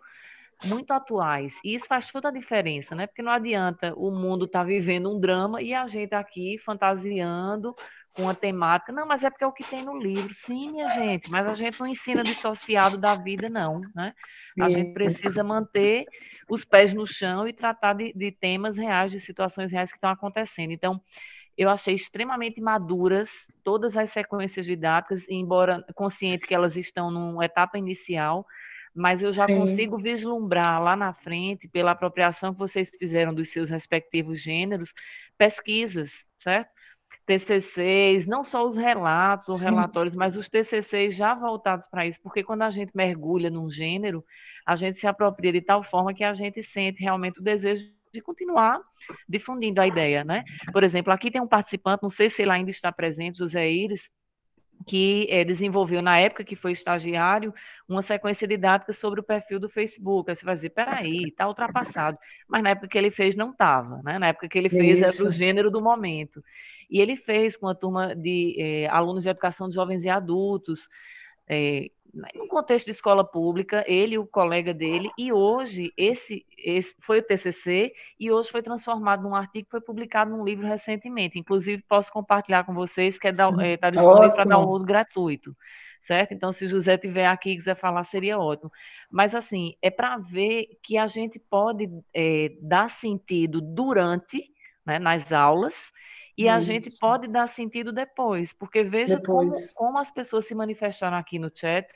atuais. E isso faz toda a diferença, né? Porque não adianta o mundo estar vivendo um drama e a gente aqui fantasiando com a temática. Não, mas é porque é o que tem no livro. Sim, minha gente, mas a gente não ensina dissociado da vida, não, né? A gente precisa manter os pés no chão e tratar de temas reais, de situações reais que estão acontecendo. Então, eu achei extremamente maduras todas as sequências didáticas, embora consciente que elas estão numa etapa inicial, mas eu já consigo vislumbrar lá na frente, pela apropriação que vocês fizeram dos seus respectivos gêneros, pesquisas, certo? TCCs, não só os relatos ou relatórios, mas os TCCs já voltados para isso, porque quando a gente mergulha num gênero, a gente se apropria de tal forma que a gente sente realmente o desejo de continuar difundindo a ideia, né? Por exemplo, aqui tem um participante, não sei se ele ainda está presente, José Iris, que desenvolveu, na época que foi estagiário, uma sequência didática sobre o perfil do Facebook. Aí você vai dizer, peraí, está ultrapassado. Mas na época que ele fez, não estava. Né? Na época que ele fez, era o gênero do momento. E ele fez com a turma de alunos de educação de jovens e adultos, no contexto de escola pública, ele e o colega dele, e hoje esse foi o TCC, e hoje foi transformado num artigo que foi publicado num livro recentemente. Inclusive, posso compartilhar com vocês, que está disponível para download gratuito, certo? Então, se José estiver aqui e quiser falar, seria ótimo. Mas, assim, é para ver que a gente pode dar sentido durante, né, nas aulas, e a gente pode dar sentido depois, porque veja como as pessoas se manifestaram aqui no chat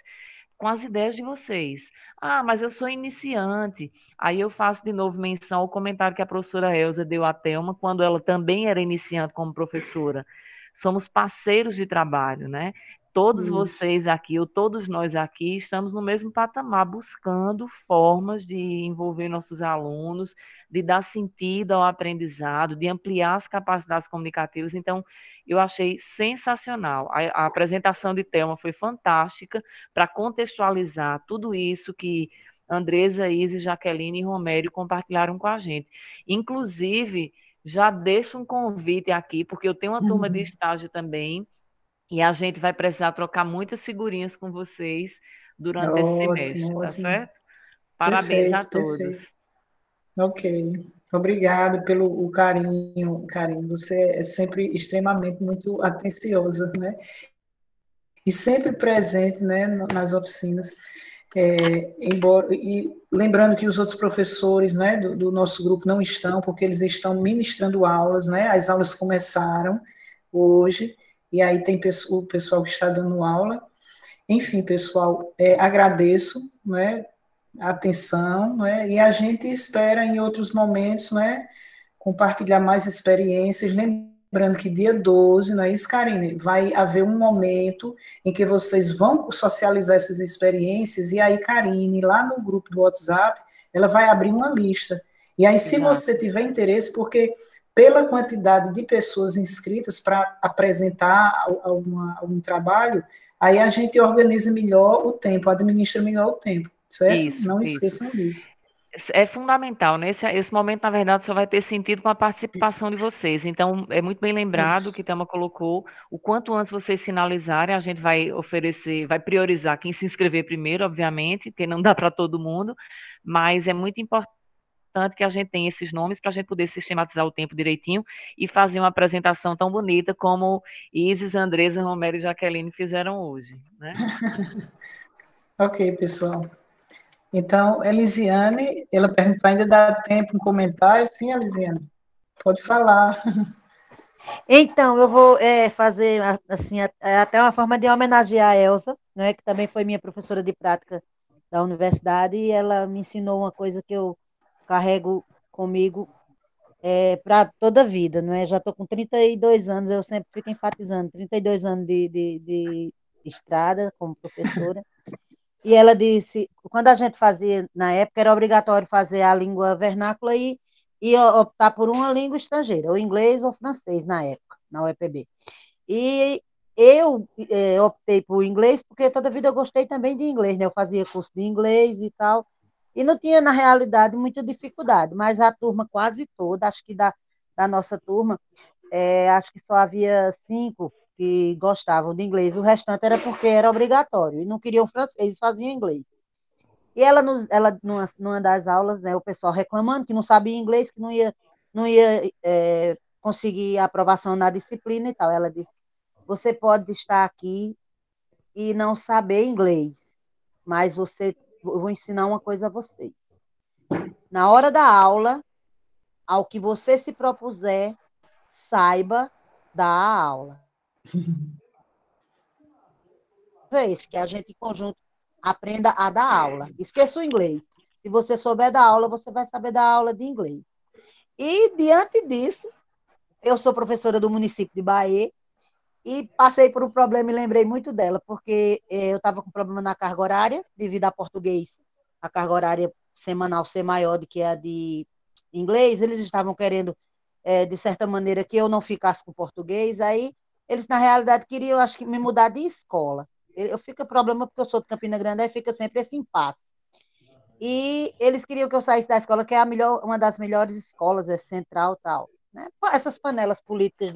com as ideias de vocês. Ah, mas eu sou iniciante. Aí eu faço de novo menção ao comentário que a professora Elza deu à Thelma, quando ela também era iniciante como professora. Somos parceiros de trabalho, né? Todos vocês aqui, ou todos nós aqui, estamos no mesmo patamar, buscando formas de envolver nossos alunos, de dar sentido ao aprendizado, de ampliar as capacidades comunicativas. Então, eu achei sensacional. A apresentação de Thelma foi fantástica para contextualizar tudo isso que Andresa, Isis, Jaqueline e Romério compartilharam com a gente. Inclusive, já deixo um convite aqui, porque eu tenho uma turma de estágio também, e a gente vai precisar trocar muitas figurinhas com vocês durante esse semestre, tá certo? Parabéns a todos.
Perfeito. Ok. Obrigado pelo carinho. Você é sempre extremamente muito atenciosa, né? E sempre presente, né, nas oficinas. E lembrando que os outros professores, né, do nosso grupo não estão, porque eles estão ministrando aulas, né? As aulas começaram hoje. E aí tem o pessoal que está dando aula. Enfim, pessoal, agradeço, né, a atenção, né, e a gente espera em outros momentos, né, compartilhar mais experiências, lembrando que dia 12, não é isso, Karine? Vai haver um momento em que vocês vão socializar essas experiências, e aí, Karine, lá no grupo do WhatsApp, ela vai abrir uma lista. E aí, se você tiver interesse, porque pela quantidade de pessoas inscritas para apresentar algum trabalho, aí a gente organiza melhor o tempo, administra melhor o tempo, certo? Não esqueçam disso.
É fundamental, né? Esse momento, na verdade, só vai ter sentido com a participação de vocês. Então, é muito bem lembrado o que Thelma colocou. O quanto antes vocês sinalizarem, a gente vai oferecer, vai priorizar quem se inscrever primeiro, obviamente, porque não dá para todo mundo, mas é muito importante que a gente tenha esses nomes para a gente poder sistematizar o tempo direitinho e fazer uma apresentação tão bonita como Isis, Andresa, Romero e Jaqueline fizeram hoje, né?
Ok, pessoal. Então, Elisiane, ela perguntou, ainda dá tempo um comentário? Sim, Elisiane, pode falar.
Então, eu vou fazer assim, até uma forma de homenagear a Elsa, né, que também foi minha professora de prática da universidade, e ela me ensinou uma coisa que eu carrego comigo para toda a vida, não é? Já estou com 32 anos, eu sempre fico enfatizando, 32 anos de estrada como professora. E ela disse, quando a gente fazia, na época, era obrigatório fazer a língua vernácula e optar por uma língua estrangeira, ou inglês ou francês, na época, na UEPB. E eu optei por inglês, porque toda a vida eu gostei também de inglês, né? Eu fazia curso de inglês e tal, e não tinha, na realidade, muita dificuldade, mas a turma quase toda, acho que da nossa turma, acho que só havia 5 que gostavam de inglês, o restante era porque era obrigatório, e não queriam francês, faziam inglês. E numa das aulas, né, o pessoal reclamando que não sabia inglês, que não ia conseguir aprovação na disciplina e tal. Ela disse, você pode estar aqui e não saber inglês, mas eu vou ensinar uma coisa a você. Na hora da aula, ao que você se propuser, saiba dar a aula. Vez que a gente em conjunto aprenda a dar aula. Esqueça o inglês. Se você souber dar aula, você vai saber dar aula de inglês. E, diante disso, eu sou professora do município de Bahia e passei por um problema e lembrei muito dela, porque eu estava com problema na carga horária, devido a português, a carga horária semanal ser maior do que a de inglês. Eles estavam querendo, de certa maneira, que eu não ficasse com português. Aí, eles, na realidade, queriam, acho que, me mudar de escola. Eu fico com problema porque eu sou de Campina Grande, aí fica sempre esse impasse. E eles queriam que eu saísse da escola, que é uma das melhores escolas, é central e tal. Né? Essas panelas políticas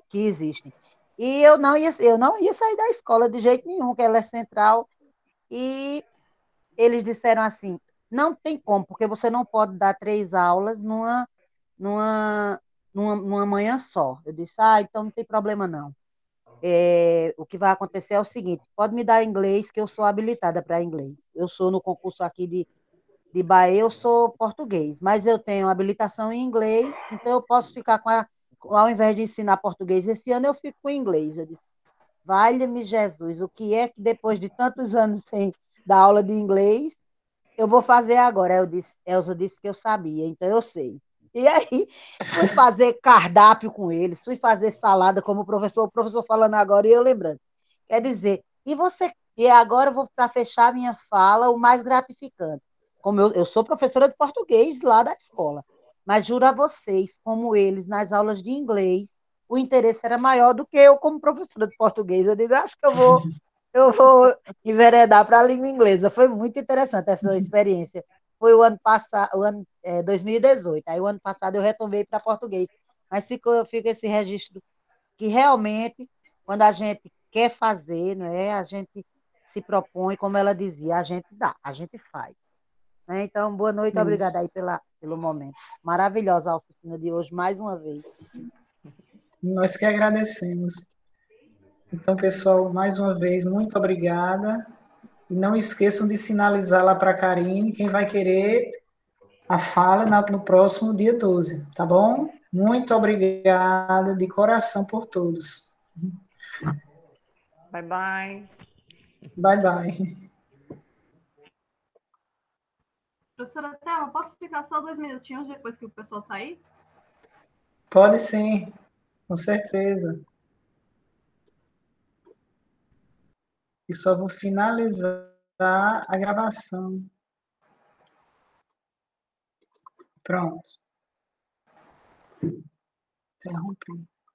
que existem. E eu não ia sair da escola de jeito nenhum, que ela é central. E eles disseram assim, não tem como, porque você não pode dar 3 aulas numa, numa manhã só. Eu disse, então não tem problema não. O que vai acontecer é o seguinte, pode me dar inglês, que eu sou habilitada para inglês. Eu sou no concurso aqui de Bahia, eu sou português, mas eu tenho habilitação em inglês, então eu posso ficar ao invés de ensinar português esse ano, eu fico com inglês. Eu disse, valha-me Jesus, o que é que depois de tantos anos sem dar aula de inglês, eu vou fazer agora? Elza disse que eu sabia, então eu sei. E aí, fui fazer cardápio com eles, fui fazer salada, como o professor falando agora, e eu lembrando. Quer dizer, e agora eu vou, para fechar minha fala, o mais gratificante. Como eu sou professora de português lá da escola, mas juro a vocês, como eles, nas aulas de inglês, o interesse era maior do que eu como professora de português. Eu digo, acho que eu vou enveredar para a língua inglesa. Foi muito interessante essa experiência. Foi o ano passado, 2018. Aí o ano passado eu retomei para português. Mas fica esse registro que realmente, quando a gente quer fazer, né, a gente se propõe, como ela dizia, a gente dá, a gente faz. Né? Então, boa noite, obrigada aí
Isso.
pelo momento. Maravilhosa a oficina de hoje, mais uma vez.
Nós que agradecemos. Então, pessoal, mais uma vez, muito obrigada. E não esqueçam de sinalizar lá para a Karine quem vai querer a fala no próximo dia 12, tá bom? Muito obrigada de coração por todos.
Bye, bye.
Bye, bye.
Professora Thelma, posso ficar só 2 minutinhos depois que o pessoal sair?
Pode sim, com certeza. E só vou finalizar a gravação. Pronto. Interrompi.